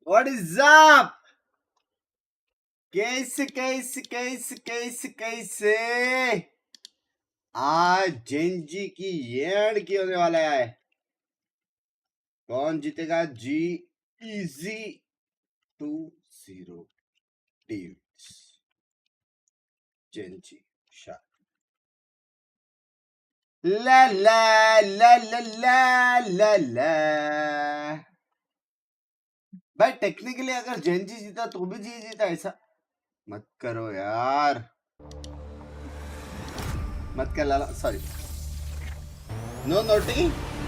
What is up? कैसे आज Gen Z की येड़ की होने वाला है। कौन जीतेगा? जी इजी 2-0 टीम्स जेंजी शार्क। ला ला ला ला ला ला ला। भाई टेक्निकली अगर जेंजी जीता तो भी जी जीता, ऐसा मत करो यार, मत कर लाला। Sorry, no naughty.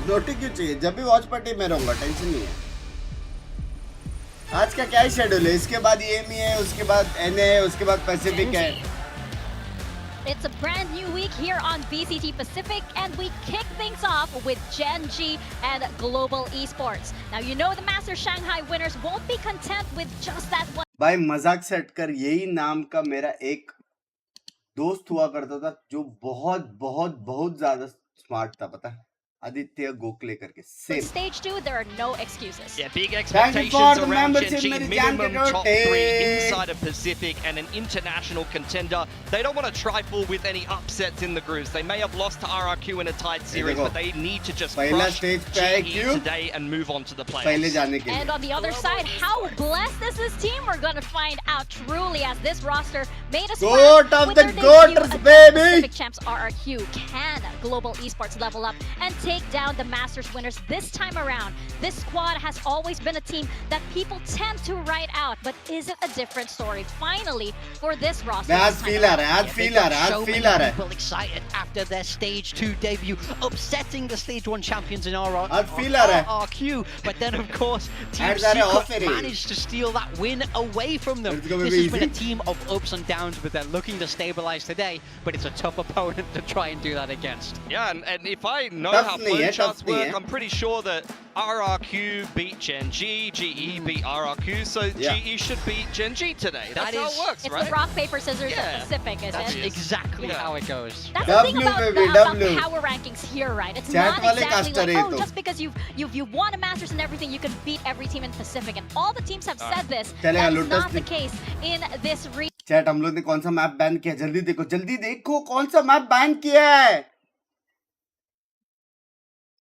नोटी क्यों चाहिए? जब भी वॉच पार्टी में रहूंगा, टेंशन नहीं है। आज का क्या शेड्यूल है? इसके बाद EME है, उसके बाद NA है, उसके बाद पैसिफिक है। It's a brand new week here on BCT Pacific, and we kick things off with Gen G and Global Esports. Now, you know the Master Shanghai winners won't be content with just that one. भाई मजाक से हटकर यही नाम का मेरा एक दोस्त हुआ करता था जो बहुत बहुत बहुत ज्यादा स्मार्ट था, पता है? आदित्य गोखले करके। With stage 2, there are no excuses. Yeah, big expectations around Gen G, minimum top 3 inside of Pacific and an international contender. They don't want to trifle with any upsets in the grooves. They may have lost to RRQ in a tied series, but they need to just crush GE today and move on to the playoffs. And on the other side, how blessed is this team? We're going to find out truly as this roster made a goat of the goaters, baby! Pacific champs RRQ. Can Global Esports level up and take down the Masters winners this time around? This squad has always been a team that people tend to write out, but is it a different story finally for this roster? People excited after their stage 2 debut, upsetting the stage 1 champions in RRQ, but then of course Team Secret managed to steal that win away from them. This has been a team of ups and downs, but they're looking to stabilize today, but it's a tough opponent to try and do that against. Yeah, and if I know how phone charts work, I'm pretty sure that RRQ beat Gen G, GE beat RRQ, so GE should beat Gen G today. That's how it works, right? It's the rock, paper, scissors at Pacific, is That's it? exactly how it goes. That's the thing about power rankings here, right? It's not exactly like, oh, just because you've won a Masters and everything, you can beat every team in Pacific. And all the teams have said this. That is not the case in this region. Chat हम लोग ने कौन सा map ban किया? जल्दी देखो कौन सा मैप बैन किया है?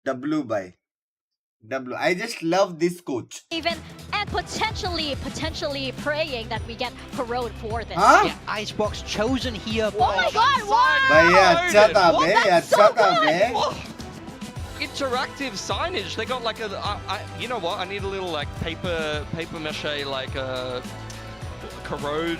W by W. I just love this coach. Even and potentially praying that we get Corrode for this. Huh? Yeah, Icebox chosen here. Oh my God! Wow! भाई अच्छा था बे, अच्छा था बे. Interactive signage. They got like a. You know what? I need a little like paper mache like a Corrode,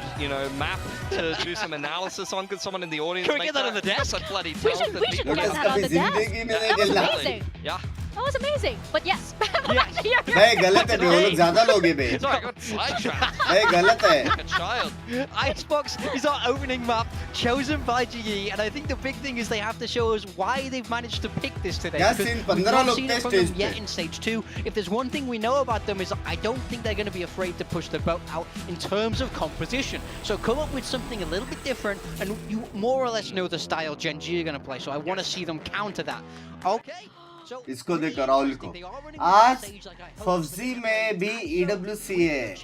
map to do some analysis on. Could someone in the audience Can we get that on the desk? That's a bloody We should get that on the desk. That was amazing. Yeah. That was amazing. But yes. भाई गलत है बे, वो लोग ज़्यादा लोग हैं बे. Sorry, I got sidetracked. भाई गलत है. Like a child. Icebox is our opening map, chosen by GE, and I think the big thing is they have to show us why they've managed to pick this today. Yeah, We've not seen it from them yet in stage 2. If there's one thing we know about them is I don't think they're going to be afraid to push the boat out in terms of composition. So come up with something a little bit different, and you more or less know the style Gen G are going to play. So I want to see them counter that. Okay. इसको देखो राहुल को. आज फौजी में भी EWC है.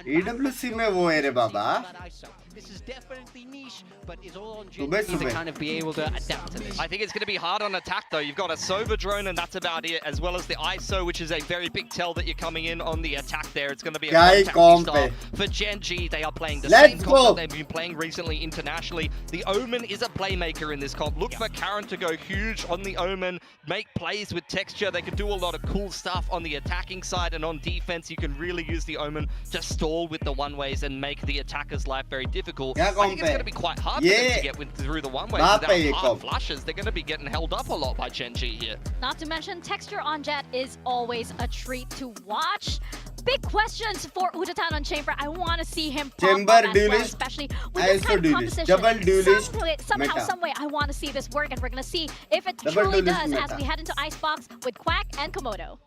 EWC में वो है रे बाबा. I think it's going to be hard on attack though. You've got a Sova drone and that's about it, as well as the ISO, which is a very big tell that you're coming in on the attack there. It's going to be a contact style for Gen G. They are playing the same comp that they've been playing recently internationally. The Omen is a playmaker in this comp. Look for Karen to go huge on the Omen, make plays with texture. They can do a lot of cool stuff on the attacking side, and on defense you can really use the Omen to stall with the one-ways and make the attacker's life very difficult. I think it's going to be quite hard for them to get through the one-ways without hard flushes. They're going to be getting held up a lot by Gen G here. Not to mention, texture on Jet is always a treat to watch. Big questions for Udatan on Chamber. I want to see him pop up as well, especially with this kind of composition. Somehow, some way, I want to see this work, and we're going to see if it truly does as we head into Icebox with Quack and Komodo.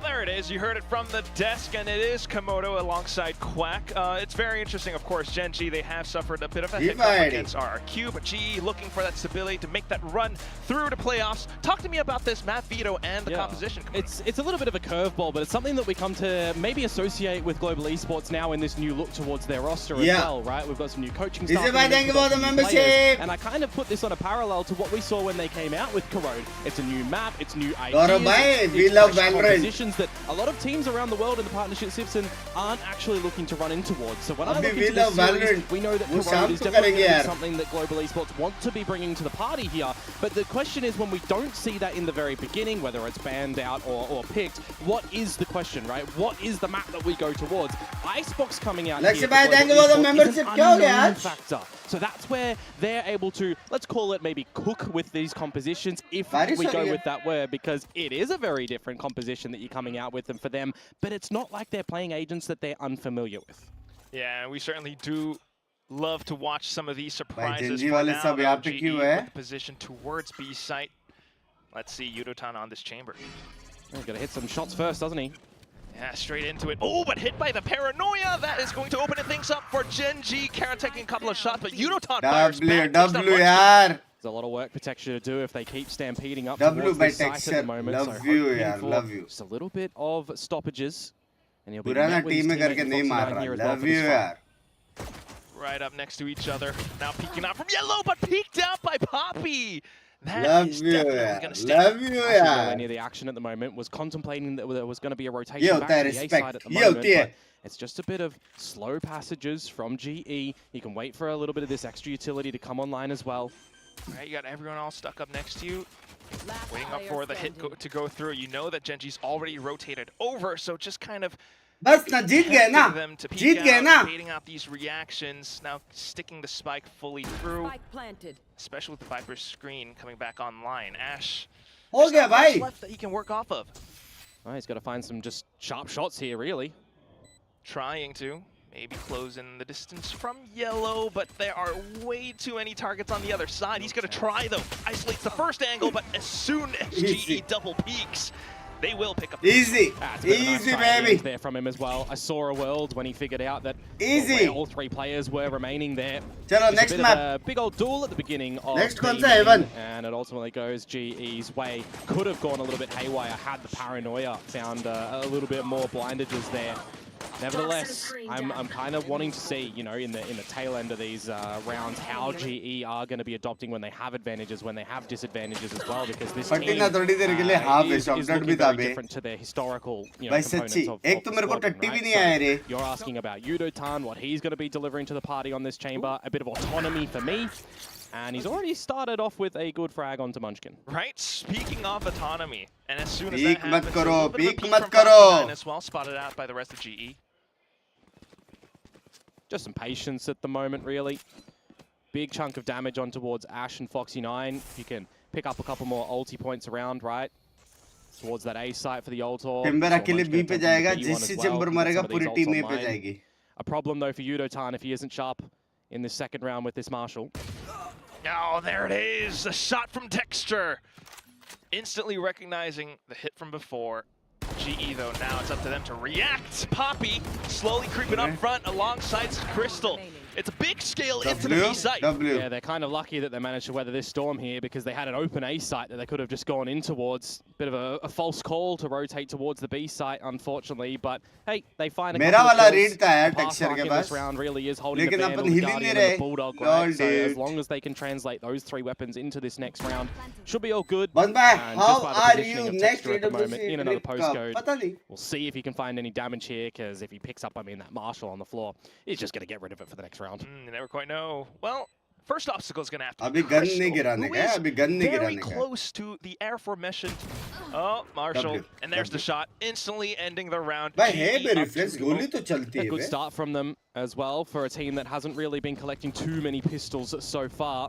there it is. You heard it from the desk, and it is Komodo alongside Quack. It's very interesting, of course. Gen G, they have suffered a bit of a hiccup against RRQ, but GE looking for that stability to make that run through to playoffs. Talk to me about this map veto and the composition. It's a little bit of a curveball, but it's something that we come to maybe associate with Global Esports now in this new look towards their roster as well, right? We've got some new coaching staff. Thank you for the membership. And I kind of put this on a parallel to what we saw when they came out with Corrode. It's a new map, it's new ideas. We love Valorant. That a lot of teams around the world in the partnership system aren't actually looking to run in towards. So when I look into this series, we know that Corrode is definitely something that Global Esports want to be bringing to the party here. But the question is, when we don't see that in the very beginning, whether it's banned out or picked, what is the question, right? What is the map that we go towards? Icebox coming out here is an unknown factor. So that's where they're able to, let's call it maybe cook with these compositions, if we go with that word, because it is a very different composition that you're coming out with them for them, but it's not like they're playing agents that they're unfamiliar with. Yeah, we certainly do love to watch some of these surprises. For now, GE with position towards B site. Let's see Yudotan on this chamber. He's got to hit some shots first, doesn't he? Yeah, straight into it. Oh, but hit by the paranoia. That is going to open things up for Gen G. Karen taking a couple of shots, but Yudotan fires back. yaar. There's a lot of work for Texture to do if they keep stampeding up W towards by this site Texture. at the moment. Love so you, yaar. Love you. Just a little bit of stoppages. And he'll be Purana met with his team mein teammate karke nahi maar Foxy9 here raha. as well Love for you, this fight. yaar. Right up next to each other. Now peeking out from Yellow, but peeked out by Poppy. That Love is you, definitely yaar. going to stay. Love you, Nowhere yaar. near the action at the moment. Was contemplating that there was going to be a Ye rotation back hota hai to the A respect. side at the Ye moment. hoti hai. But it's just a bit of slow passages from GE. You can wait for a little bit of this extra utility to come online as well. Right, you got everyone all stuck up next to you. Waiting up for the hit to go through. You know that Gen G's already rotated over, so just kind of बस ना जीत गए ना them to peek जीत गए out, ना baiting out these reactions. Now sticking the spike fully through, especially with the Viper's screen coming back online. Ash, हो गया भाई left that he can work off of. Oh, he's got to find some just sharp shots here, really. Trying to maybe close in the distance from Yellow, but there are way too many targets on the other side. He's going to try though. Isolates the first angle, but as soon as GE double peaks, they will pick up. easy Easy, baby there from him as well. I saw a world when he figured out that Easy. all three players were remaining there. चलो Just a next bit map of a big old duel at the beginning of Next the कौन सा है, game, Evan? and it ultimately goes GE's way. Could have gone a little bit haywire had the paranoia found a little bit more blindages there. Nevertheless, I'm kind of wanting to see, you know, in the tail end of these rounds, how GE are going to be adopting when they have advantages, when they have disadvantages as well, because this team is looking very different to their historical, you know, भाई components सच्ची of एक the तो मेरे को squadron, टट्टी भी right? नहीं So आया रे you're asking about Yudotan, what he's going to be delivering to the party on this chamber, a bit of autonomy for me. And he's already started off with a good frag onto Munchkin. Right, speaking of autonomy, and as soon as Peek that mat happens, karo, a little bit of a peek peek mat from karo. Foxy9 as well, spotted out by the rest of GE. Just some patience at the moment, really. Big chunk of damage on towards Ash and Foxy9. You can pick up a couple more ulti points around, right? Towards that A site for the ult orb. Chamber अकेले B पे जाएगा जिससे chamber मरेगा पूरी team ए पे जाएगी A problem though for Yudotan if he isn't sharp in this second round with this Marshall. Oh, there it is, a shot from Texture. Instantly recognizing the hit from before. GE though, now it's up to them to react. Poppy slowly creeping up front alongside Crystal. It's a big scale into the B site. Yeah, they're kind of lucky that they managed to weather this storm here because they had an open A site that they could have just gone in towards. Bit of a false call to rotate towards the B site, unfortunately. But hey, they find a couple of kills. Pass mark in this round really is holding the band on the Guardian and the Bulldog, right? So as long as they can translate those three weapons into this next round, should be all good. And just by the positioning of Texture at the moment in another postcode, we'll see if he can find any damage here, because if he picks up, that Marshall on the floor, he's just going to get rid of it for the next round. You never quite know. Well, first obstacle is going to have to अभी be gun Crystal, नहीं गिराने who का is अभी gun नहीं very गिराने का close to the aforementioned. Oh, Marshall, and there's the shot, instantly ending the round. भाई है बे रिफ्लेक्स गोली तो चलती A है good बे start from them as well for a team that hasn't really been collecting too many pistols so far.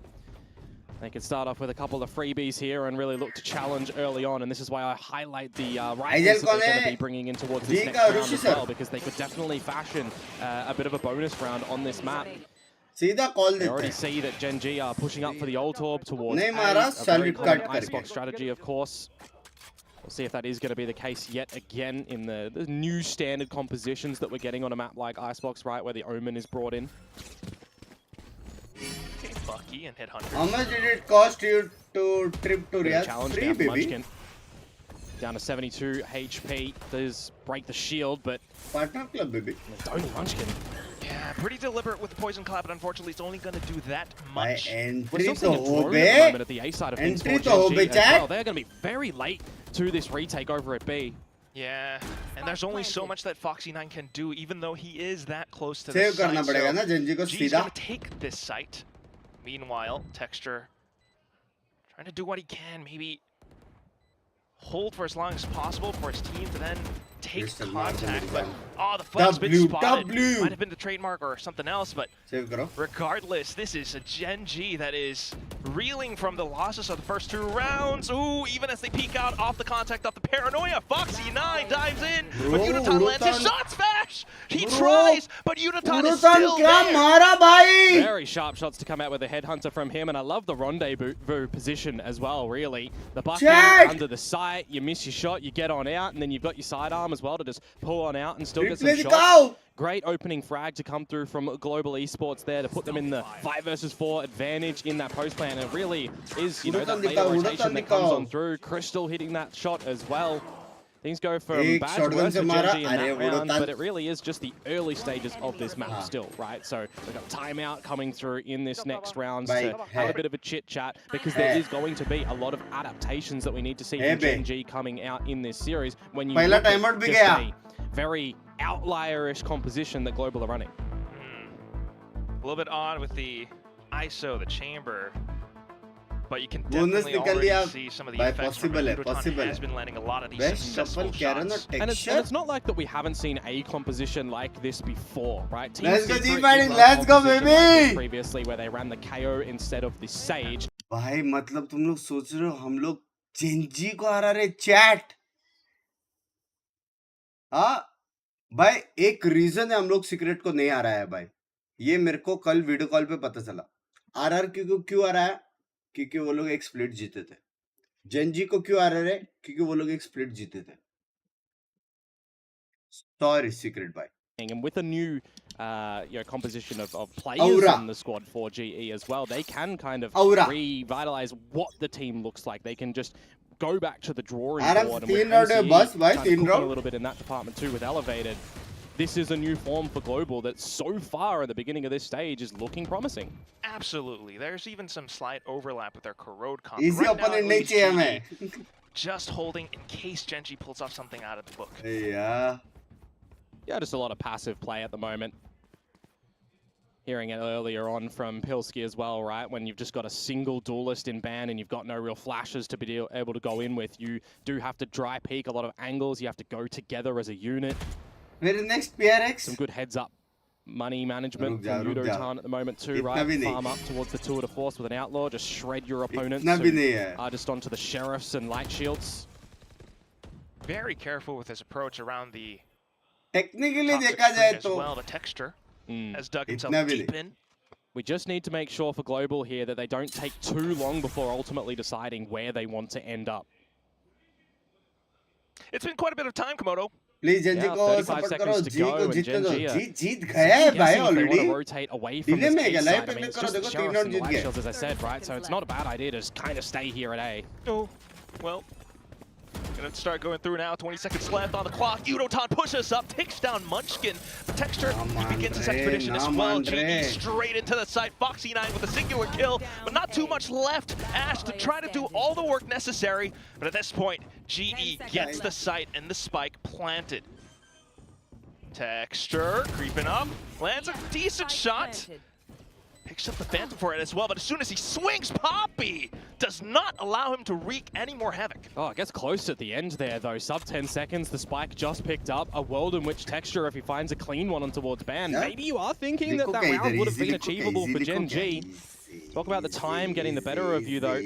They could start off with a couple of freebies here and really look to challenge early on, and this is why I highlight the rifles that they're going to be bringing in towards this next round as well, because they could definitely fashion a bit of a bonus round on this map. सीधा call They देते already हैं see that Gen G are pushing up for the ult orb towards नहीं A, मारा a very salute common cut करके Icebox strategy, of course. We'll see if that is going to be the case yet again in the new standard compositions that we're getting on a map like Icebox, right, where the Omen is brought in. Okay, Bucky and Headhunter. How much did it cost you to trip to Riyadh? Challenge Free, down baby. Munchkin. Down to 72 HP. Does break the shield, but Partner club, baby. only Munchkin. Yeah, pretty deliberate with the Poison Cloud, but unfortunately it's only going to do that much. We're Entry still to seeing a drone hobe. at the moment at the A side of things for Entry to Gen G hobe, as chat. well. They're going to be very late to this retake over at B. Yeah, and there's only so much that Foxy9 can do, even though he is that close to Save the site. करना पड़ेगा ना Gen G को G's सीधा. going to take this site. Meanwhile, Texture trying to do what he can, maybe hold for as long as possible for his team to then take contact. But the flag's been spotted. Might have been the trademark or something else, but regardless, this is a Gen G that is reeling from the losses of the first 2 rounds. Ooh, even as they peek out off the contact of the paranoia, Foxy9 dives in, but Unatan lands his shot smash! He tries, but Unatan is still there! Very sharp shots to come out with the headhunter from him, and I love the rendezvous position as well, really. The bucket under the sight, you miss your shot, you get on out, and then you've got your sidearm as well to just pull on out and still get some shots. Great opening frag to come through from Global Esports there to put them in the 5 versus 4 advantage in that post plan. And it really is, you know, that later rotation that comes on through. Crystal hitting that shot as well. Things go from bad to worse for Gen G in that round, but it really is just the early stages of this map still, right? So we've got timeout coming through in this next round to have a bit of a chit-chat, because there is going to be a lot of adaptations that we need to see from Gen G coming out in this series when you look at just a very outlier-ish composition that Global are running. A little bit odd with the ISO, the chamber. But you can definitely already see some of the effects from Unatan has been landing a lot of these successful shots. And it's not like that we haven't seen a composition like this before, right? Let's go G fighting, let's go baby! Previously where they ran the KO instead of the Sage. भाई मतलब तुम लोग सोच रहे हो हम लोग Gen G को हरा रहे चैट? हाँ भाई एक रीजन है हम लोग सीक्रेट को नहीं हराया है भाई. ये मेरे को कल वीडियो कॉल पे पता चला. आरआर क्यों आ रहा है? क्योंकि वो लोग एक स्प्लिट जीते थे. Gen G को क्यों आ रहा है? क्योंकि वो लोग एक स्प्लिट जीते थे. Sorry, secret bye. And with a new composition of players on the squad for GE as well, they can kind of revitalize what the team looks like. They can just go back to the drawing board, and with MCE a little bit in that department too with Elevated. This is a new form for Global that so far at the beginning of this stage is looking promising. Absolutely. There's even some slight overlap with their Corrode comp. Easy opponent nahi chahiye hame. Just holding in case Gen G pulls off something out of the book. Yeah, just a lot of passive play at the moment. Hearing it earlier on from Pilsky as well, right? When you've just got a single duelist in ban and you've got no real flashes to be able to go in with, you do have to dry peek a lot of angles. You have to go together as a unit. Very next PRX. Some good heads up money management from Unatan at the moment too, right? Farm up towards the tour de force with an outlaw, just shred your opponents. Just onto the sheriffs and light shields. Very careful with his approach around the technically देखा जाए तो well, the texture has dug himself deep in. We just need to make sure for Global here that they don't take too long before ultimately deciding where they want to end up. It's been quite a bit of time, Komodo. Please Gen G को support करो. G को जीतने दो. G जीत गया है भाई already. They want to rotate away from this A side. I mean, it's just the sheriffs and the light shields, as I said, right? So it's not a bad idea to just kind of stay here at A. Oh, well. Gonna start going through now. 20 seconds left on the clock. Unatan pushes up, takes down Munchkin. The Texture begins his expedition as well. GE straight into the site. Foxy9 with a singular kill, but not too much left. Ash to try to do all the work necessary, but at this point, GE gets the site and the spike planted. Texture creeping up, lands a decent shot. Picks up the Phantom for it as well, but as soon as he swings, Poppy does not allow him to wreak any more havoc. Oh, it gets close at the end there, though. Sub 10 seconds, the spike just picked up. A world in which Texture, if he finds a clean one on towards ban, maybe you are thinking that round would have been achievable for Gen G. Talk about the time getting the better of you, though.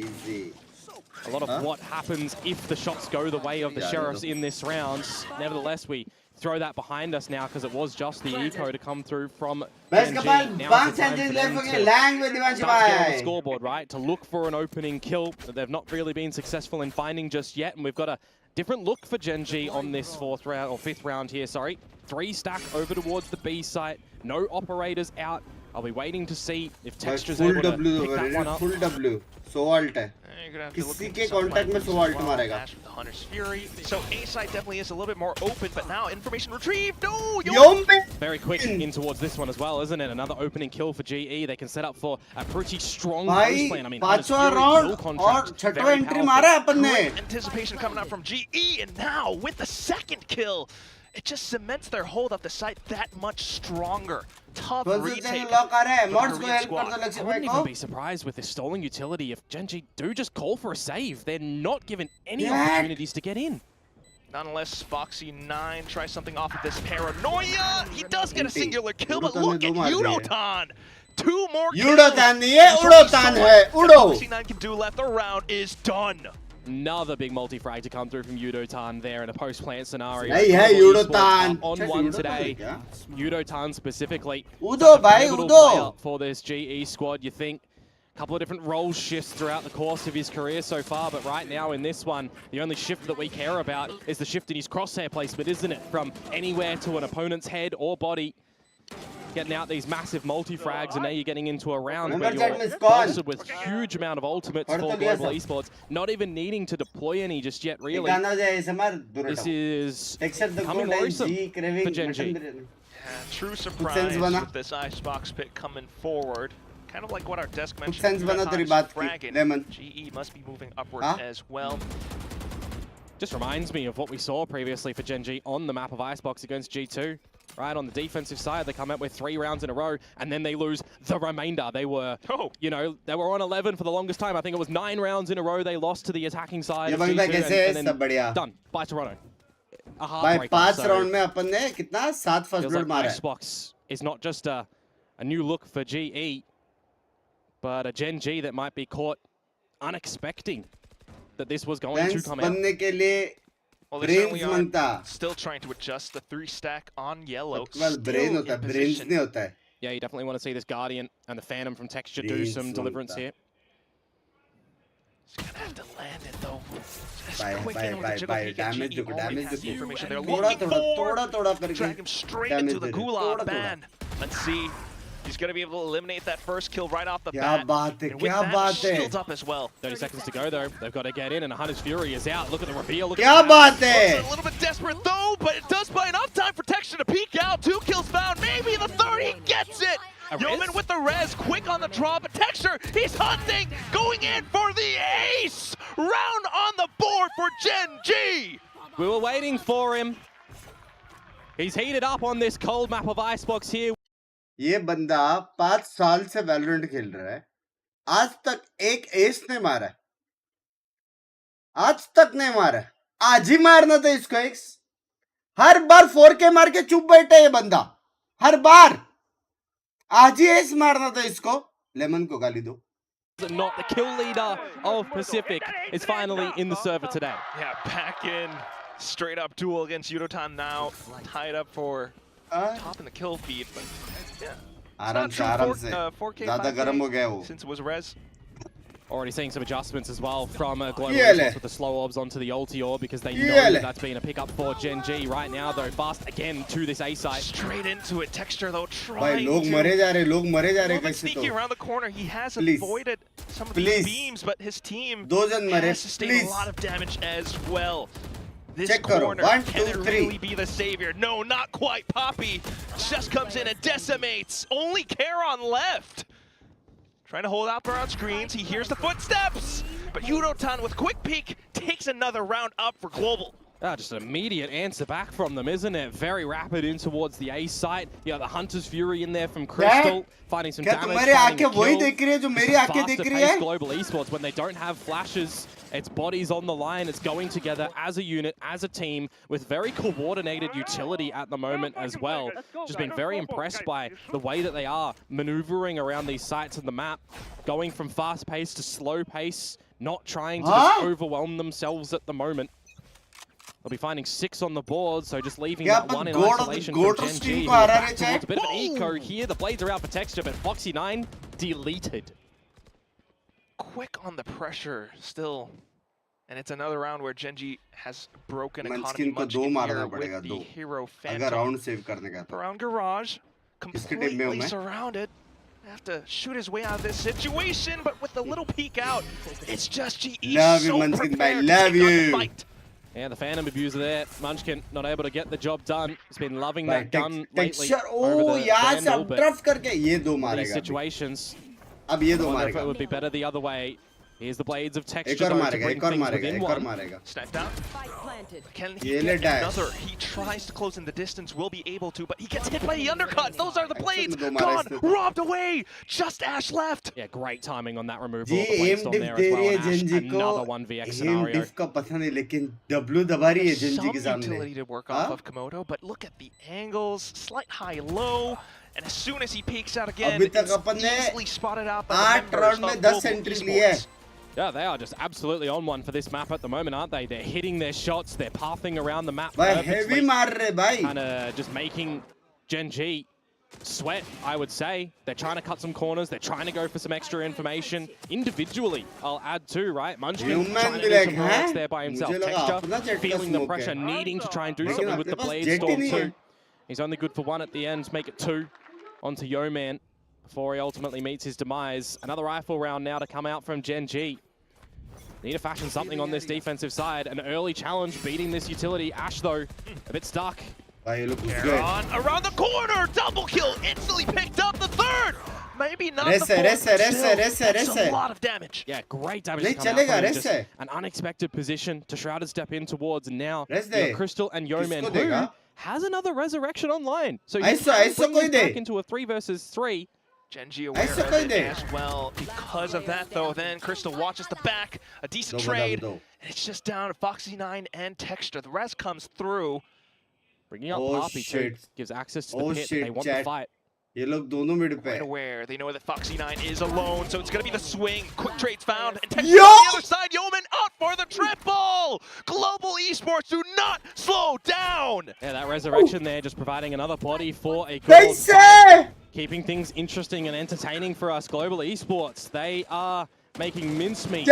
A lot of what happens if the shots go the way of the Sheriffs in this round. Nevertheless, we throw that behind us now because it was just the eco to come through from Best Genji. couple, Now Binks it's the time and for left them for to Lang with start to get on the Bye. scoreboard, right? To look for an opening kill that they've not really been successful in finding just yet. And we've got a different look for Genji on this fifth round here, sorry. 3 stack over towards the B site. No operators out. I'll be waiting to see if Texture's able to pick that one up. Full W. Salt है. किसी के contact में salt मारेगा. Hunter's Fury. So A side definitely is a little bit more open, but now information retrieved. No, very quick in towards this one as well, isn't it? Another opening kill for GE. They can set up for a pretty strong post plan. I mean, पांचवा round और छठवा entry मारा है अपन ने. Anticipation coming out from GE, and now with the second kill, it just cements their hold of the site that much stronger. Tough retake. I wouldn't even be surprised with this stalling utility if Genji do just call for a save. They're not given any opportunities to get in. Nonetheless, Foxy9 tries something off of this paranoia. He does get a singular kill, but look at Udotan. 2 more kills. Udotan नहीं है, Udotan है, Udo. Foxy9 can do left. The round is done. Another big multi-frag to come through from Udotan there in a post-plant scenario. Hey, Udotan! On one today. Udotan specifically. Udo, bhai, Udo! For this GE squad, you think a couple of different role shifts throughout the course of his career so far, but right now in this one, the only shift that we care about is the shift in his crosshair placement, isn't it? From anywhere to an opponent's head or body. Getting out these massive multi-frags, and now you're getting into a round where you're bolstered with huge amount of ultimates for Global Esports, not even needing to deploy any just yet, really. This is coming worrisome for Genji. Yeah, true surprise with this Icebox pick coming forward. Kind of like what our desk mentioned. GE must be moving upwards as well. Just reminds me of what we saw previously for Genji on the map of Icebox against G2. Right, on the defensive side, they come out with 3 rounds in a row, and then they lose the remainder. They were, you know, they were on 11 for the longest time. I think it was 9 rounds in a row they lost to the attacking side of G2, and then done by Toronto. A heartbreaker. By 5 round में अपन ने कितना 7 first blood मारा है. Icebox is not just a new look for GE, but a Gen G that might be caught unexpecting that this was going to come out. Well, they certainly are still trying to adjust the 3 stack on yellow. brain होता है, brains नहीं होता है. Yeah, you definitely want to see this Guardian and the Phantom from Texture do some deliverance here. He's gonna have to land it though. Bye. Damage information they're looking for. Drag him straight into the Gulag ban. Let's see. He's going to be able to eliminate that first kill right off the bat. And with that, shields up as well. 30 seconds to go, though. They've got to get in, and Hunter's Fury is out. Look at the reveal. Look at Looks a little bit desperate, though, but it does buy enough time for Texture to peek out. 2 kills found. Maybe the 3rd. He gets it. Yeoman with the res. Quick on the draw, but Texture, he's hunting. Going in for the ace. Round on the board for Gen G. We were waiting for him. He's heated up on this cold map of Icebox here. ये बंदा 5 साल से Valorant खेल रहा है, आज तक एक एस नहीं मारा है, आज तक नहीं मारा है, आज ही मारना था इसको एक्स. हर बार 4K मार के चुप बैठा ये बंदा, हर बार आज ही एस मारना था इसको. लेमन को गाली दो. Not the kill leader of Pacific is finally in the server today. Yeah, back in, straight up duel against Udotan now, tied up for top in the kill feed, but yeah. आराम से 4K ज़्यादा गर्म हो गया वो. Since it was res. Already seeing some adjustments as well from Global Esports with the slow orbs onto the ulti orb because they know that that's been a pickup for Gen G right now, though. Fast again to this A site. Straight into it. Texture though trying लोग मरे जा रहे कैसे sneaky around the corner. He has avoided some of the beams, but his team has sustained a lot of damage as well. This corner, can it really be the savior? No, not quite. Poppy just comes in and decimates. Only Charon left. Trying to hold out there on screens. He hears the footsteps. But Udotan with quick peek takes another round up for Global. Just an immediate answer back from them, isn't it? Very rapid in towards the A site. You got the Hunter's Fury in there from Crystal, finding some damage, finding a kill. Global Esports, when they don't have flashes, it's bodies on the line, it's going together as a unit, as a team, with very coordinated utility at the moment as well. Just been very impressed by the way that they are maneuvering around these sites of the map, going from fast pace to slow pace, not trying to just overwhelm themselves at the moment. They'll be finding 6 on the board, so just leaving that one in isolation for from Gen G. Towards a bit of an eco here. The blades are out for Texture, but Foxy9 deleted. Quick on the pressure still. And it's another round where Gen G has broken economy much here with the hero Phantom. Around Garage, completely surrounded. Have to shoot his way out of this situation, but with a little peek out, it's just GE so prepared to take on the fight. Yeah, the Phantom abuser there. Munchkin not able to get the job done. He's been loving that gun lately. Oh, yeah, सब तरफ करके ये दो मारेगा. Situations. अब ये दो मारेगा. It would be better the other way. Here's the blades of Texture. एक और मारेगा. Sniped out. Can he get another? He tries to close in the distance, will be able to, but he gets hit by the undercut. Those are the blades. Gone, robbed away. Just Ash left. Yeah, great timing on that removal of the blade storm there as well. And Ash, another 1vx scenario. Diff का पता नहीं, लेकिन W दबा रही है Gen G के सामने. Some utility to work off of Komodo, but look at the angles, slight high-low. And as soon as he peeks out again, it's easily spotted out by the members of Global Esports. Yeah, they are just absolutely on one for this map at the moment, aren't they? They're hitting their shots, they're pathing around the map perfectly. Kind of just making Gen G sweat, I would say. They're trying to cut some corners, they're trying to go for some extra information. Individually, I'll add too, right? Munchkin trying to do some works there by himself. Texture feeling the pressure, needing to try and do something with the blade storm too. He's only good for 1 at the end, make it 2 onto Yeoman before he ultimately meets his demise. Another rifle round now to come out from Gen G. Need to fashion something on this defensive side. An early challenge beating this utility. Ash, though, a bit stuck. Around the corner, double kill, instantly picked up the third. Maybe not the fourth, that's a lot of damage. Yeah, great damage to come out from just an unexpected position to Shroud to step in towards. And now, Crystal and Yeoman, who has another resurrection online. So you can bring this back into a 3 versus 3. Gen G aware of it as well. Because of that, though, then Crystal watches the back. A decent trade. And it's just down to Foxy9 and Texture. The rest comes through. Bringing up Poppy, too. Gives access to the pit. They want the fight. Right aware. They know that Foxy9 is alone, so it's going to be the swing. Quick trades found. And Texture on the other side. Yeoman out for the triple. Global Esports do not slow down. Yeah, that resurrection there just providing another body for a gold fight. Keeping things interesting and entertaining for us. Global Esports, they are making mincemeat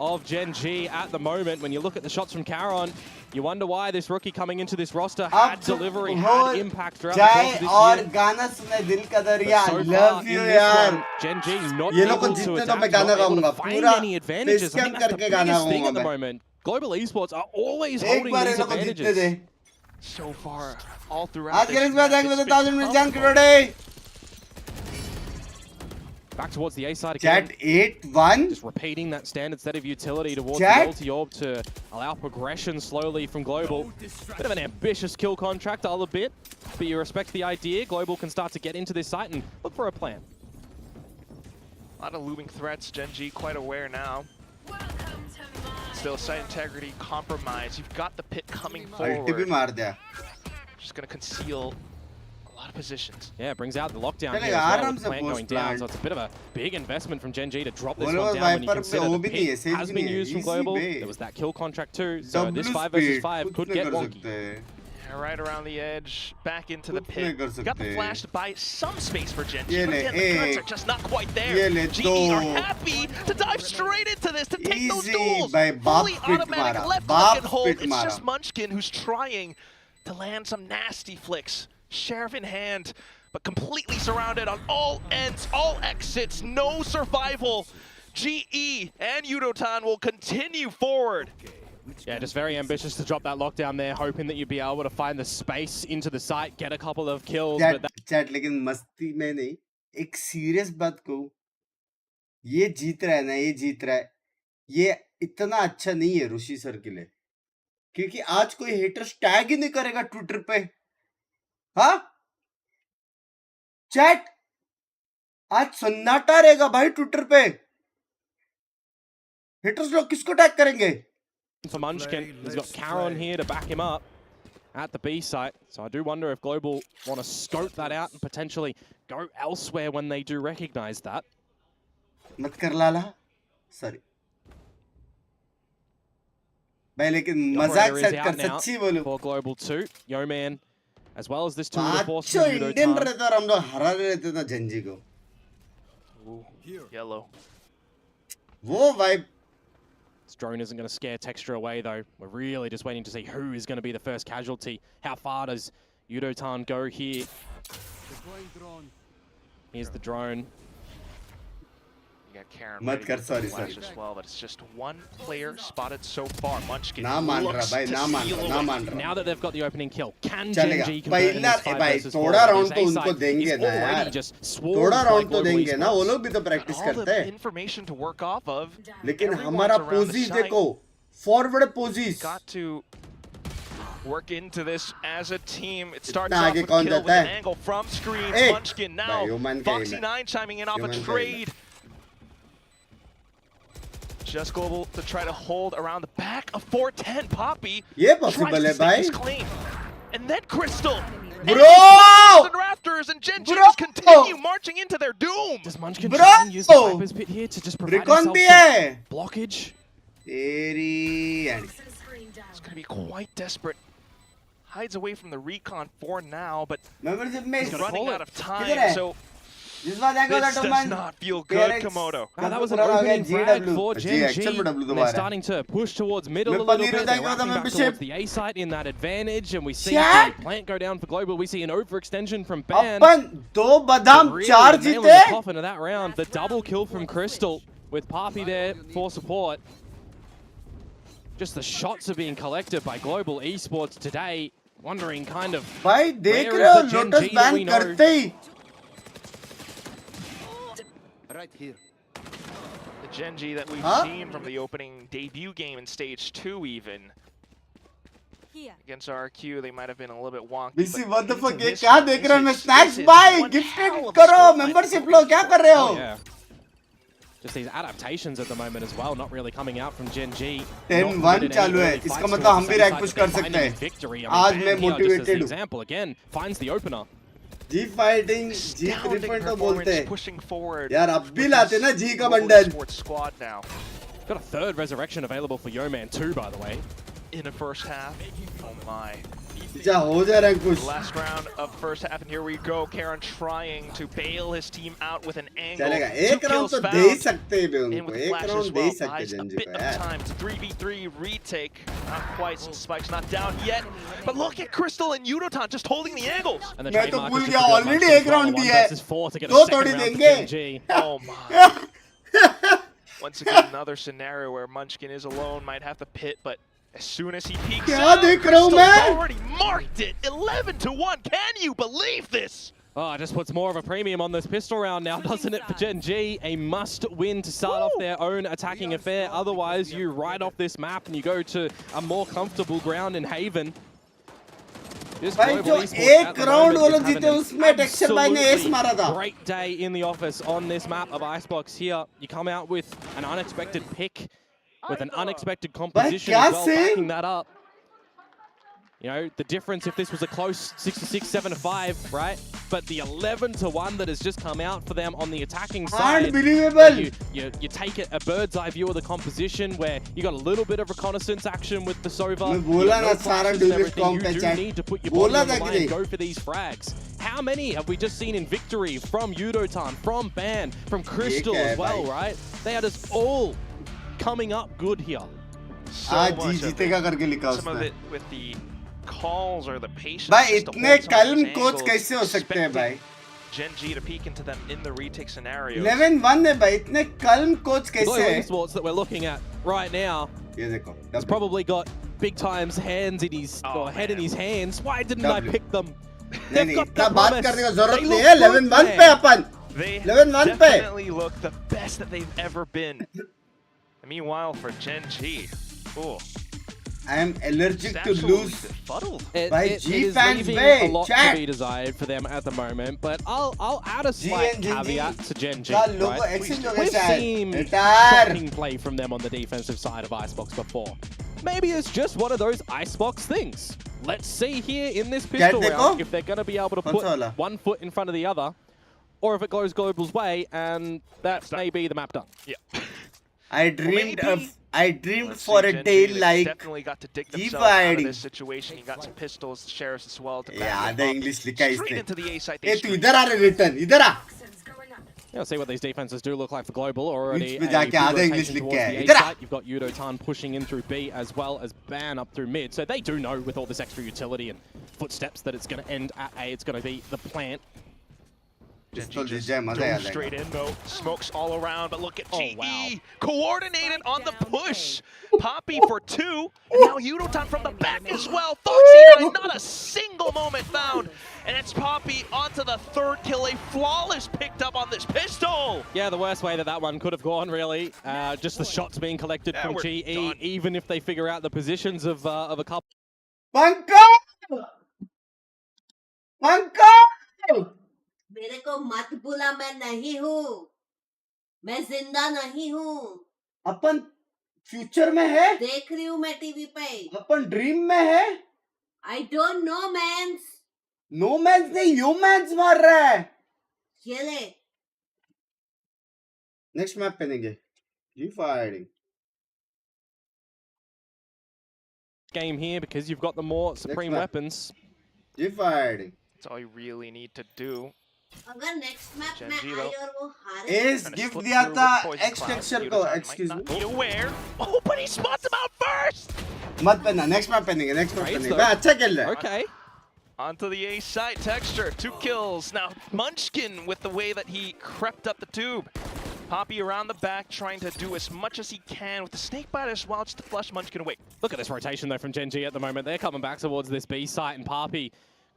of Gen G at the moment. When you look at the shots from Caron, you wonder why this rookie coming into this roster had delivery, had impact throughout the course of this year. So far in this one, Gen G not able to adapt, not able to find any advantages. I think that's the biggest thing at the moment. Global Esports are always holding these advantages. So far, all throughout this back towards the A side again. Chat 8-1. Just repeating that standard set of utility towards the ulti orb to allow progression slowly from Global. Bit of an ambitious kill contract, I'll admit, but you respect the idea. Global can start to get into this site and look for a plan. A lot of looming threats. Gen G quite aware now. Still, site integrity compromised. You've got the pit coming forward. Just going to conceal a lot of positions. Yeah, it brings out the lockdown here as well with the plant going down. So it's a bit of a big investment from Gen G to drop this one down when you consider the pit has been used from Global. There was that kill contract too. So this 5 versus 5 could get wonky. Right around the edge, back into the pit. Got the flash to buy some space for Gen G, but again, the guns are just not quite there. GE are happy to dive straight into this, to take those duels. Fully automatic, left click and hold. It's just Munchkin who's trying to land some nasty flicks. Sheriff in hand, but completely surrounded on all ends, all exits, no survival. GE and Yudotan will continue forward. Yeah, just very ambitious to drop that lockdown there, hoping that you'd be able to find the space into the site, get a couple of kills. Chat, लेकिन मस्ती में नहीं, एक serious बात को, ये जीत रहा है ना, ये जीत रहा है, ये इतना अच्छा नहीं है ऋषि सर के लिए, क्योंकि आज कोई हेटर्स टैग ही नहीं करेगा ट्विटर पे, हाँ? चैट, आज सन्नाटा रहेगा भाई ट्विटर पे, हेटर्स लोग किसको टैग करेंगे? For Munchkin, he's got Caron here to back him up at the B site. So I do wonder if Global want to scope that out and potentially go elsewhere when they do recognize that. Mat kar lala. Sorry. भाई लेकिन मजाक set कर सच्ची बोलूं for Global 2, Yeoman, as well as this tour de force पांचों from Indian Yudotan. रहता और हम लोग हरा रहते ना जेंजी को Ooh, yellow. वो vibe This drone isn't going to scare Texture away though. We're really just waiting to see who is going to be the first casualty. How far does Yudotan go here? Here's the drone. You got Karen मत कर sorry flash as well, but it's just one player spotted so far. Munchkin ना मान रहा looks भाई to ना मान steal रहा ना away. मान रहा Now that they've got the opening kill, can चलेगा Genji convert in पहला this 5 भाई versus 4? थोड़ा राउंड तो Because उनको A-side देंगे is ना already यार just swarmed थोड़ा by राउंड तो Global देंगे ना वो Esports. लोग भी तो प्रैक्टिस All करते the हैं information to work off of. लेकिन Everyone's हमारा around the पोजीज site. देखो forward पोजीज Got to work into this as a team. It starts इतना off आगे with a कौन kill जाता with an है angle from screens. एक Munchkin now. भाई ह्यूमन का Foxy 9 chiming in off a Human का trade. Just Global to try to hold around the back of 410. Poppy ये tries पॉसिबल to है stake भाई his claim. And then Crystal. Bro! And Raptors and Genji Bro! just continue marching into their doom. Does Munchkin Bro! try and use the Viper's Pit here to just provide Recon himself भी some है blockage? तेरी यानी It's going to be quite desperate. Hides away from the recon for now, but membership में he's running out of किधर time. है? So जिस बात है this does not feel good, Komodo. Wow, that was an Controller uh opening गया, frag GW. for G, Gen G. actual में W And दोबारा they're है। starting to push towards middle a मैं little paneer bit. They're बताएंगे wrapping तो back membership। towards the A site in that advantage, and we see Chat? the plant go down for Global. We see an overextension from Ban. अपन दो बादाम Really चार nailing जीते the coffin of that round. The double kill from Crystal with Papi there for support. Just the shots are being collected by Global Esports today. Wondering kind of भाई देख where रहे हो is the Gen lotus G that we ban know? करते ही The Gen G that we've Huh? seen from the opening debut game in stage 2 even. Against RQ, they might have been a little bit wonky. BC but what the into fuck ये this क्या one, देख this रहे हो मैं is- snacks this is by one gifted hell of a करो scoreline membership for लो क्या कर रहे हो Oh, yeah. Just these adaptations at the moment as well, not really coming out from Gen G. 10-1 चालू है इसका मतलब हम भी रैंक पुश कर सकते हैं आज मैं मोटिवेटेड हूं Example again finds the opener. G fighting G Astounding 3 तो performance बोलते हैं pushing forward. यार अब भी with लाते this ना जी का Global bundle Esports squad now Got a third resurrection available for Yeoman too, by the way. in the first half. Oh my. जा हो जा rank push Last round of first half, and here we go. Karen trying to bail his team out with an angle. चलेगा 2 एक round kills तो दे ही found. सकते हैं बे In उनको with एक flash राउंड as दे ही well, सकते buys a जंजी bit को of यार time. It's a 3v3 retake. Not quite, since Spike's not down yet. But look at Crystal and Yudotan just holding the angles. And the मैं तो trademark भूल is गया just a good already Munchkin एक round as well, दिया है 1 versus 4 to get a दो second थोड़ी round for देंगे Gen G. Oh my. Once again, another scenario where Munchkin is alone, might have to pit, but as soon as he peeks क्या out, देख रहा हूँ Crystal's मैं? already marked it. 11-1. Can you believe this? Oh, it just puts more of a premium on this pistol round now, doesn't it, for Gen G? A must-win to start off their own attacking affair. Otherwise, you ride off this map and you go to a more comfortable ground in Haven. This भाई Global जो Esports एक at the round moment वो is लोग having जीते an उसमें texture भाई ने S मारा था absolutely great day in the office on this map of Icebox here. You come out with an unexpected pick, with an unexpected composition क्या as well, से? backing that up. You know, the difference if this was a close 6-6, 7-5, right? But the 11-1 that has just come out for them on the attacking side. Unbelievable. You take it a bird's eye view of the composition where you got a little bit of reconnaissance action with the Sova. मैं बोला ना no सारा flashes and duelist everything. Com पे You do chat need to put your body बोला on the था कि line and नहीं go for these frags. How many have we just seen in victory from Yudotan, from Ban, from Crystal as well, right? They are just all coming up good here. So आज much ji of जीतेगा it. करके लिखा Some of उसने it with the calls or the patience. भाई just to इतने hold some of कलम these coach angles, कैसे हो सकते हैं भाई expecting Gen G to peek into them in the retake scenario. 11-1 है भाई इतने कलम कोच The कैसे Global है Esports that we're looking at right now ये देखो has probably got big times hands in his or head in his hands. Why didn't I W. pick them? नहीं They've नहीं got इतना the बात promise. करने का जरूरत They नहीं look है good, 11-1 man. पे अपन They 11-1 पे definitely look the best that they've ever been. Meanwhile, for Gen G, ooh, I am allergic it's to absolutely lose befuddled. By It G is fans leaving way, a lot chat. to be desired for them at the moment, but I'll add a slight G and caveat to Gen G. का लोगो Right? Exchange हो We've गया seen retire shocking play from them on the defensive side of Icebox before. Maybe it's just one of those Icebox things. Let's see here in this pistol देखो? round if they're going to be able to कौन put सा वाला? one foot in front of the other, or if it goes Global's way, and that may be the map done. Yeah. I dreamed Maybe. of I dreamed Let's for see, a Gen day G, they like definitely got to dig Keep themselves out of fighting. this situation. You got some pistols, sheriffs as well to back Yeah, them the up. English लिखा है Straight इसने. into the A site. ए तू इधर आ रे return इधर आ. Yeah, see what these defenses do look like for Global already. Beach पे A जाके big आधा rotation English लिख towards के आए. the A इधर आ. site. You've got Yudo-tan pushing in through B as well as Ban up through mid. So they do know with all this extra utility and footsteps that it's going to end at A. It's going to be the plant. Pistol just दीजिए मजा आ dove straight जाएगा. in though. Smokes all around, but look at GE. wow. Coordinated on the push. Poppy for 2, and now Yudo-tan from the back as well. Foxy, not a single moment found. And it's Poppy onto the 3rd kill. A flawless picked up on this pistol. Yeah, the worst way that one could have gone, really. Just the shots being collected from we're GE, done. even if they figure out the positions of a couple. Pankaj Pankaj मेरे को मत बुला, मैं नहीं हूँ, मैं जिंदा नहीं हूँ. अपन फ्यूचर में है. देख रही हूँ मैं टीवी पे. अपन ड्रीम में है. I don't know, man. No mans नहीं ह्यूमंस मार रहा है. ये ले. नेक्स्ट मैप पहनेंगे. G firing. Game here because you've got the more supreme map. weapons. G firing. That's all you really need to do. अगर नेक्स्ट मैप में Gen G आई और वो हारे. एस Trying to गिफ्ट slip दिया through था with poison एक्स cloud. टेक्सचर को. Yudo-tan might excuse not me. be aware. Oh, but he spots him out first. मत पहनना. नेक्स्ट मैप पहनेंगे. नेक्स्ट मैप Right, पहनेंगे. so- भाई अच्छा खेल रहा है. Okay. Onto the A site, Texture, 2 kills. Now Munchkin with the way that he crept up the tube. Poppy around the back trying to do as much as he can with the snake bite as well just to flush Munchkin away. Look at this rotation though from Gen G at the moment. They're coming back towards this B site and Poppy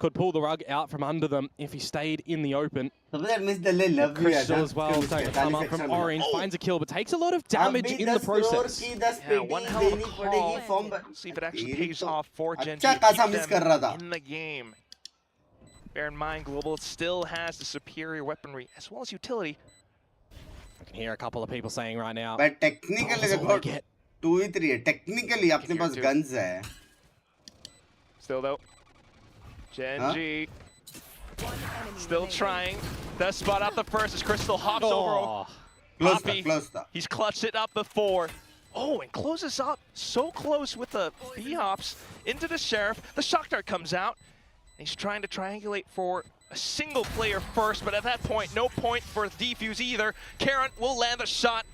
could pull the rug out from under them if he stayed in the open. Crystal as well, starting to come up from Orange, finds a kill but takes a lot of damage in the process. Yeah, one hell of a call. See if it actually pays off for Gen G. अच्छा खासा miss Keep कर रहा था. them in the game. Bear in mind, Global still has the superior weaponry as well as utility. I can hear a couple of people saying right now. भाई technically "That's all I देखो get." 2v3 है. Technically अपने Here pass too. Guns है. Still though, Gen Huh? G still trying. Does spot out the first as Crystal hops over. Oh, close था. Poppy. Close था. He's clutched it up before. Oh, and closes up so close with the B-hops into the Sheriff. The shock dart comes out. He's trying to triangulate for a single player first, but at that point, no point for defuse either. Karen will land the shot.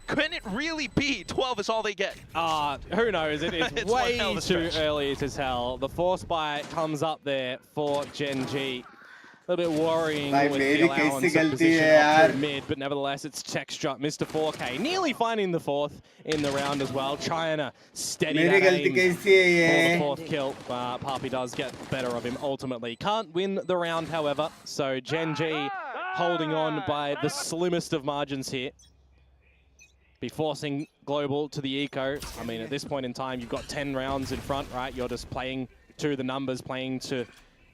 Can it really be 12 is all they get? who knows? It is It's one hell way of a too stretch. early to tell. The force bite comes up there for Gen G. A little bit worrying भाई with the मेरी allowance कैसी of गलती position है up यार. through mid, but nevertheless, it's Texture, Mr. 4K, nearly finding the 4th in the round as well, trying to steady मेरी that गलती aim कैसी है for the ये? 4th kill. Poppy does get better of him ultimately. Can't win the round, however, so Gen G holding on by the slimmest of margins here. Be forcing Global to the eco. I mean, at this point in time, you've got 10 rounds in front, right? You're just playing to the numbers, playing to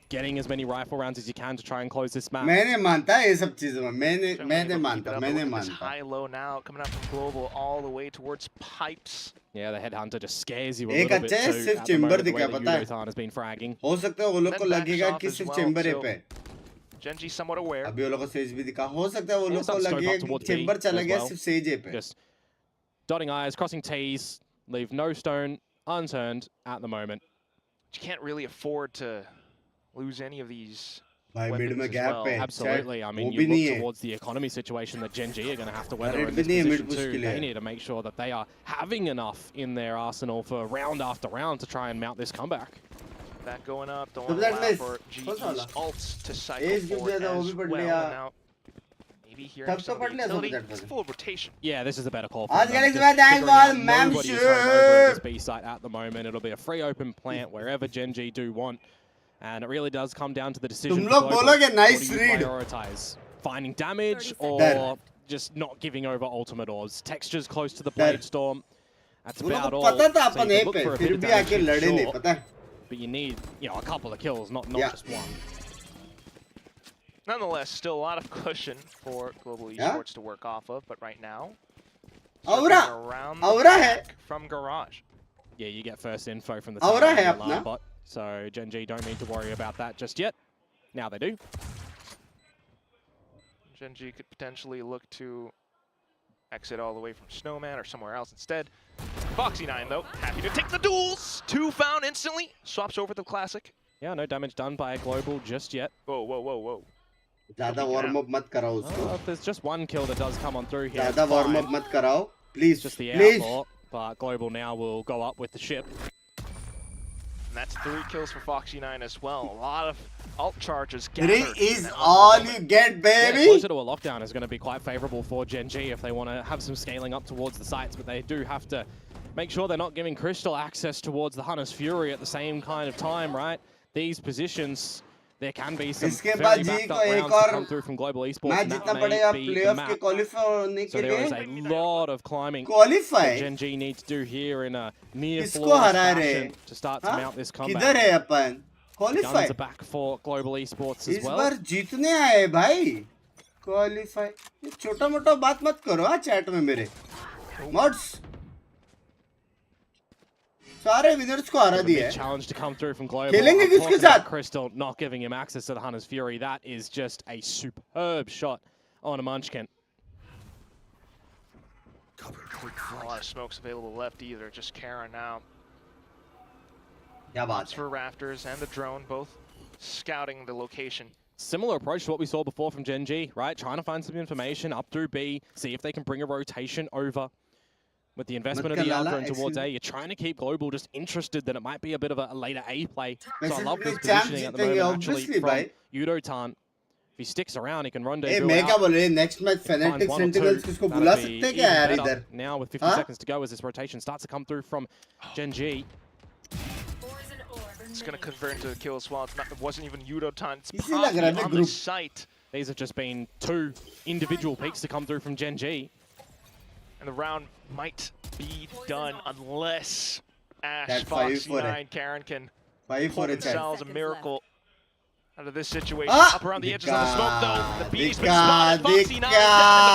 getting as many rifle rounds as you can to try and close this map. मैंने मानता है ये सब चीजों में. मैंने Certainly able to keep मानता. it up, but मैंने look at this मानता. high-low now coming up from Global all the way towards pipes. Yeah, the headhunter just scares you a एक little bit अच्छा है, too सिर्फ at the chamber moment, the दिखा, way that पता है? Yudo-tan has been fragging. हो सकता है वो लोग को Then backs लगेगा off कि as सिर्फ well, चेंबर so- पे. Gen G somewhat aware. अभी वो लोग को सेज भी दिखा. हो सकता है वो Yeah, लोग को some scope लगेगा up कि towards B चेंबर चला as गया well. सिर्फ सेज पे. Just dotting I's, crossing T's, leave no stone unturned at the moment. You can't really afford to lose any of these भाई mid weapons में as gap well. पे. Absolutely. I वो mean, भी you नहीं look है. towards the economy situation that Gen G are going to have to weather Red in this भी नहीं है, mid position push too. के लिए. They need to make sure that they are having enough in their arsenal for round after round to try and mount this comeback. That going up. Don't So want that to allow miss. for कौन सा वाला? GE's ults to Ace cycle give forward दिया था, वो as भी पढ़ well. लिया. And now maybe here तब तो some of पढ़ the लिया, सब utility. that It's was. full rotation. Yeah, this is a better call. आज for them. guys, Just मैं thank figuring out God, ma'am, nobody is home over at this sure. B site at the moment. It'll be a free open plant wherever Gen G do want. And it really does come down to the decision. तुम for लोग Global. बोलोगे, nice What do you read. prioritize? Finding damage 30 or seconds. just not giving over ultimate orbs? Textures close to the There. blade storm. That's वो लोग about को all. पता था So you upon can A look पे, for a फिर bit of भी damage आके here, लड़े नहीं, sure, पता है? but you need, a couple of kills, not Yeah. just one. Nonetheless, still a lot of cushion for Global Yeah. Esports to work off of, but right now, Aura. circling around the Aura है. back from Garage. Yeah, you get first info from the Aura side of है the अपना. alarm bot. So Gen G don't need to worry about that just yet. Now they do. Gen G could potentially look to exit all the way from Snowman or somewhere else instead. Foxy9 though, happy to take the duels. 2 found instantly, swaps over the classic. Yeah, no damage done by Global just yet. Whoa, whoa, whoa, whoa. ज़्यादा warm up मत कराओ उसको. There's just one kill that does come on through here. ज़्यादा warm up मत कराओ, please. Just the please. outlaw, but Global now will go up with the ship. And that's 3 kills for Foxy9 as well. A lot of ult charges. 3 is all you get, baby. Yeah, closer to a lockdown is going to be quite favorable for Gen G if they want to have some scaling up towards the sites, but they do have to make sure they're not giving Crystal access towards the Hunter's Fury at the same kind of time, right? These positions, there can be some very backed up rounds to come through from Global Esports, and that may be the map. So there is a lot of climbing that Gen G need to do here in a near flawless fashion to start to mount this comeback. किधर है अपन? Guns Qualify. are back for Global Esports as इस well. बार जीतने आए भाई. Qualify. ये छोटा मोटा बात मत करो हाँ चैट में मेरे. Mods. सारे winners को हरा दिया है. Challenge to come through from Global. खेलेंगे किसके साथ? Crystal not giving him access to the Hunter's Fury. That is just a superb shot on a Munchkin. A lot of smokes available left either. Just Kara now. क्या बात Ops for Rafters and the drone, both scouting the location. Similar approach to what we saw before from Gen G, right? Trying to find some information up through B, see if they can bring a rotation over. With the investment of the Alpha towards A, you're trying to keep Global just interested that it might be a bit of a later A play. So I love this positioning at the moment, actually, from Yudotan. If he sticks around, he can rendezvous मैं क्या out. बोल रहे हैं next match Fnatic Sentinels किसको बुला सकते हैं क्या यार इधर? Now with 50 seconds to go as this rotation starts to come through from Gen G. It's going to convert into a kill as well. It wasn't even Yudotan. It's इसी लग रहा है Poppy on group. the site. These have just been 2 individual peaks to come through from Gen G. And the round might be done unless Ash, That 5 for Foxy9, Karen can 5 pull for a chance. themselves a miracle out of this situation. Ah! Up around the edges of the smoke though. The B's been Dika, spotted. Foxy9 Dika. down in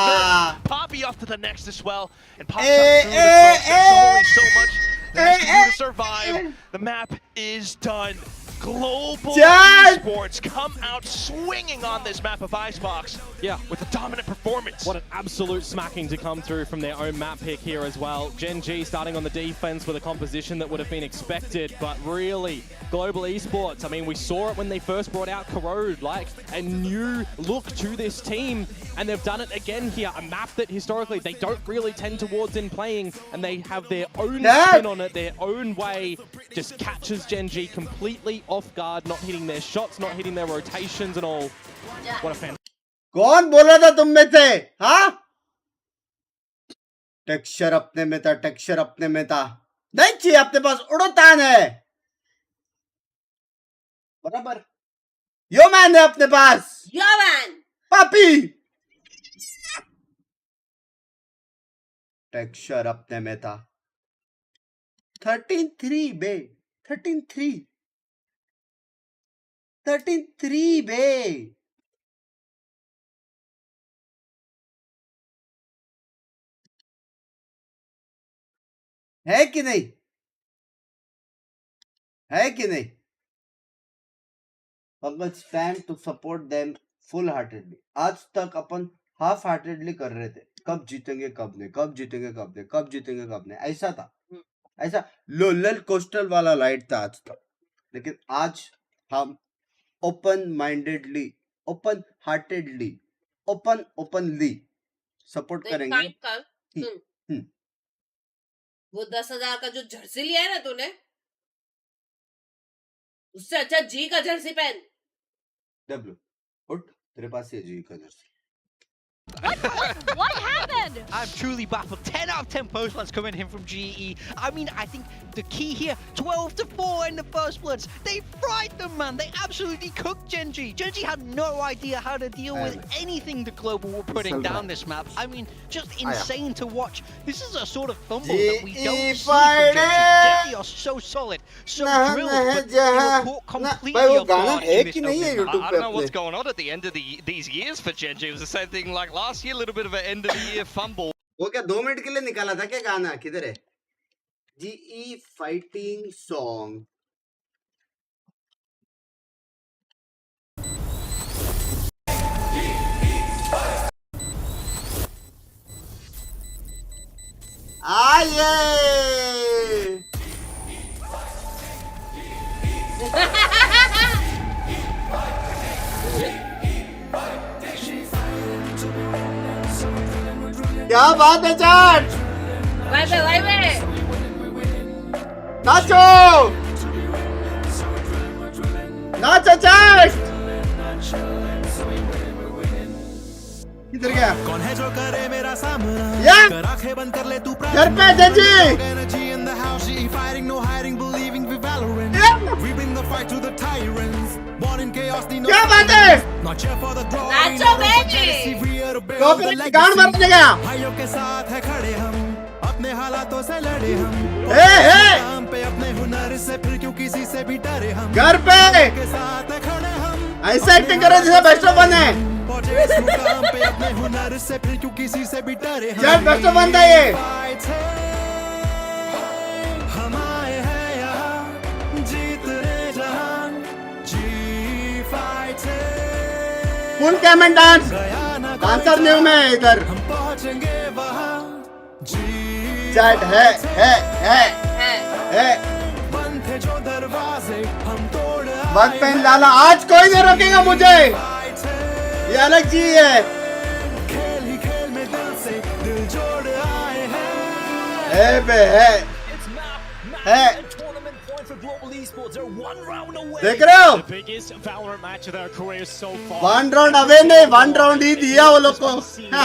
the dirt. Poppy off to the next as well. And Pops up through the smoke. There's only so much that he can do to survive. The map is done. Global Esports come out swinging on this map of Icebox. Yeah, with a dominant performance. What an absolute smacking to come through from their own map pick here as well. Gen G starting on the defense with a composition that would have been expected, but really, Global Esports, I mean, we saw it when they first brought out Corrode, like a new look to this team, and they've done it again here. A map that historically they don't really tend towards in playing, and they have their own spin on it, their own way, just catches Gen G completely off guard, not hitting their shots, not hitting their rotations and all. What a fan. कौन बोला था तुम में थे हाँ texture अपने में था टेक्सचर अपने में था नहीं चाहिए अपने पास उड़ोतान है बराबर यो मैन है अपने पास यो मैन पापी टेक्सचर अपने में था 13-3 बे 13-3 बे है कि नहीं है कि नहीं but stand to support them full heartedly. आज तक अपन हाफ हार्टेडली कर रहे थे कब जीतेंगे कब नहीं कब जीतेंगे कब नहीं कब जीतेंगे कब नहीं ऐसा था ऐसा लोलल कोस्टल वाला लाइट था आज तक लेकिन आज हम open mindedly open heartedly openly support करेंगे वो 10,000 का जो जर्सी लिया है ना तूने उससे अच्छा जी का जर्सी पहन डब्ल्यू उठ तेरे पास ये जी का Jersey What happened? I'm truly baffled. 10 out of 10 postplans coming in from GE. I mean, I think the key here, 12-4 in the first bloods. They fried them, man. They absolutely cooked Gen G. Gen G had no idea how to deal with anything the Global were putting down this map. I mean, just insane to watch. This is a sort of fumble that we don't see from Gen G. Gen G are so solid, so drilled, but they were caught completely off guard in this opening. I don't know what's going on at the end of these years for Gen G. It was the same thing like last year, a little bit of an end of the year fumble. वो क्या 2 minute के लिए निकाला था क्या गाना किधर है जीई फाइटिंग सॉन्ग आइए क्या बात है चैट वाई बे नाचो नाचो चैट किधर गया कौन है जो करे मेरा सामना या कर आंखें बंद कर ले तू घर पे जजी energy in the house she fighting no hiding believing we valorant we bring the fight to the tyrants born in chaos need no क्या बात है not here for the glory nacho baby copyright गान मार देगा भाइयों के साथ है खड़े हम अपने हालातों से लड़े हम हम पे अपने हुनर से फिर क्यों किसी से भी डरे हम घर पे के साथ है खड़े हम ऐसा एक्टिंग करो जैसे बेस्ट ऑफ वन है हम पे अपने हुनर से फिर क्यों किसी से भी डरे हम चैट बेस्ट ऑफ वन था ये हम आए हैं यहाँ जीतने जहान जी फाइट फुल कैमन डांस डांसर न्यू में इधर हम पहुंचेंगे वहाँ जी चैट है बंद थे जो दरवाजे हम तोड़ वक्त पेन लाला आज कोई नहीं रोकेगा मुझे ये अलग चीज है खेल ही खेल में दिल से दिल जोड़ आए हैं है बे है देख रहे हो biggest Valorant match of their careers so far. One round away नहीं वन राउंड ही दिया वो लोग को On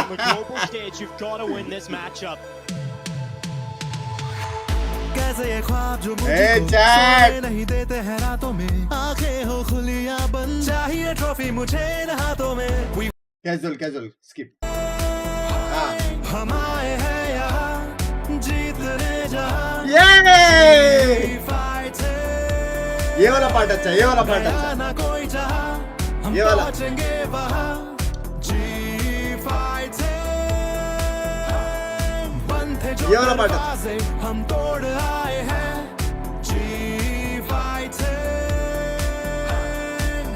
the global stage, you've got to win this matchup. कैसे ये ख्वाब जो ए, मुझे चैट। सोने नहीं देते हैं रातों में आंखें हो खुली या बंद चाहिए ट्रॉफी मुझे इन हाथों में कैजुअल स्किप हम आए हैं यहाँ जीतने जहाँ ये वाला पार्ट अच्छा ये वाला पार्ट अच्छा ना कोई जहाँ हम ये वाला। पहुंचेंगे वहाँ जी फाइट बंद थे जो ये वाला पार्ट अच्छा। दरवाजे हम तोड़ आए हैं जी फाइट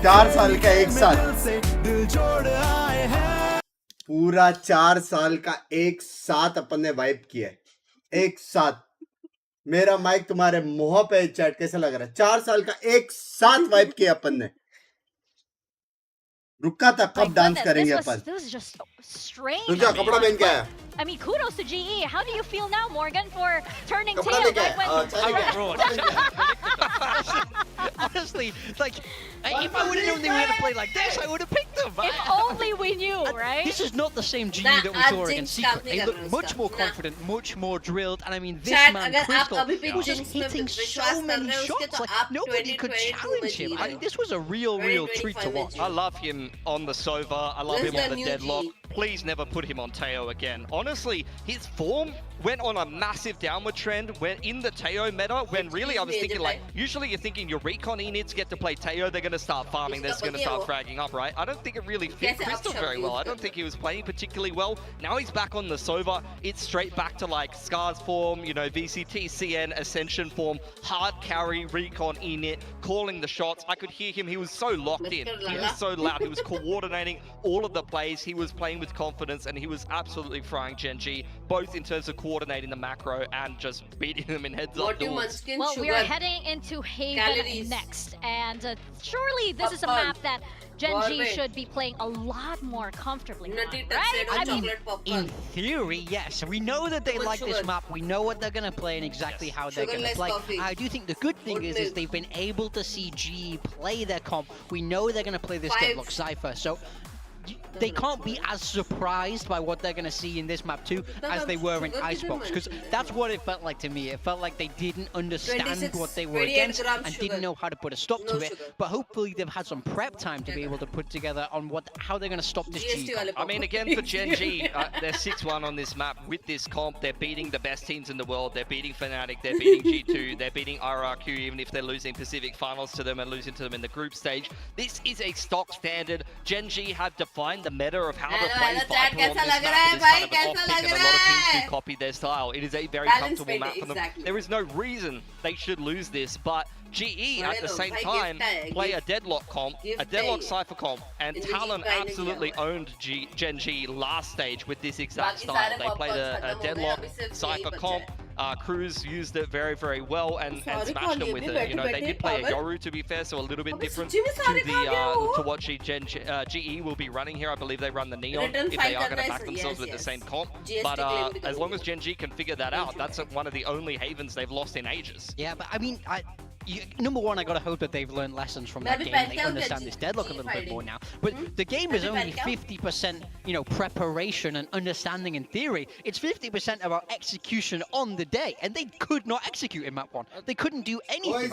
4 साल का एक साथ से दिल जोड़ आए हैं पूरा 4 साल का एक साथ अपन ने वाइप किया है एक साथ मेरा माइक तुम्हारे मुंह पे चैट कैसा लग रहा है 4 साल का एक साथ वाइप किया अपन ने रुका था कब डांस करेंगे अपन This was just strange. रुक जा कपड़ा पहन के आया I mean, kudos to GE. How do you feel now, Morgan, for turning कपड़ा tails? लेके आया Honestly, like, if I would have known they were going to play like this, I would have picked them. If only we knew, right? This is not the same GE Nah, that we आज saw Jinx against काम Secret. नहीं They कर look रहा much उसका. more Nah. confident, much more drilled, and I mean, this Chat, man, अगर आप Crystal, अभी भी was Jinx just पे hitting विश्वास so कर many रहे हो उसके shots. तो Like, आप nobody could 2022 challenge में him. जी I रहे mean, हो. this was a real treat to 2025 में watch. Ji I love him on the Sova. I love Where's him on the the new deadlock. G? Please never put him on Teo again. Honestly, his form went on a massive downward trend when in the Teo meta when really I was thinking like usually you're thinking your recon units get to play Teo, they're gonna start farming, they're gonna start fragging up, right? I don't think it really fit कैसे Crystal upshot very well. use I don't करते think he was playing particularly well. Now he's back on the Sova. It's straight back to like Scars form, you know, VCT, CN, Ascension form, hard carry, recon unit, calling the shots. I could hear him. He was so locked in. He was so loud. He was coordinating all of the plays. He was playing with confidence and he was absolutely frying Gen G, both in terms of coordinating the macro and just beating them in heads up What you duels. Munchkin Well, we are sugar. heading into Haven Calories. next, and surely this is a Popcorn. map that Gen G Gourmet. should be playing a lot more comfortably on, Nutty right? tuxedo I mean, chocolate popcorn. In theory, yes. We know that they Too much like this sugar. map. We know what they're going to play and exactly how they're going to Sugarless play. coffee. I do think the good thing Oat is milk. they've been able to see GE play their comp. We know they're going to play this 5. Deadlock Cypher. So they can't be as surprised by what they're going to see in this map too as they were in Icebox, because that's what it felt like to me. It felt like they didn't understand 26, what they were 28 against grams and sugar. didn't know how to put a stop No to it. sugar. But hopefully they've had some prep time to be able to put together on how they're going to stop this GST GE. वाले I mean, popcorn. again, for Gen G, they're 6-1 on this map. With this comp, they're beating the best teams in the world. They're beating Fnatic, they're beating G2, they're beating RRQ, even if they're losing Pacific Finals to them and losing to them in the group stage. This is a stock standard. Gen G have find the meta of how to Hello, play hello, Viper chat, on कैसा this लग map. रहा है It is kind of भाई, an कैसा off-pick, लग and a रहा lot of teams है? do copy their style. It is a very Balance comfortable played, map for them. exactly. There is no reason they should lose this, but GE at the same time play a deadlock comp, a deadlock Cypher comp, and Talon absolutely owned Gen G last stage with this exact style. They played a deadlock Cypher comp. Cruz used it very, very well and smashed them with it. You know, they did play a Yoru, to be fair, so a little bit different to what GE will be running here. I believe they run the Neon if they are going to back themselves with the same comp. But as long as Gen G can figure that out, that's one of the only havens they've lost in ages. Yeah, but I mean, number one, I gotta hope that they've learned lessons from that game. They understand this deadlock a little bit more now. But the game is only 50%, you know, preparation and understanding in theory. It's 50% about execution on the day, and they could not execute in map one. They couldn't do anything.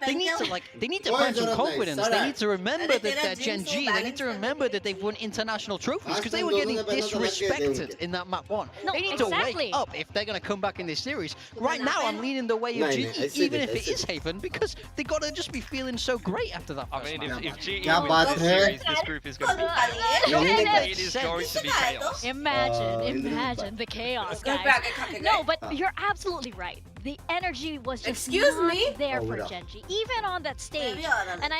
They need to find some confidence. They need to remember that they're Gen G. They need to remember that they've won international trophies because they were getting disrespected in that map one. They need to wake up if they're gonna come back in this series. Right now, I'm leaning the way of GE. Even if it is Haven, because they gotta just be feeling so great after that. I mean, if GE क्या wins बात this है? series, this group is going to be it is going to be chaos. Imagine the chaos, guys. No, but you're absolutely right. The energy was just not there for Gen G, even on that stage. And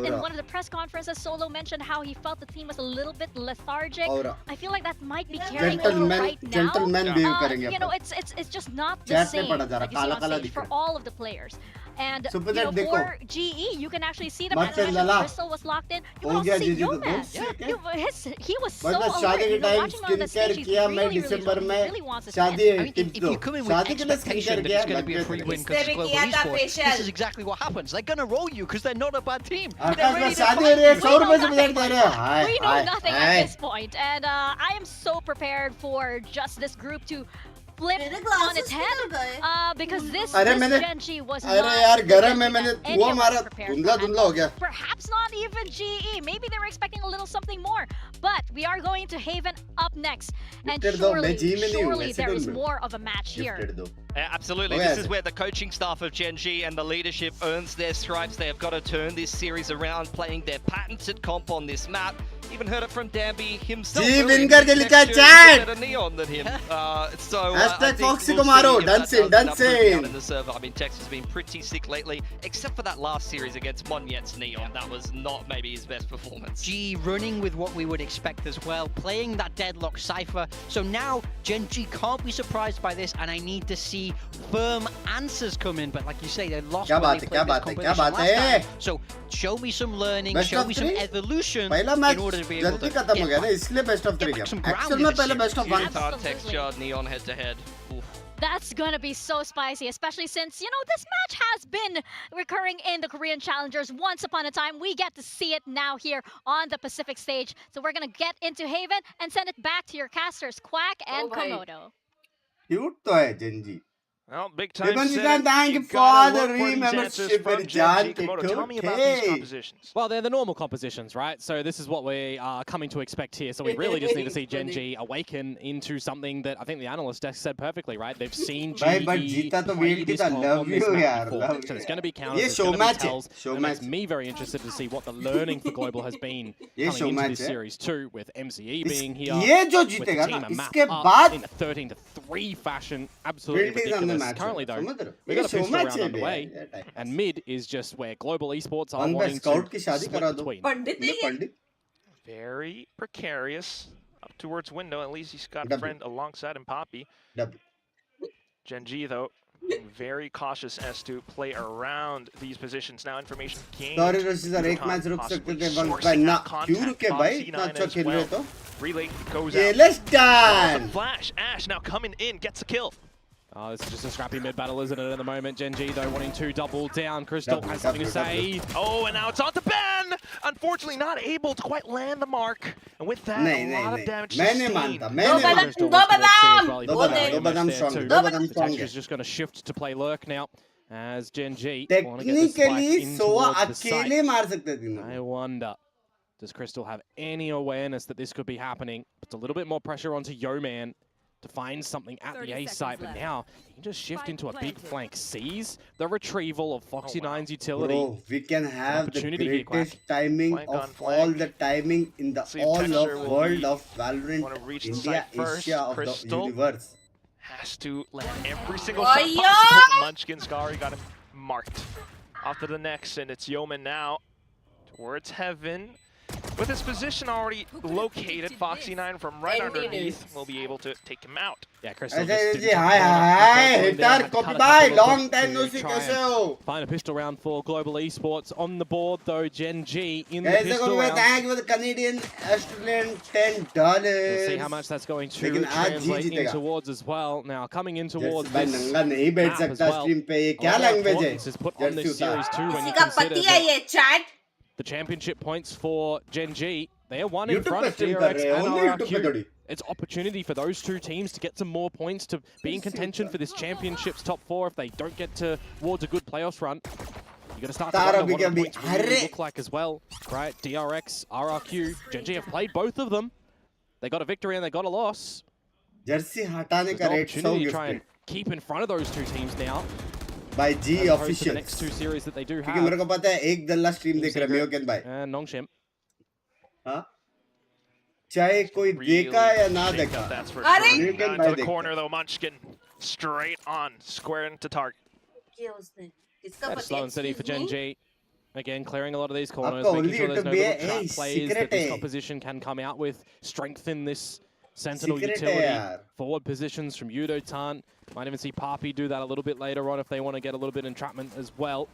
in one of the press conferences, Solo mentioned how he felt the team was a little bit lethargic. I feel like that might be carrying over right now. You know, it's just not the same like you see on stage for all of the players. And you know, for GE, you can actually see the animation. Crystal was locked in. You can also see Yoman. He was so alert. You know, watching on the stage, he's really wants to win. I mean, if you come in with expectation that it's going to be a free win because it's global esports, this is exactly what happens. They're going to roll you because they're not a bad team. They're ready to fight. We know nothing at this point, and I am so prepared for just this group to flip on its head because this Gen G was not prepared. Perhaps not even GE. Maybe they were expecting a little something more. But we are going to Haven up next, and surely there is more of a match here. Absolutely. This is where the coaching staff of Gen G and the leadership earns their stripes. They have got to turn this series around, playing their patented comp on this map. Even heard it from Danby himself. win करके लिखा chat. Better Neon than him. So Hashtag Foxy को मारो. Done same. In the server. I mean, Tex has been pretty sick lately, except for that last series against Monyet's Neon. That was not maybe his best performance. G running with what we would expect as well, playing that deadlock Cypher. So now Gen G can't be surprised by this, and I need to see firm answers come in. But like you say, they lost when they played this competition last time. So show me some learning, show me some evolution in order to be able to get some ground in this series. Texture, Neon head to head. That's gonna be so spicy, especially since, you know, this match has been recurring in the Korean Challengers once upon a time. We get to see it now here on the Pacific stage. So we're gonna get into Haven and send it back to your casters, Quack and Komodo. Cute to hai Gen G. Well, big time. Thank you for the re-membership. Tell me about these compositions. Well, they're the normal compositions, right? So this is what we are coming to expect here. So we really just need to see Gen G awaken into something that I think the analyst desk said perfectly, right? They've seen GE play this comp on this map before. So there's going to be counters, there's going to be tells. It makes me very interested to see what the learning for Global has been coming into this series too, with MCE being here, with the team a map up in a 13-3 fashion. Absolutely ridiculous. Currently though, we got a pistol round underway, and mid is just where Global Esports are wanting to split between. Very precarious. Up towards window, at least he's got a friend alongside him, Poppy. Gen G though, being very cautious as to play around these positions. Now information gained. Sorry Rashida, एक match रुक सकते थे भाई ना क्यों रुके भाई इतना अच्छा खेल रहे तो relay goes out. let's done. Flash Ash now coming in, gets a kill. This is just a scrappy mid battle, isn't it, at the moment? Gen G, though, wanting to double down. Crystal has something to say. Oh, and now it's on to Ben! Unfortunately, not able to quite land the mark. And with that, a lot of damage sustained. The texture is just going to shift to play Lurk now, as Gen G want to get this spike in towards the site. I wonder, does Crystal have any awareness that this could be happening? Puts a little bit more pressure onto Yo-Man. to find something at the A site, but now he can just shift into a big flank, sees the retrieval of Foxy9's utility. Bro, we can have the greatest timing of all the timing in the all of world of Valorant, India, Asia of the universe. Has to land every single shot possible. Munchkin Scary got him marked. Off to the next, and it's Yeoman now towards Heaven. With his position already located, Foxy9 from right underneath will be able to take him out. Yeah, Crystal hi, hitter, goodbye, long time no see, kaise ho? Find a pistol round for Global Esports on the board though. Gen G in the Guys, pistol round. tag with Canadian Australian $10. We'll see how much that's going to translate in towards as well. Now coming in towards this map as well. Is put on this series too when you consider the championship points for Gen G. They are one in front of DRX and RRQ. It's opportunity for those two teams to get some more points to be in contention for this championship's top 4 if they don't get towards a good playoffs run. You got to start to wonder what the points really look like as well, right? DRX, RRQ, Gen G have played both of them. They got a victory and they got a loss. Jersey hatane ka rate so to try and keep in front of those two teams now. By G officials. The next 2 series that they do have. क्योंकि मेरे को पता है एक दल्ला stream देख रहा है मियोकेन भाई. And Nongshim. हाँ? चाहे कोई देखा या ना देखा. Miyoken to the corner though, Munchkin straight on, square into target. That's slow and steady for Gen G. Again, clearing a lot of these corners, making sure there's no little trap plays that this opposition can come out with. Strengthen this Sentinel utility. Forward positions from Yudo Tan. Might even see Papi do that a little bit later on if they want to get a little bit entrapment as well.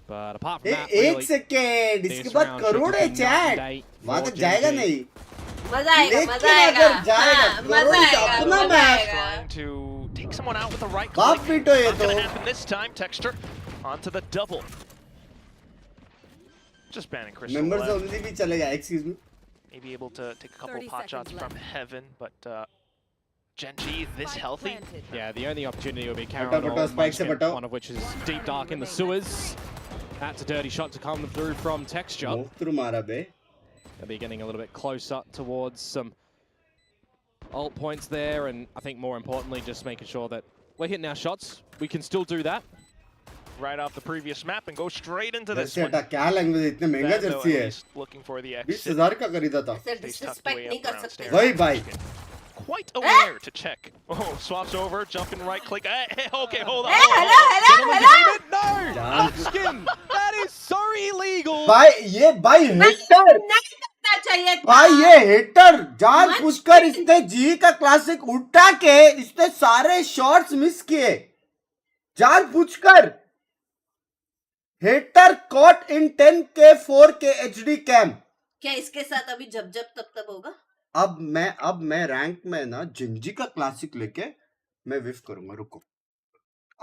But apart from that, एक second इसके बाद करोड़ है chat. वहाँ तक जाएगा नहीं. मजा आएगा. अपना match. Trying to take someone out with the right बाप click. पीटो ये Not तो. gonna happen this time. Texture onto the double. Just banning Crystal. Members only भी चलेगा. Excuse me. Maybe able to take a couple pot shots from Heaven, but Gen G this healthy? Yeah, the only opportunity will be Corrode, one of which is deep dark in the sewers. That's a dirty shot to come through from Texture. They'll be getting a little bit closer towards some ult points there, and I think more importantly, just making sure that we're hitting our shots. We can still do that. Right off the previous map and go straight into this one. क्या language इतने महंगा Jersey है. Looking for the exit. 20,000 का खरीदा था. Disrespect नहीं कर सकते. वही भाई. Quite aware to check. Oh, swaps over, jumping right click. Hey, okay, hold on. Hello. No! Munchkin! That is so illegal! भाई ये भाई हिटर. भाई ये हिटर जानबूझकर इसने जी का क्लासिक उठा के इसने सारे शॉट्स मिस किए. जानबूझकर. Hitter caught in 10K 4K HD cam. क्या इसके साथ अभी जब तब होगा? अब मैं रैंक में ना जिंजी का क्लासिक लेके मैं विफ करूंगा. रुको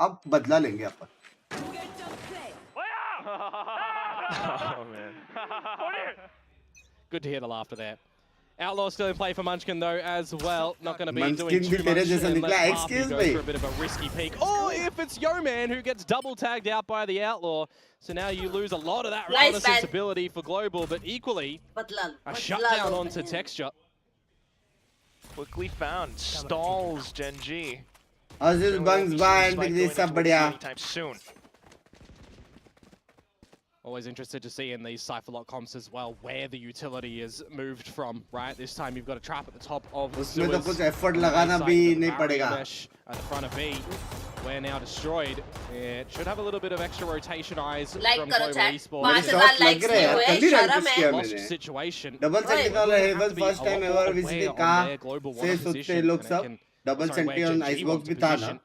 अब बदला लेंगे अपन. Oh man. Good to hear the laughter there. Outlaw still in play for Munchkin though as well. Not going to be Munchkin doing too much unless excuse Papi goes for a bit of a risky peek. Or if it's Yeoman who gets double tagged out by the Outlaw. So now you lose a lot of that reconnaissance ability for Global, but equally a shutdown onto Texture. Quickly found. Stalls Gen G. Aziz Binks by and this सब बढ़िया. Anytime soon. Always interested to see in these Cypherlock comps as well where the utility is moved from, right? This time you've got a trap at the top of the उसमें तो sewers. कुछ effort लगाना भी नहीं पड़ेगा. At the front of B, we're now destroyed. It should have a little bit of extra rotation eyes from Global Esports. 5,000 likes नहीं हुए. शर्म है. Lost situation. डबल सेंटी वाला heaven first time ever visit कहा से सोचते लोग सब. डबल सेंटी ऑन आइसबॉक्स भी था ना.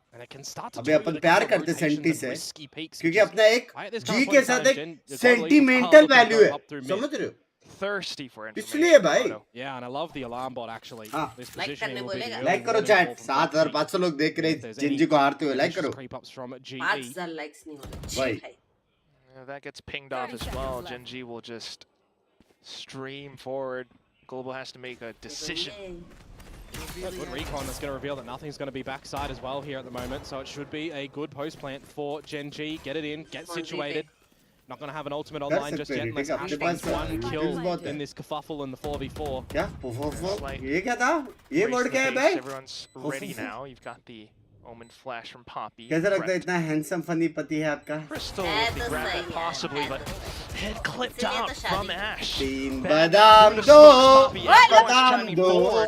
अभी अपन प्यार करते सेंटी से क्योंकि अपना एक जी के साथ एक सेंटिमेंटल वैल्यू है. समझ रहे हो? Thirsty for इसलिए भाई. Yeah, and I love the alarm bot actually. This positioning will be like करो चैट. 7,500 लोग देख रहे जिंजी को हारते हुए. लाइक करो. 5,000 likes नहीं होने. भाई. That gets pinged off as well. Gen G will just stream forward. Global has to make a decision. Good recon that's going to reveal that nothing's going to be backside as well here at the moment. So it should be a good post plant for Gen G. Get it in, get situated. Not going to have an ultimate online just yet unless Ash finds one kill in this kerfuffle in the 4v4. क्या? ये क्या था? ये word क्या है भाई? Everyone's ready now. You've got the Omen flash from Poppy. कैसा लगता है इतना handsome funny पति है आपका? Crystal with the grab it possibly, but head clipped out from Ash. तीन बादाम दो, बादाम दो.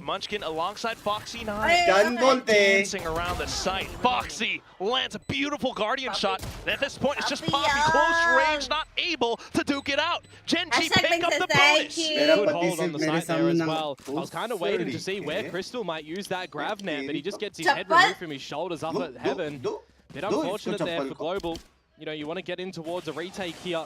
Munchkin alongside Foxy 9. Done bolte. Dancing around the site. Foxy lands a beautiful Guardian shot. And at this point, it's just Poppy close range, not able to duke it out. Genji pick up the bonus. Good hold on the site there as well. I was kind of waiting to see where Crystal might use that grav net, but he just gets his head removed from his shoulders up at heaven. Bit unfortunate there for Global. You know, you want to get in towards a retake here.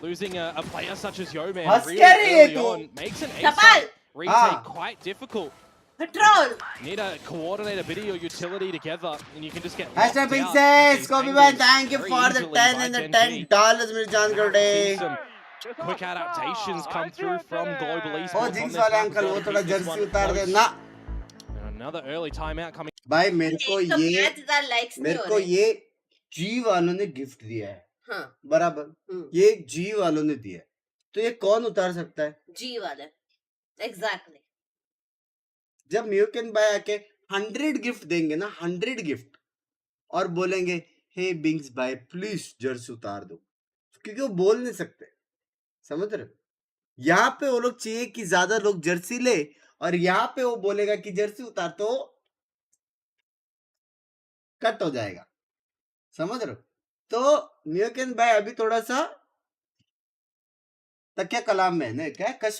Losing a player such as Yoman really early on makes an ace retake quite difficult. Patrol. Need to coordinate a bit of your utility together, and you can just get. Hashtag Binks, thank you for the 10 and the $10 मेरे जान करोड़े. Some quick adaptations come through from Global Esports. Oh, Jinx वाले uncle वो थोड़ा Jersey उतार दे ना. Another early timeout coming. भाई मेरे को ये G वालों ने गिफ्ट दिया है. हाँ. बराबर. ये G वालों ने दिया है. तो ये कौन उतार सकता है? G वाले. Exactly. जब म्यूकेन भाई आके 100 गिफ्ट देंगे ना 100 गिफ्ट और बोलेंगे हे बिंक्स भाई प्लीज जर्सी उतार दो क्योंकि वो बोल नहीं सकते समझ रहे हो यहाँ पे वो लोग चाहिए कि ज्यादा लोग जर्सी ले और यहाँ पे वो बोलेगा कि जर्सी उतार तो कट हो जाएगा समझ रहे हो तो म्यूकेन भाई अभी थोड़ा सा तकिया कलाम में नहीं क्या कस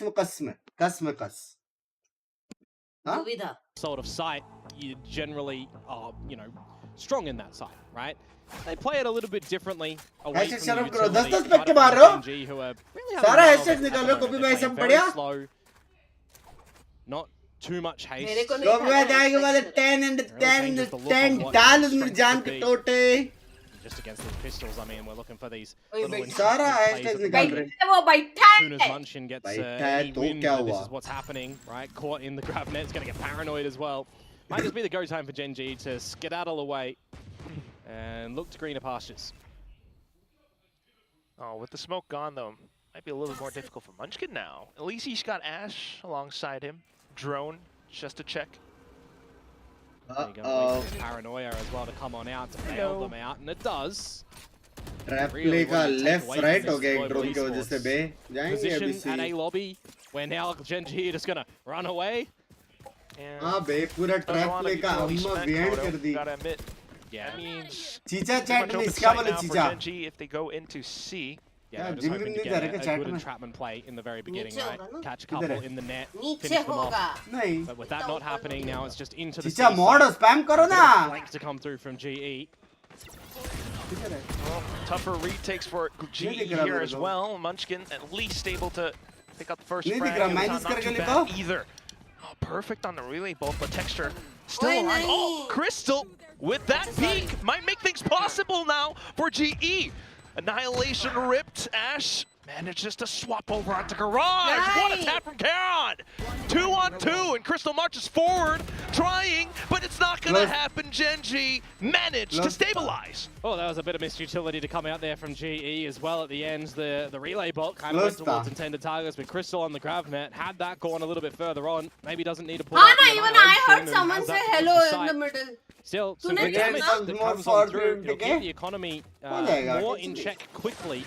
Sort of site, you generally are, you know, strong in that site, right? They play it a little bit differently away from the utility. Geng, who are really very slow, not too much haste. Just against these pistols, I mean, we're looking for these little plays. As soon as Munchkin gets any win, this is what's happening, right? Caught in the grab net, it's going to get paranoid as well. Might just be the go time for Genji to skedaddle away and look to greener pastures. Oh, with the smoke gone though, might be a little bit more difficult for Munchkin now. At least he's got Ash alongside him. Drone, just to check. Paranoia as well to come on out to bail them out, and it does. Trap play का left right हो गया एक drone की वजह से बे जाएंगे अभी से. At A lobby, where now Genji just gonna run away. हाँ बे पूरा trap play का अम्मा behind कर दी. Yeah, that means चीचा chat में इसका बोले चीचा. Genji if they go into C. Yeah, just hoping to get a good entrapment play in the very beginning, right? Catch a couple in the net, finish them off. But with that not happening, now it's just into the Chicha mod spam karo na. Flanks to come through from GE. Well, tougher retakes for GE here as well. Munchkin at least able to pick up the first frag. Not too bad either. Oh, perfect on the relay both, but Texture still alive. Oh, Crystal with that peek might make things possible now for GE. Annihilation ripped. Ash managed just to swap over onto Garage. Nice. What a tap from Karon! 2-on-2, and Crystal marches forward, trying, but it's not going to happen. Genji managed to stabilize. Oh, that was a bit of missed utility to come out there from GE as well at the end. The relay bot kind of went towards intended targets, but Crystal on the grav net had that going a little bit further on. Maybe doesn't need to pull out even I heard someone say hello in the middle. Still, some good damage that comes on through. It'll keep the economy more in check quickly.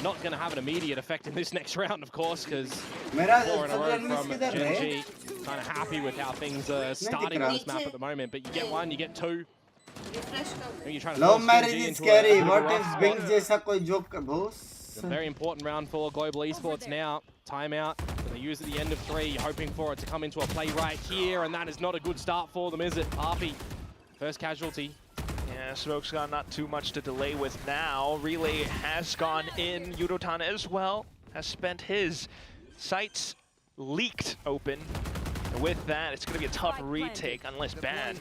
Not going to have an immediate effect in this next round, of course, because 4 in a row from Genji. Kind of happy with how things are starting on this map at the moment, but you get one, you get two. You're trying to love marriage is scary. What if Binks jaisa koi joke kar boss? A very important round for Global Esports now. Timeout. They use at the end of 3. You're hoping for it to come into a play right here, and that is not a good start for them, is it? Harpy, first casualty. Yeah, Smoke's got not too much to delay with now. Relay has gone in. Yudotan as well has spent his sights leaked open. And with that, it's going to be a tough retake unless banned.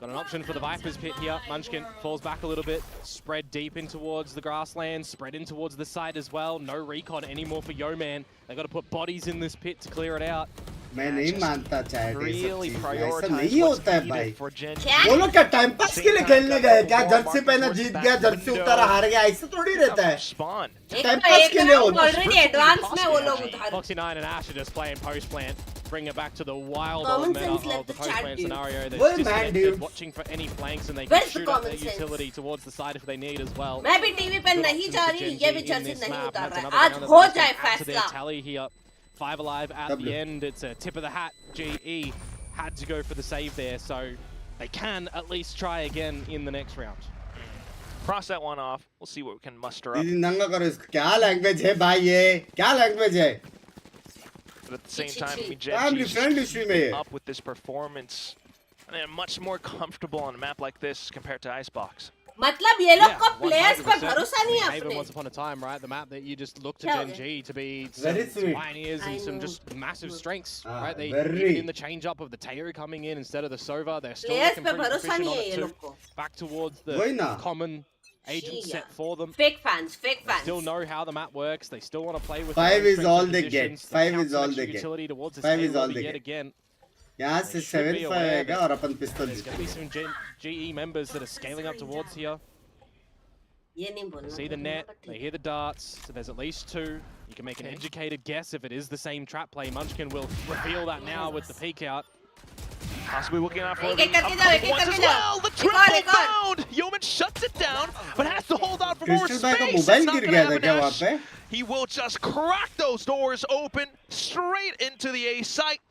Got an option for the Viper's pit here. Munchkin falls back a little bit, spread deep in towards the grassland, spread in towards the side as well. No recon anymore for Yoman. They've got to put bodies in this pit to clear it out. मैं नहीं मानता chat really ऐसा prioritize नहीं what's होता है needed भाई for Gen G. वो लोग क्या टाइम पास के लिए खेलने गए क्या जर्सी पहना जीत गया जर्सी उतारा हार गया ऐसा थोड़ी रहता है Spawn. टाइम पास के लिए ऑलरेडी एडवांस में वो लोग उधार Foxy9 and Ash are just playing post plant, bring it back to the wild Common old meta sense of let the the post chat plant do. scenario. Well, They're man, disconnected, dude. watching for any flanks, and they Where's can the shoot up common their sense? utility towards the side if they need as well. मैं भी TV पे Good नहीं option जा for रही Gen ये G भी in Jersey this नहीं map. उतार That's रहा another है आज round that हो they just जाए add to their फैसला tally here. 5 alive at W. the end. It's a tip of the hat. GE had to go for the save there, so they can at least try again in the next round. Cross that one off. We'll see what we can muster up. दीदी नंगा करो इसको क्या language है भाई ये क्या language है But at the same time, I mean, I'm Gen G friend just issue keeping में up with this performance. And they're much more comfortable on a map like this compared to Icebox. मतलब ये लोग को 100%. Players पे भरोसा नहीं है Haven अपने once upon a time, right? The map that you just looked to Yeah. Gen G to be Very some sweet. pioneers and I some know. just massive strengths, Ah, right? They very. even in the change up of the Teo coming in instead of the Sova, they're still players looking पे pretty भरोसा proficient नहीं on है it ये too. लोग को Back towards वही the ना। common agent set for them. Fake fans They still know how the map works. They still want to play with Five their is strengths all and they get. positions. Five They is count all some they extra get. utility towards this Five A is all lobby they yet get. again. यहाँ They से should be 7-5 aware आएगा that और अपन पिस्तौल There's going to be some GE members that are scaling up towards here. ये नहीं बोलना See the net, they hear the darts, so there's at least 2. You can make an educated guess if it is the same trap play. Munchkin will reveal that now with the peek out. Possibly looking out for एक the एक करके जाओ, एक upcoming एक ones करके as जाओ। well. The एक और, triple एक और। bound. Yeoman shuts it down, but has to hold out for more crystal space. भाई का It's मोबाइल not गिर gonna गया था happen, क्या वहाँ Ash. पे He will just crack those doors open straight into the A site.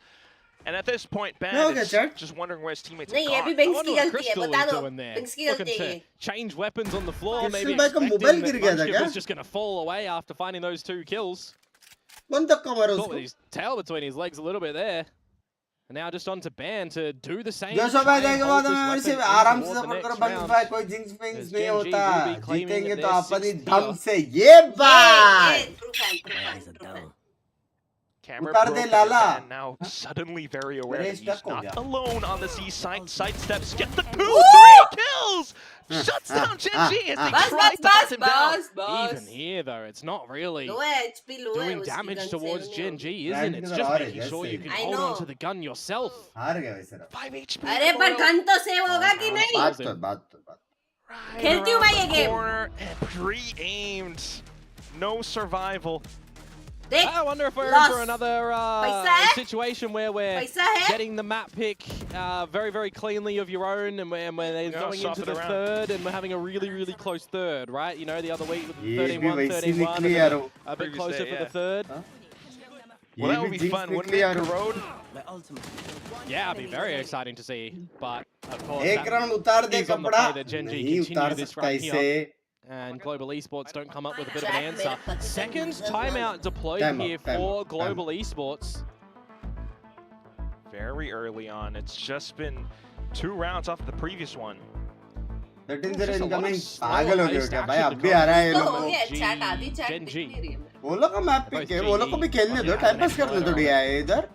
And at this point, No, Bad okay, is Chad. just wondering where his teammates नहीं have ये भी gone. Binks I की wonder what गलती है Crystal बता is दो doing there. Binks की Looking गलती है to ये change weapons on the floor, Crystal maybe भाई का expecting मोबाइल that गिर गया था Munchkin क्या? was just going to fall away after finding those 2 kills. कौन धक्का मारा Caught with उसको his tail between his legs a little bit there. And now just on to Ban to do the same. जो सब try uh and जाएगा hold बाद this में weapon से in आराम से toward the सपोर्ट करो next बंक्स round. भाई कोई जिंक्स पिंक्स As नहीं Gen G होता will be claiming जीतेंगे that तो they're अपनी 6th दम here. से ये बात true fan true fan true fan Camera उतार दे broken, Lala. and now suddenly very aware मेरे that he's stuck हो not गया। alone on the C side. Sidesteps, get the 2-3 kills! Shuts down Gen G as they बस try बस to hunt बस him down. बस बस Even here, though, it's not really लो है HP लो है doing उसकी damage गन से towards नहीं Gen होगी। G, isn't it? It's Right, just right, making sure you yes, can I hold know. on to the gun yourself. हार गया वैसे रहा 5 HP. अरे पर गन तो सेव होगा कि नहीं बात Right खेलती हूँ मैं around ये the game corner and pre-aimed. No survival. देख I wonder if we're in Lost. for another पैसा है? situation where we're पैसा है getting the map pick very, very cleanly of your own, and we're Yeah, going swap into it the around. third, and we're having a really, really close third, right? You know, the other week with the ये भी 13-1, वैसी 13-1, निकली and यार then वो। a bit Previous closer day, for yeah. the third. Well, that ये would भी be jinx fun, wouldn't निकली it, यार Corrode? Yeah, it'd be very exciting to see, but of course, एक that रन उतार दे is on the कपड़ा play that Gen G नहीं continue उतार this सकता run इसे here. And Global Esports don't come up with a bit of an answer. Second timeout deployed Time out, here time for out, Global Esports. Very early on. It's just been 2 rounds off the previous one. That is It's their just a lot of incoming slow पागल हो गए paced क्या action भाई to अब भी come आ रहा है ये तो लोग हो को गया चैट आधी चैट Gen दिख G. नहीं रही है मेरे वो लोग का मैप पिक है वो लोग को भी खेलने दो टाइम पास करने दो दिया है इधर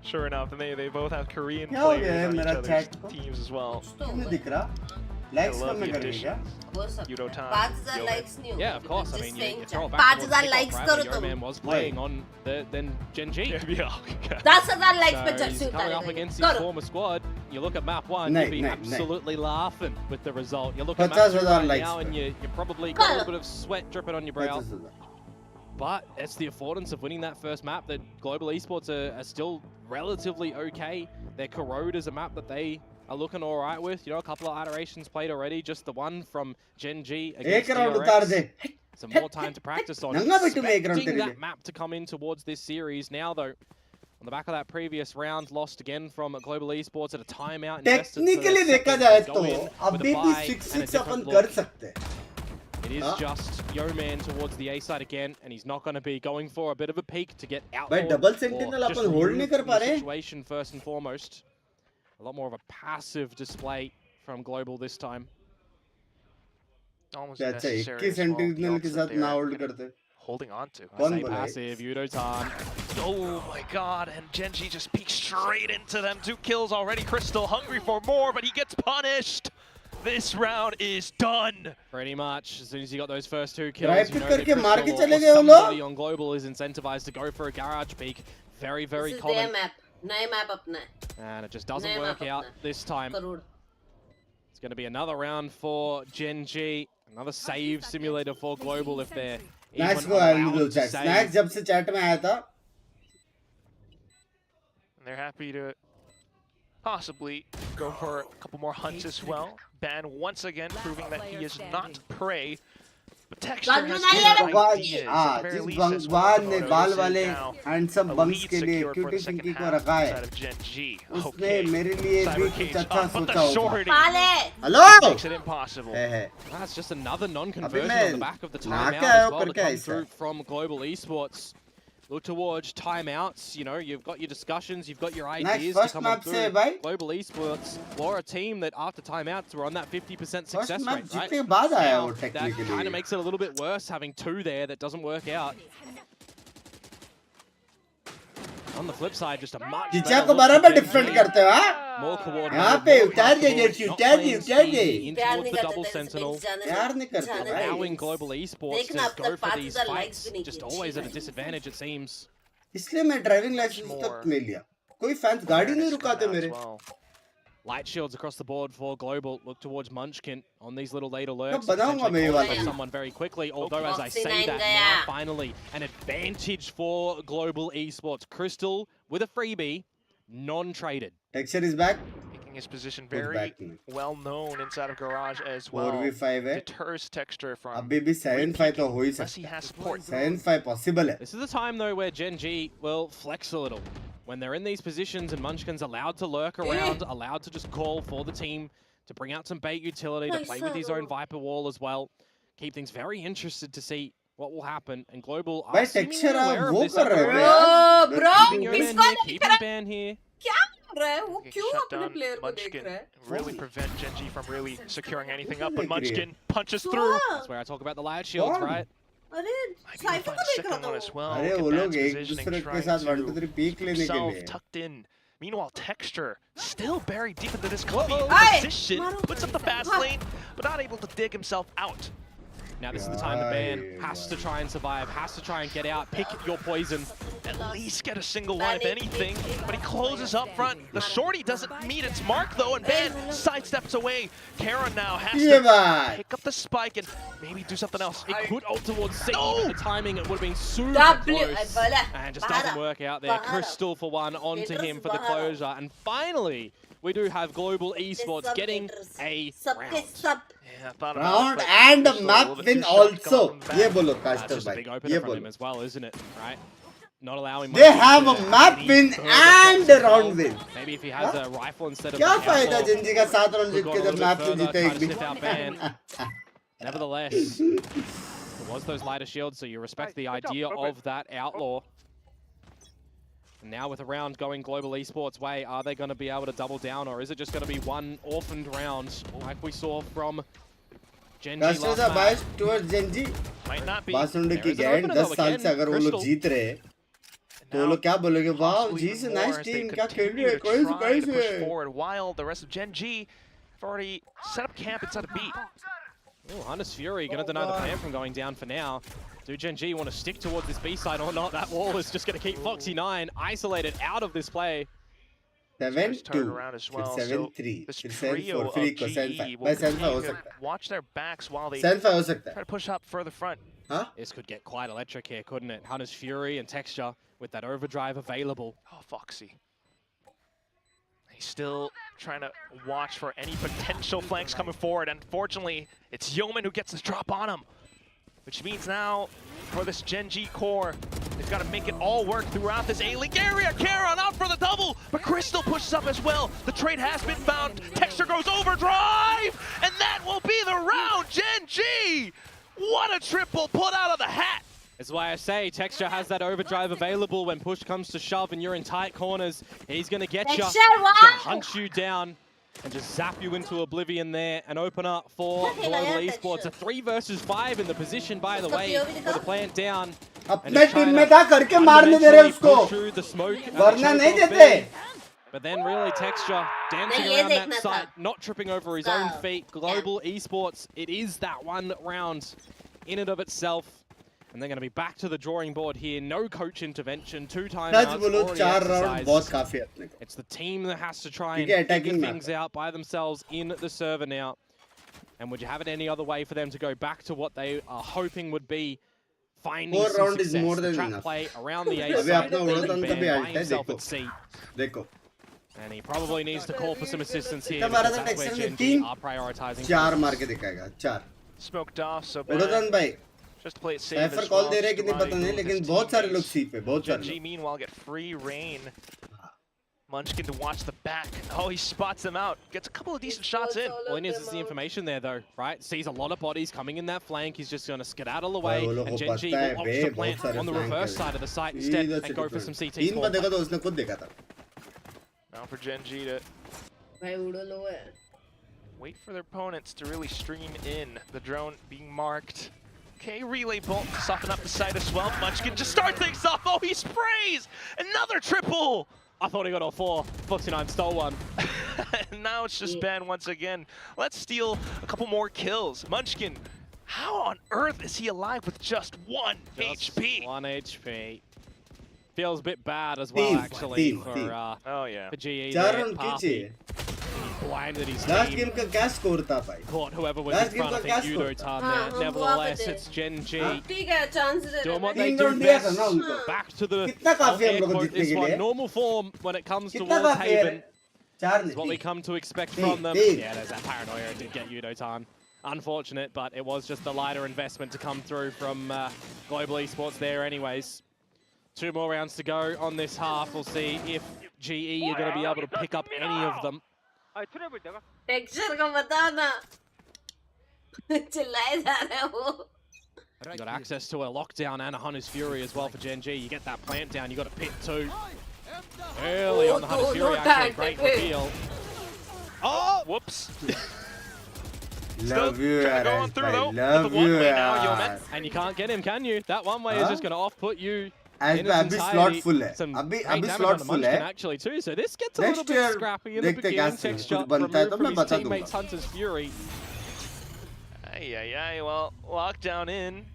Sure enough, and they both have Korean क्या हो गया players है on each मेरा other's chat को? teams as well. कुछ तो क्यों नहीं होगा दिख रहा लाइक्स I love कम में the करेंगे क्या additions. हो सकता Judo time, 5000 Yeoman. लाइक्स नहीं होगा Yeah, of course. I Just mean, saying you throw it chat. back towards 5000 kickoff, likes right, करो where तुम Yeoman was playing on then Gen G. Yeah, okay. 10000 likes पे So Jersey he's coming up उतारेंगे against his करो former squad. You look at map 1, नहीं, you'd be नहीं, absolutely laughing with the result. You look at map 2 50,000 right likes now, पे। and you probably got a करो little bit of sweat dripping on your brow. But it's the affordance of winning that first map that Global Esports are still relatively okay. Their Corrode is a map that they are looking all right with. You know, a couple of iterations played already. Just the one from Gen G against एक round उतार दे DRX. Some more time to practice on. नंगा बिट्टू में एक round Expecting तेरे that लिए map to come in towards this series. Now, though, on the back of that previous round, lost again from Global Esports at a timeout. Technically देखा जाए तो अभी भी 6-6 अपन कर सकते हैं It is just Yeoman towards the A side again, and he's not going to be going for a bit of a peek to get out. भाई double sentinel अपन hold नहीं कर पा रहे Situation first and foremost. A lot more of a passive display from Global this time. Almost अच्छा necessary 21 as well, the sentinel के ults साथ that ना they're hold करते holding on to. कौन Say बोला passive, Udo-tan. Oh my god, and Gen G just peeks straight into them. 2 kills already. Crystal hungry for more, but he gets punished. This round is done. Pretty much. As soon as you got those first 2 kills, Drive you pick know that करके मार के Crystal चले or गए वो लोग somebody on Global is incentivized to go for a garage peek. very This is common. their map. नए map अपना है. And it just doesn't नया work map out अपना है. this time. Corrode. It's going to be another round for Gen G. Another save simulator for Global if they're Snacks even को I will allowed do to chat. save. Snacks जब से chat में आया था. They're happy to possibly go for a couple more hunts as well. Ban once again proving that he is not prey. But Texture has good ideas. At the very least, as well, ने बाल वाले now handsome a bunks lead के लिए secured for क्यूटी the second पिंकी को half रखा है. inside of Gen G. उसने Okay. मेरे लिए भी Cyber कुछ Cage अच्छा up, but सोचा the होगा. shorty पाले. Hello. makes it impossible. That's just another अभी non-conversion मैं on the back of the नहा timeout के आया as हूँ well to करके come ऐसा. through from Global Esports. Look towards timeouts. You know, you've got your discussions, you've got your ideas to first come on map through. से भाई. Global Esports were a team that after timeouts were on that 50% success First map rate, right? जीतने के बाद आया Now, वो that technically. kind of makes it a little bit worse having two there that doesn't work out. On the flip side, just a much जीजा better को look बराबर for Gen different G. करते हो हाँ? More coordinated, यहाँ पे more उतार दे comfortable, Jersey, not उतार दे, playing उतार दे. speedy in प्यार towards नहीं the करते double थे sentinel. Binks जाने प्यार दो. नहीं करते जाने भाई. दो. Allowing Global Esports देखना to अब go तक for 5,000 these likes fights, भी नहीं just किए. always at a disadvantage it seems. इसलिए मैं ड्राइविंग लाइसेंस तक नहीं लिया. कोई फैंस गाड़ी नहीं रुकाते मेरे. Light shields across the board for Global. Look towards Munchkin on these little late alerts. कब बनाऊंगा मैं ये Potentially वाला? calling for someone very quickly. Although, as I say Oxy-9 that, गया. now finally an advantage for Global Esports. Crystal with a freebie, non-traded. Texture is back. Making his position Goes very back to me. well known inside of Garage as well. 4v5 है. Deters Texture from अभी भी 7-5 तो हो ही unless he सकता has है. support. 7-5 possible है. This is the time, though, where Gen G will flex a little. When they're in these positions and Munchkin's allowed to lurk around, allowed to just call for the team, to bring out some bait utility, to play with his own Viper wall as well. Keep things very interested to see what will happen. And Global are भाई seemingly texture aware वो of this. कर रहे हो Bro, यार. bro, Keeping your man इसको here, देख keeping रहा है. ban here. क्या कर रहा है? वो Getting क्यों shut अपने down. player को देख Munchkin रहा है? really prevent Gen G from really securing anything up, but देख रही है. Munchkin punches through. That's where I talk about the light shields, Kौन? right? अरे Might be able to cipher find को a देख रहा second था one वो. as well. अरे Look वो at लोग Ban's एक positioning, दूसरे के trying साथ to 1-2-3 पीक keep लेने के himself लिए. tucked in. Meanwhile, Texture still buried deep into this cubby Hey! position, puts up the fast lane, but not able to dig himself out. Now this is the time the ban has to try and survive, has to try and get out, pick your poison. At least get a single one if anything, but he closes up front. The shorty doesn't meet its mark though, and Ban sidesteps away. Kara now has ये to बात. pick up the spike and maybe do something else. It could ult towards C, No! but the timing, it would have been super W, close. And just Bahara. doesn't work out there. Bahara. Crystal for one, onto Haters him for the Bahara. closure. And finally, we do have Global Esports getting a सबके round. सब. Yeah, I thought about Round it, but and Crystal a map little bit win too sharp also. coming from the ये back. बोलो That's caster just a भाई. big ये opener from him बोलो. as well, isn't it? Right? Not allowing They Munchkin have to a map any win further and shots a as well. round win. Maybe if he has a rifle instead of क्या the फायदा outlaw, Gingee का 7 round could Jeet go के a जब little map bit नहीं further, जीते try एक to भी. sniff out Ban. Nevertheless, it was those lighter shields, so you respect the idea of that outlaw. And now with a round going Global Esports' way, are they going to be able to double down, or is it just going to be one orphaned round like we saw from Gen G last caster सा match? Bias towards Gen G. Might not be. बासुंडे की There is an gang opener 10 though साल again, से अगर वो लोग Crystal. जीत रहे हैं तो वो Now, लोग क्या बोलेंगे वाह possibly जी से even nice more as they team क्या खेल रही continue है to कोई try कोई to push से forward while the rest of Gen G have already set up camp inside of B. Oh, Hunter's Fury going to deny the plan from going down for now. Do Gen G want to stick towards this B side or not? That wall is just going to keep Foxy9 isolated out of this play. 7-2 turn around as well. फिर So 7-3 this फिर trio 7-4 of free को GE 7-5 will भाई 7-5 हो continue to सकता है watch their backs while they 7-5 हो सकता try है to push up further front. हाँ This could get quite electric here, couldn't it? Hunter's Fury and Texture with that overdrive available. Oh, Foxy. He's still trying to watch for any potential flanks coming forward. Unfortunately, it's Yeoman who gets the drop on him. Which means now, for this Gen G core, they've got to make it all work throughout this A-Link area. Karon out for the double, but Crystal pushes up as well. The trade has been found. Texture goes overdrive, and that will be the round, Gen G! What a triple put out of the hat! That's why I say Texture has that overdrive available when push comes to shove and you're in tight corners. He's going to get you. Texture, He's going to wow! hunt you down and just zap you into oblivion there and open up for Okay, Global yeah, Esports. A Texture. 3 versus 5 in the position, by the उसका way, POV with दिखा. the plant down. अपने team में था करके मारने दे रहे उसको Push through the smoke and the वरना choke नहीं off देते B. But then really Texture dancing नहीं, ये around that देखना side, था. not tripping over his own feet. Global Esports, it is that one round in and of itself. And they're going to be back to the drawing board here. No coach intervention. 2 timeouts already exercised. It's the team that has to try and figure things out by themselves in the server now. And would you have it any other way for them to go back to what they are hoping would be finding some success? Is more than trap enough. play around the A side, by himself at C. And he probably needs to call for some assistance here because that's where Gen G are prioritizing. Smoked off, so bad. Just play it safe as well. Gen G meanwhile get free reign. Munchkin to watch the back. Oh, he spots them out. Gets a couple of decent shots in. All he needs is the information there, though, right? Sees a lot of bodies coming in that flank. He's just going to skedaddle away, and Gen G will opt to plant on the reverse side of the site instead and go for some CT spawn. Now for Gen G to wait for their opponents to really stream in. The drone being marked. Okay, relay bolt to soften up the site as well. Munchkin just start things off. Oh, he sprays! Another triple! I thought he got all 4. Foxy9 stole one. And now it's just Ben once again. Let's steal a couple more kills. Munchkin, how on earth is he alive with just 1 HP? 1 HP. Feels a bit bad as well, actually, for GE. He blinded his team. Caught whoever was in front, I think Udotan there. Nevertheless, it's Gen G doing what they do best. Back to the this one. Normal form when it comes towards Haven. Is what we come to expect from them. Yeah, there's that paranoia. It did get Udotan. Unfortunate, but it was just a lighter investment to come through from Global Esports there anyways. 2 more rounds to go on this half. We'll see if GE are going to be able to pick up any of them. Texture का बताओ ना चिल्लाए जा रहे हो You got access to a lockdown and a Hunter's Fury as well for Gen G. You get that plant down, you got a pit too. Early on the Hunter's Fury, actually, great reveal. Oh, whoops. Love you, love you. And you can't get him, can you? That one way is just going to off-put you. अभी slot full है अभी slot full है actually too, so this gets a little bit scrappy in the beginning. Texture removed from his teammates Hunter's Fury. Well, lockdown in.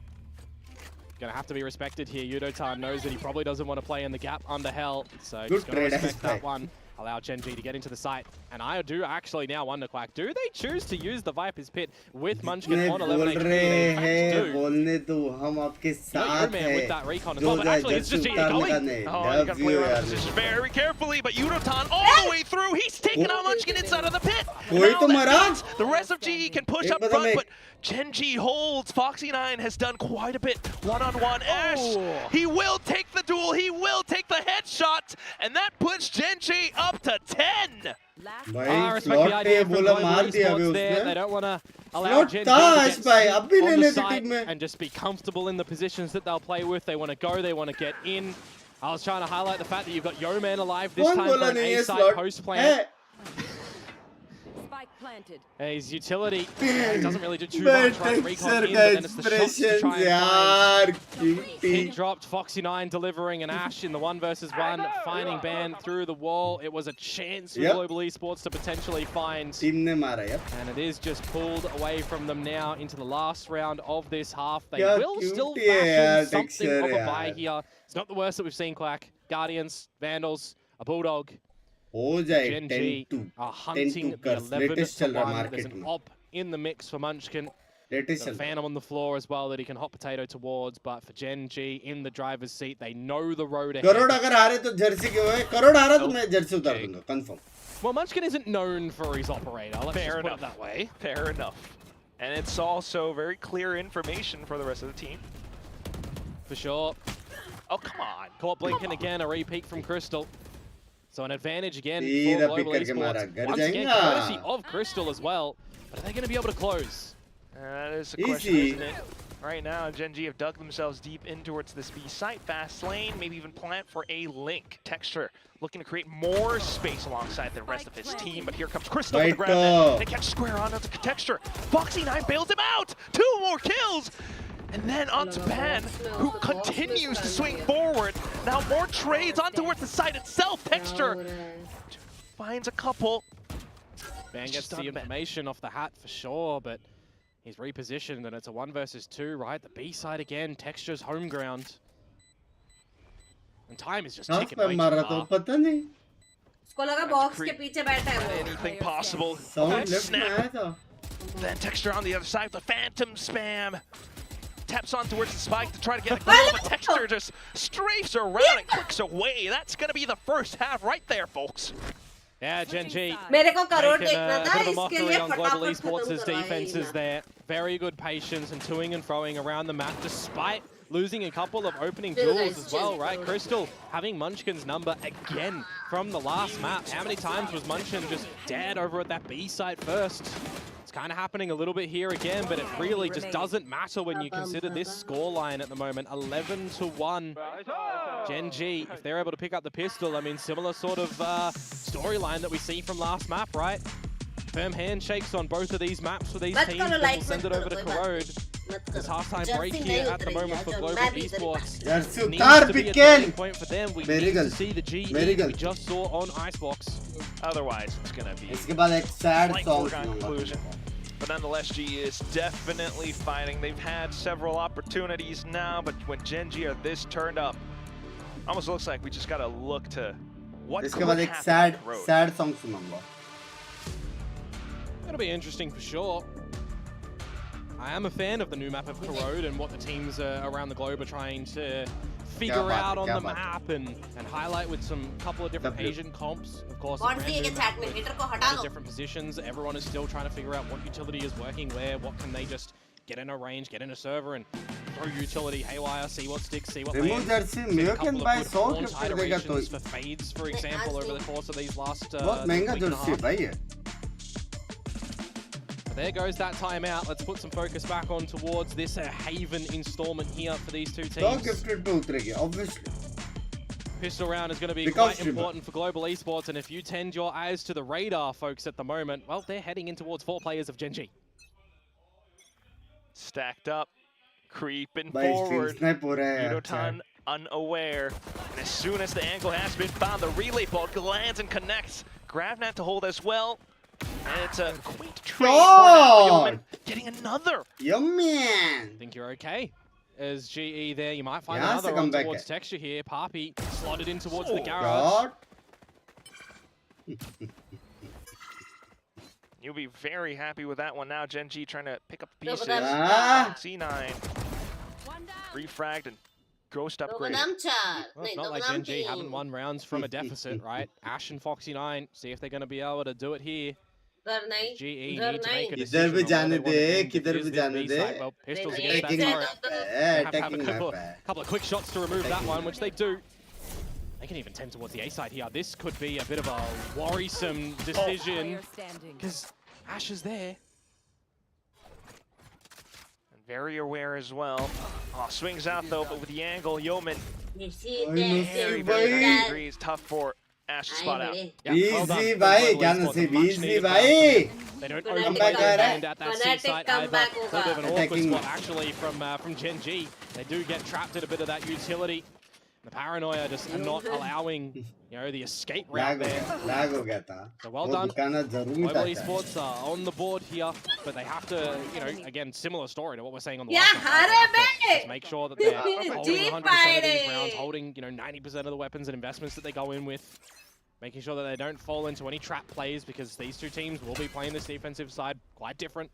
Gonna have to be respected here. Udotan knows that he probably doesn't want to play in the gap under hell, so just gonna respect that one. Allow Gen G to get into the site. And I do actually now wonder, Quack, do they choose to use the Viper's Pit with Munchkin on 11 HP? With that recon as well, but actually it's just GE going. Oh, you gotta play around the position very carefully, but Udotan all the way through, he's taking out Munchkin inside of the pit. Now the rest of GE can push up front, but Gen G holds. Foxy9 has done quite a bit one-on-one. Ash, he will take the duel, he will take the headshot, and that puts Gen G up to 10. I respect the idea from Global Esports there. They don't want to allow Gen G to get on the site and just be comfortable in the positions that they'll play with. They want to go, they want to get in. I was trying to highlight the fact that you've got Yoman alive this time for an A-side post-plant. His utility doesn't really do too much, right? Recon in, but then it's the shots to try and find. Pin dropped, Foxy9 delivering an Ash in the 1v1, finding Ban through the wall. It was a chance for Global Esports to potentially find. And it is just pulled away from them now into the last round of this half. They will still fashion something of a buy here. It's not the worst that we've seen, Quack. Guardians, Vandals, a Bulldog. Gen G are hunting the 11-1. There's an op in the mix for Munchkin. Got a Phantom on the floor as well that he can hot potato towards, but for Gen G in the driver's seat, they know the road ahead. Well, Munchkin isn't known for his operator, let's just put it that way. Fair enough. And it's also very clear information for the rest of the team. For sure. Oh, come on. Caught blinking again, a repeat from Crystal. So an advantage again for Global Esports. Once again, courtesy of Crystal as well. But are they going to be able to close? That is the question, isn't it? Right now, Gen G have dug themselves deep in towards this B site. Fast lane, maybe even plant for a link. Texture looking to create more space alongside the rest of his team. But here comes Crystal with the grab. They catch square on to Texture. Foxy9 bails him out. 2 more kills. And then onto Pan, who continues to swing forward. Now more trades on towards the site itself. Texture finds a couple. Ban gets the information off the hat for sure, but He's repositioned, and it's a 1 versus 2, right? The B side again, Texture's home ground. And time is just ticking way too far. उसको लगा box के पीछे बैठा है वो. Anything possible. Sound left Snap. Then Texture on the other side, the Phantom spam. Taps on towards the spike to try to get a goal, but Texture just strafes around and clicks away. That's going to be the first half right there, folks. Yeah, Gen G. मेरे को Corrode Making देखना a था, bit of a इसके mockery लिए on Global फटाफट Esports' खत्म करवाया defenses ही ना. there. Very good patience and toing and froing around the map, despite losing a couple of opening duels as well, right? Crystal having Munchkin's number again from the last map. How many times was Munchkin just dead over at that B site first? It's kind of happening a little bit here again, but it really just doesn't matter when you consider this scoreline at the moment. 11-1. Gen G, if they're able to pick up the pistol, I mean, similar sort of storyline that we see from last map, right? Firm handshakes on both of these maps for these teams, then we'll send it over to Corrode. This halftime break here at the moment for Global Esports needs to be a turning point for them. We need to see the GE we just saw on Icebox. Otherwise, it's going to be इसके बाद एक sad slight song foregone conclusion. But nonetheless, GE is definitely fighting. They've had several opportunities now, but when Gen G are this turned up, almost looks like we just got to look to what इसके could बाद एक happen on the road. sad song सुनाऊंगा. It'll be interesting for sure. I am a fan of the new map of Corrode and what the teams around the globe are trying to figure out on the map and highlight with some couple of different Asian comps. Of course, different positions. Everyone is still trying to figure out what utility is working where, what can they just get in a range, get in a server and throw utility haywire, see what sticks, see what lands. A couple of good launch iterations for fades, for example, over the course of these last week and a half. There goes that timeout. Let's put some focus back on towards this Haven installment here for these two teams. Obviously. Pistol round is going to be quite important for Global Esports, and if you tend your eyes to the radar, folks, at the moment, well, they're heading in towards 4 players of Gen G. Stacked up, creeping forward. Yudotan unaware. And as soon as the angle has been found, the relay ball lands and connects. Gravnat to hold as well. And it's a quaint trade for getting another. Yummy. I think you're okay. As GE there, you might find another on towards Texture here. Papi slotted in towards the garage. You'll be very happy with that one now. Gen G trying to pick up the pieces. C9. Refragged and ghost upgrade. Well, it's not like Gen G haven't won rounds from a deficit, right? Ash and Foxy9, see if they're going to be able to do it here. GE need to make a decision on where they want to end this B-side. Well, pistols against that turret. They have a couple of quick shots to remove that one, which they do. They can even tend towards the A side here. This could be a bit of a worrisome decision because Ash is there. And very aware as well. Oh, swings out though, but with the angle, Yeoman very angry. It's tough for Ash to spot out. Yeah, easy, bhai. Easy, bhai. They don't overland at that C site either. A little bit of an awkward spot actually from Gen G. They do get trapped at a bit of that utility. The paranoia just not allowing, you know, the escape route there. So well done. Global Esports are on the board here, but they have to, you know, again, similar story to what we're saying on the last one. Just make sure that they're holding 100% of these rounds, holding, you know, 90% of the weapons and investments that they go in with. Making sure that they don't fall into any trap plays because these two teams will be playing this defensive side quite different.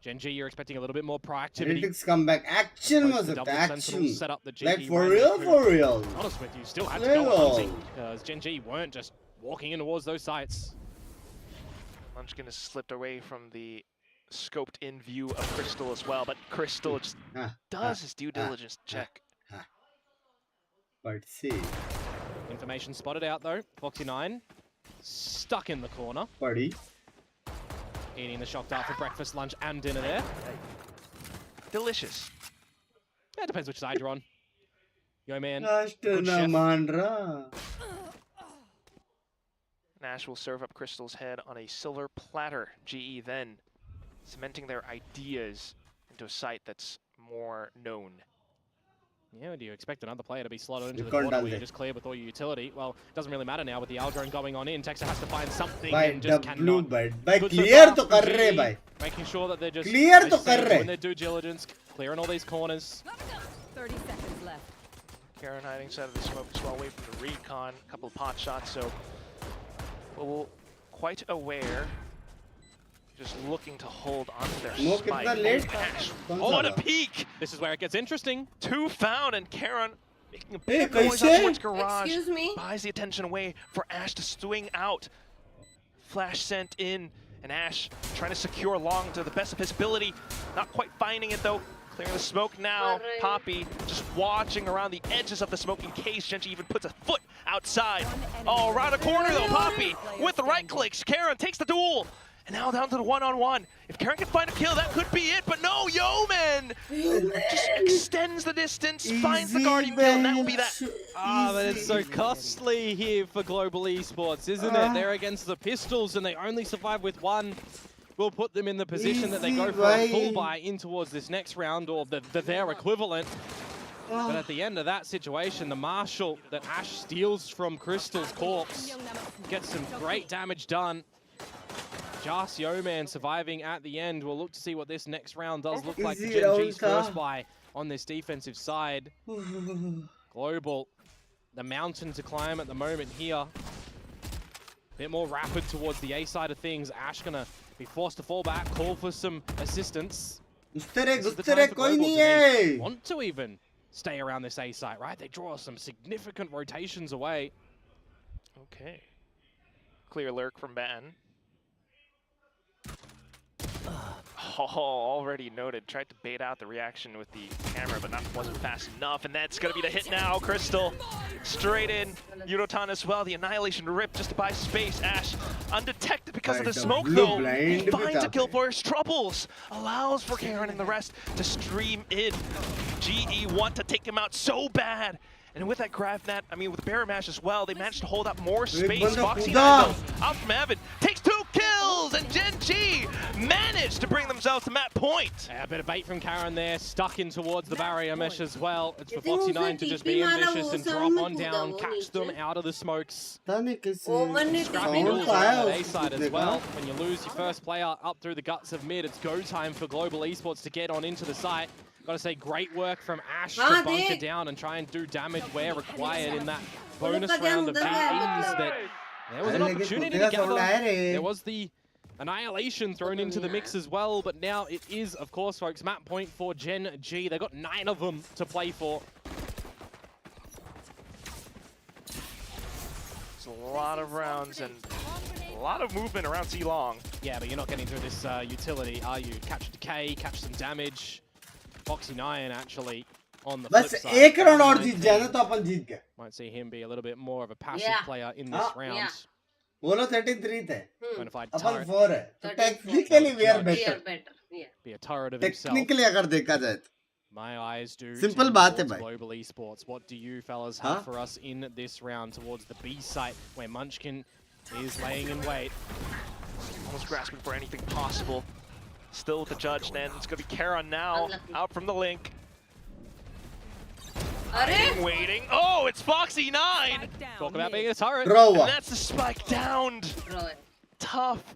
Gen G, you're expecting a little bit more proactivity. Analytics comeback. Action was it? Action. Set up the GE like for real, for real. To be honest with you, still had to go hunting because Gen G weren't just walking in towards those sites. Munchkin has slipped away from the scoped in view of Crystal as well, but Crystal just does his due diligence check. But see. Information spotted out though. Foxy9 stuck in the corner. Buddy. Eating the shock dart for breakfast, lunch, and dinner there. Delicious. Yeah, it depends which side you're on. Yo, man. Nash will serve up Crystal's head on a silver platter. GE then cementing their ideas into a site that's more known. Yeah, do you expect another player to be slotted into the corner where you just clear with all your utility? Well, it doesn't really matter now with the L drone going on in. Texas has to find something and just cannot. By clear to kar rahe bhai. Making sure that they're just clear to kar rahe. Doing their due diligence, clearing all these corners. 30 seconds left. Karen hiding side of the smoke as well, away from the recon. A couple of pot shots, so well, quite aware. Just looking to hold onto their spike. Oh, what a peek! This is where it gets interesting. 2 found, and Karen making a big noise out towards garage. Excuse me? Buys the attention away for Ash to swing out. Flash sent in, and Ash trying to secure long to the best of his ability. Not quite finding it though. Clearing the smoke now. Poppy just watching around the edges of the smoke in case Genji even puts a foot outside. Oh, around a corner though, Poppy with the right clicks. Karen takes the duel. And now down to the one-on-one. If Karen can find a kill, that could be it. But no, Yeoman just extends the distance, finds the Guardian kill, and that will be that. Ah, but it's so costly here for Global Esports, isn't it? They're against the Pistols, and they only survive with one. Will put them in the position that they go for a full buy in towards this next round, or their equivalent. But at the end of that situation, the Marshal that Ash steals from Crystal's corpse gets some great damage done. Just Yeoman surviving at the end. We'll look to see what this next round does look like for Gen G's first buy on this defensive side. Global, the mountain to climb at the moment here. A bit more rapid towards the A side of things. Ash gonna be forced to fall back, call for some assistance. Want to even stay around this A site, right? They draw some significant rotations away. Okay. Clear lurk from Batten. Oh, already noted. Tried to bait out the reaction with the camera, but wasn't fast enough. And that's going to be the hit now. Crystal straight in. Yudotan as well. The Annihilation Rip just to buy space. Ash undetected because of the smoke, though. He finds a kill for his troubles. Allows for Karen and the rest to stream in. GE want to take him out so bad. And with that grab net, I mean, with Barra Mash as well, they managed to hold up more space. Foxy out from Evan takes 2 kills, and Gen G managed to bring themselves to match point. Yeah, a bit of bait from Karen there, stuck in towards the barrier mesh as well. It's for Foxy9 to just be ambitious and drop on down, catch them out of the smokes. Scrapping on the A side as well. When you lose your first player up through the guts of mid, it's go time for Global Esports to get on into the site. Gotta say, great work from Ash to bunker down and try and do damage where required in that bonus round of GEs. That there was an opportunity to gather. There was the Annihilation thrown into the mix as well, but now it is, of course, folks, map point for Gen G. They've got 9 of them to play for. It's a lot of rounds and a lot of movement around C-Long. Yeah, but you're not getting through this utility, are you? Catch a decay, catch some damage. Foxy9 actually on the flip side. एक round और जीत जाए ना तो अपन जीत गए. Might see him be a little bit more of a passive player in this round. वो लोग 33 थे. Bonafide अपन turret. 4 है. So technically we are better. Be a turret of himself. Technically अगर देखा जाए तो. My eyes do. Simple बात है भाई. Global Esports. What do you fellas have for us in this round towards the B site where Munchkin is laying in wait? Almost grasping for anything possible. Still with the judge, then it's going to be Karen now, out from the link. Waiting. Oh, it's Foxy9! Talk about being a turret. And that's the spike down. Tough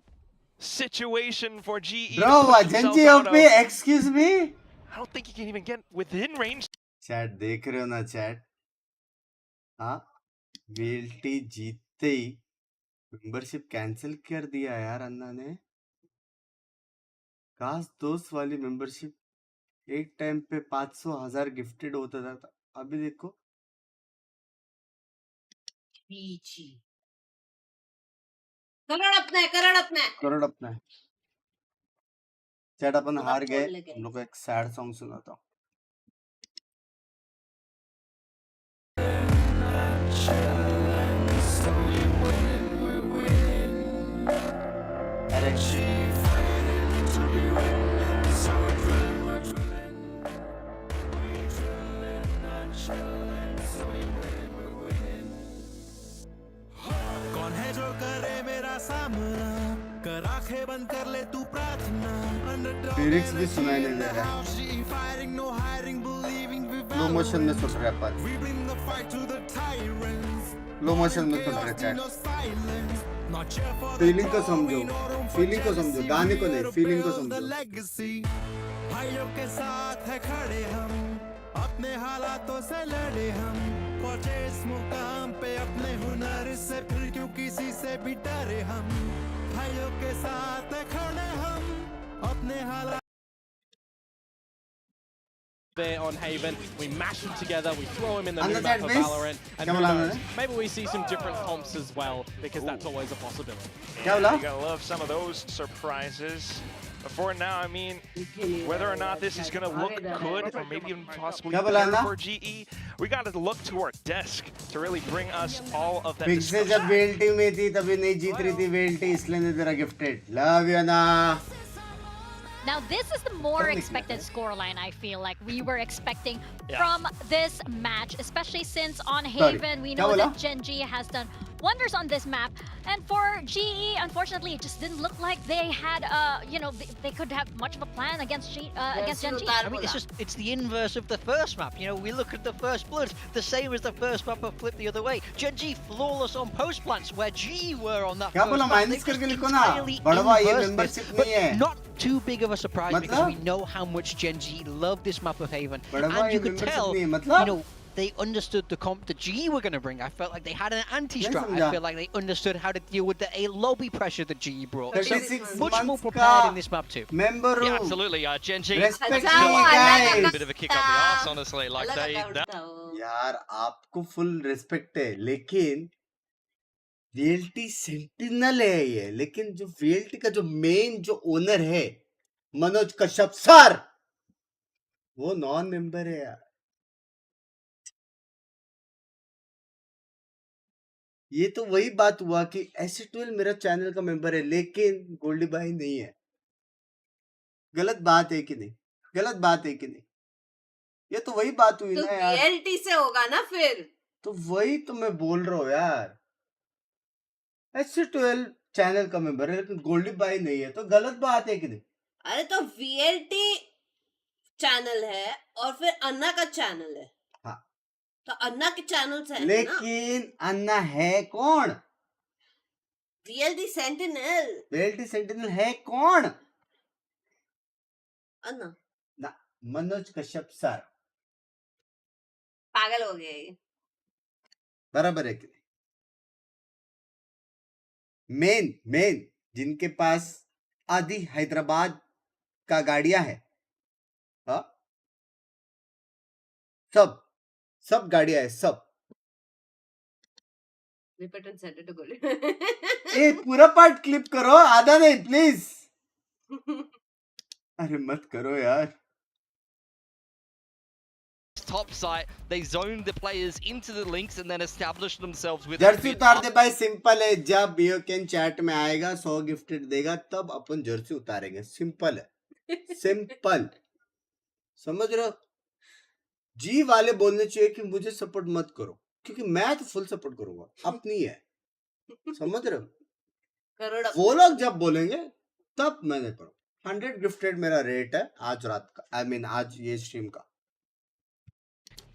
situation for GE. Genji help me, excuse me? I don't think he can even get within range. Chat, देख रहे हो ना chat? हाँ? VLT जीतते ही membership cancel कर दिया यार अन्ना ने. काश दोस्त वाली मेंबरशिप एक टाइम पे 500,000 गिफ्टेड होता था. अभी देखो करोड़ अपना है. चैट अपन हार गए. हम लोग को एक सैड सॉन्ग सुनाता हूँ. कौन है जो करे मेरा सामना, कर आंखें बंद कर ले तू प्रार्थना. लिरिक्स भी सुनाई नहीं दे रहा. लो मोशन में सुन रहा है पर लो मोशन में सुन रहा है चैट फीलिंग को समझो गाने को नहीं फीलिंग को समझो भाइयों के साथ है खड़े हम अपने हालातों से लड़े हम पहुंचे इस मुकाम पे अपने हुनर से फिर क्यों किसी से भी डरे हम भाइयों के साथ है खड़े हम अपने हालात there on Haven, we mash them together, we throw him in the new map of Valorant, and who knows, maybe we see some different comps as well, because that's always a possibility. Yeah, you gotta love some of those surprises. But for now, I mean, whether or not this is gonna look good, or maybe even possibly better for GE, we gotta look to our desk to really bring us all of that Binks से जब VLT में थी तभी नहीं जीत रही थी VLT इसलिए नहीं तेरा गिफ्टेड लव यू ना Now this is the more expected scoreline, I feel like. We were expecting from this match, especially since on Haven, we know that Gen G has done wonders on this map. And for GE, unfortunately, it just didn't look like they had, you know, they could have much of a plan against Gen G. I mean, it's the inverse of the first map. You know, we look at the first Bloods, the same as the first map, but flipped the other way. Gen G flawless on post plants, where GE were on that first map. They just entirely inversed this, but not too big of a surprise because we know how much Gen G love this map of Haven, and you could tell, you know, they understood the comp that GE were going to bring. I felt like they had an anti-strat. I feel like they understood how to deal with the lobby pressure that GE brought. So much more prepared in this map too. Yeah, absolutely. Gen G. Respect a bit of a kick up the ass, honestly. Like they. यार आपको full respect है, लेकिन VLT sentinel है ये, लेकिन जो VLT का जो मेन जो ओनर है मनोज कश्यप सर वो नॉन मेंबर है यार. ये तो वही बात हुआ कि S12 मेरा चैनल का मेंबर है लेकिन गोल्डी भाई नहीं है. गलत बात है कि नहीं? गलत बात है कि नहीं? ये तो वही बात हुई ना यार. VLT से होगा ना फिर. तो वही तो मैं बोल रहा हूँ यार. S12 चैनल का मेंबर है लेकिन गोल्डी भाई नहीं है, तो गलत बात है कि नहीं? अरे तो VLT चैनल है और फिर अन्ना का चैनल है. हाँ. तो अन्ना के चैनल से है लेकिन अन्ना है कौन? VLT sentinel. VLT सेंटिनल है कौन? अन्ना. ना मनोज कश्यप सर. पागल हो गए. बराबर है कि नहीं? मेन जिनके पास आदि हैदराबाद का गाड़ियां है, हाँ सब गाड़ियां है सब. ए पूरा पार्ट क्लिप करो, आधा नहीं प्लीज. अरे मत करो यार. Top site, they zoned the players into the links and then established themselves with. Jersey उतार दे भाई, सिंपल है. जब बीओकेन चैट में आएगा 100 गिफ्टेड देगा तब अपन जर्सी उतारेंगे. सिंपल है, सिंपल. समझ रहे हो? जी वाले बोलने चाहिए कि मुझे सपोर्ट मत करो, क्योंकि मैं तो फुल सपोर्ट करूंगा. अपनी है, समझ रहे हो? वो लोग जब बोलेंगे तब मैंने करो. 100 गिफ्टेड मेरा रेट है आज रात का, I mean आज ये स्ट्रीम का.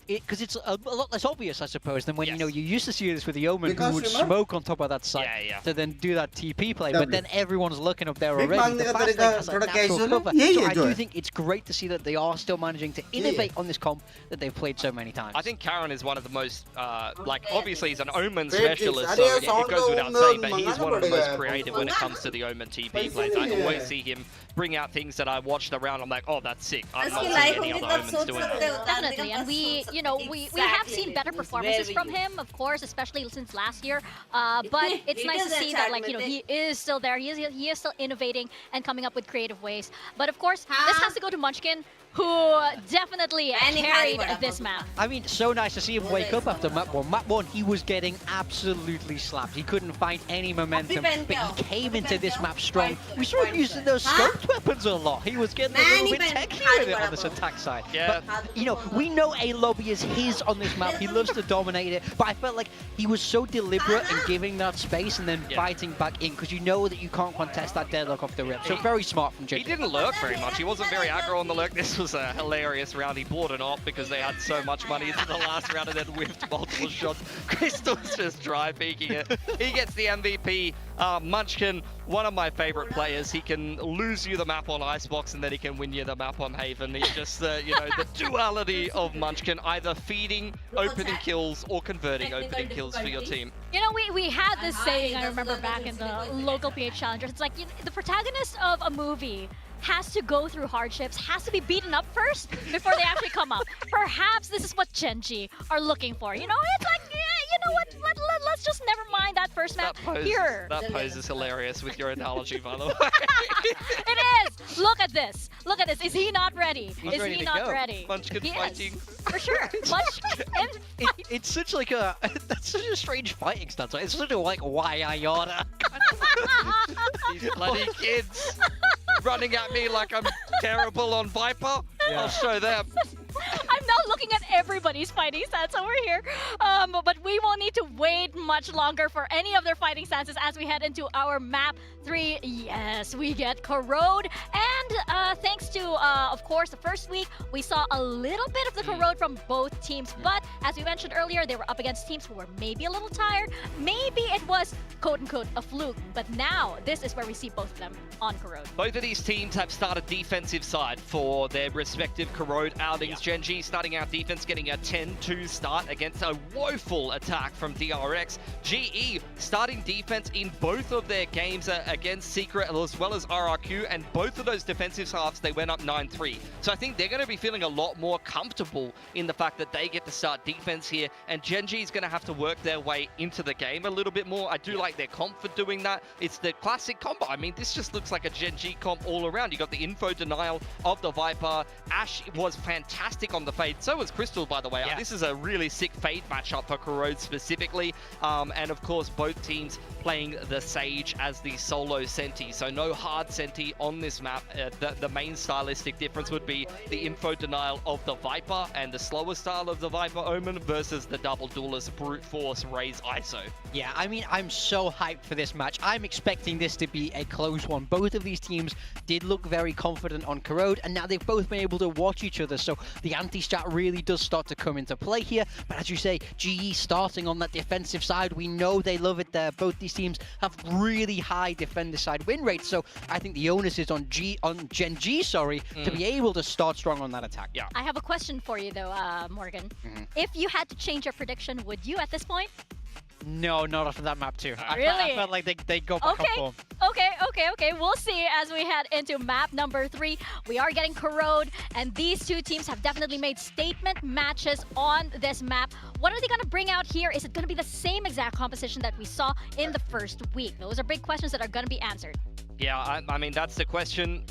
Because it's a lot less obvious, I suppose, than when you know you used to see this with the Omen, who would smoke on top of that site to then do that TP play, but then everyone's looking up there already. The fast has a natural cover. So I do think it's great to see that they are still managing to innovate on this comp that they've played so many times. I think Karen is one of the most, like, obviously he's an Omen specialist, so it goes without saying, but he's one of the most creative when it comes to the Omen TP plays. I always see him bring out things that I watched around. I'm like, oh, that's sick. I'm not seeing any other Omens doing that. Definitely, and we have seen better performances from him, of course, especially since last year. But it's nice to see that, like, he is still there. He is still innovating and coming up with creative ways. But of course, this has to go to Munchkin, who definitely carried this map. I mean, so nice to see him wake up after map 1. Map 1, he was getting absolutely slapped. He couldn't find any momentum, but he came into this map strong. We saw him using those scoped weapons a lot. He was getting a little bit techy with it on this attack side. Yeah. But, you know, we know A lobby is his on this map. He loves to dominate it, but I felt like he was so deliberate in giving that space and then fighting back in, because you know that you can't contest that deadlock off the rip. So very smart from Jake. He didn't lurk very much. He wasn't very aggro on the lurk. This was was a hilarious round. He bought an op because they had so much money into the last round and then whiffed multiple shots. Crystal's just dry peeking it. He gets the MVP. Munchkin, one of my favorite players. He can lose you the map on Icebox and then he can win you the map on Haven. He's just, you know, the duality of Munchkin, either feeding opening kills or converting opening kills for your team. You know, we had this saying, I remember back in the local PH Challengers. It's like, you know, the protagonist of a movie has to go through hardships, has to be beaten up first before they actually come up. Perhaps this is what Genji are looking for. You know, it's like, yeah, you know what, let's just never mind that first map here. That pose is hilarious with your analogy, by the way. It is! Look at this. Look at this. Is he not ready? He's is ready he to not go. ready? Munchkin He fighting. is. For sure. Munchkin It's such like a that's such a strange fighting stance. Right? It's such a like why Iota. These bloody kids running at me like I'm terrible on Viper. Yeah. I'll show them. I'm now looking at everybody's fighting stance over here. But we won't need to wait much longer for any of their fighting stances as we head into our map 3. Yes, we get Corrode. And thanks to, of course, the first week, we saw a little bit of the Corrode from both teams. But as we mentioned earlier, they were up against teams who were maybe a little tired. Maybe it was, quote-unquote, a fluke. But now, this is where we see both of them on Corrode. Both of these teams have started defensive side for their respective Corrode outings. Genji starting out defense, getting a 10-2 start against a woeful attack from DRX. GE starting defense in both of their games against Secret as well as RRQ, and both of those defensive halves, they went up 9-3. So I think they're going to be feeling a lot more comfortable in the fact that they get to start defense here, and Genji is going to have to work their way into the game a little bit more. I do like their comp for doing that. It's the classic combo. I mean, this just looks like a Genji comp all around. You got the info denial of the Viper. Ash was fantastic on the Fade. So was Crystal, by the way. Yeah. This is a really sick Fade matchup for Corrode specifically. And of course, both teams playing the Sage as the solo Senti. So no hard Senti on this map. The main stylistic difference would be the info denial of the Viper and the slower style of the Viper Omen versus the double duelist brute force Raze ISO. Yeah, I mean, I'm so hyped for this match. I'm expecting this to be a close one. Both of these teams did look very confident on Corrode, and now they've both been able to watch each other, so the anti-stat really does start to come into play here. But as you say, GE starting on that defensive side, we know they love it there. Both these teams have really high defender side win rates, so I think the onus is on Genji, to be able to start strong on that attack. Yeah. I have a question for you though, Morgan. If you had to change your prediction, would you at this point? No, not after that map too. Really? I felt like they go back up form. Okay. We'll see as we head into map number 3. We are getting Corrode, and these two teams have definitely made statement matches on this map. What are they going to bring out here? Is it going to be the same exact composition that we saw in the first week? Those are big questions that are going to be answered. Yeah, I mean, that's the question.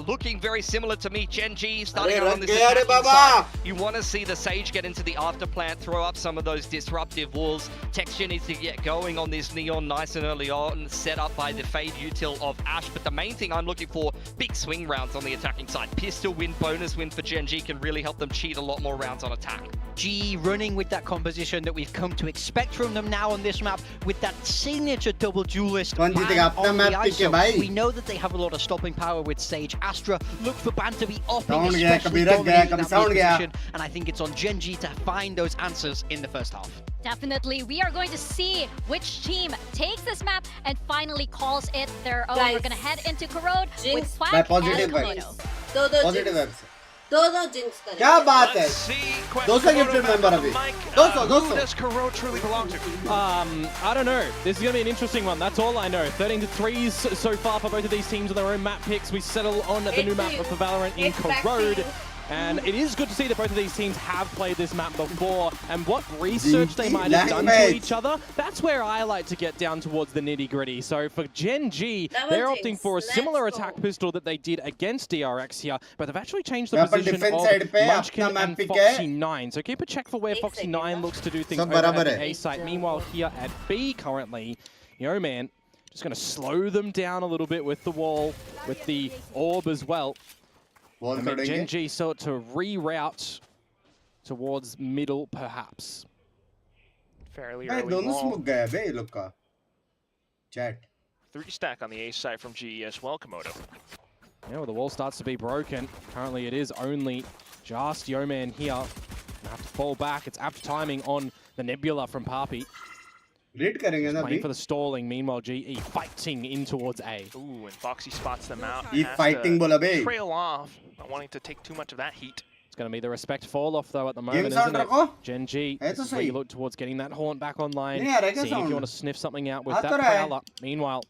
Looking very similar to me, Genji starting out on this attacking side. You want to see the Sage get into the after plant, throw up some of those disruptive walls. Texture needs to get going on this Neon nice and early on, set up by the Fade util of Ash. But the main thing I'm looking for, big swing rounds on the attacking side. Pistol win, bonus win for Genji can really help them cheat a lot more rounds on attack. GE running with that composition that we've come to expect from them now on this map, with that signature double duelist ban on the ISO. We know that they have a lot of stopping power with Sage Astra. Look for ban to be offing, especially dominating that position, and I think it's on Genji to find those answers in the first half. Definitely. We are going to see which team takes this map and finally calls it their own. We're going to head into Corrode with Quack and Komodo. Positive vibes. दोनों jinx करें। क्या बात है? Let's see दोस्तों gifted member अभी। दोस्तों who does Corrode truly belong to? I don't know. This is going to be an interesting one. That's all I know. 13-3s so far for both of these teams on their own map picks. We settle on the new map for Valorant in Corrode. And it is good to see that both of these teams have played this map before, and what research they might have done to each other, that's where I like to get down towards the nitty-gritty. So for Genji, they're opting for a similar attack pistol that they did against DRX here, but they've actually changed the position of Munchkin and Foxy9. So keep a check for where Foxy9 looks to do things over at the A site. Meanwhile, here at B currently, Yo Man just going to slow them down a little bit with the wall, with the orb as well. I mean, Genji sought to reroute towards middle, perhaps. Fairly early wall. Chat. 3 stack on the A side from GE as well, Komodo. Yeah, well, the wall starts to be broken. Currently, it is only just Yeoman here. Gonna have to fall back. It's apt timing on the Nebula from Papi. Read करेंगे ना Playing for the stalling. Meanwhile, GE fighting in towards A. Ooh, and Foxy spots them out. He Has fighting to bola be. trail off, not wanting to take too much of that heat. It's going to be the respect fall off though at the moment, Game sound isn't it? रखो. Gen G, है तो this is where you सही. look towards getting that haunt back online. नहीं आ रहा है क्या Seeing if sound? you want to sniff something out with uh that तो रहा है. prowler. Meanwhile,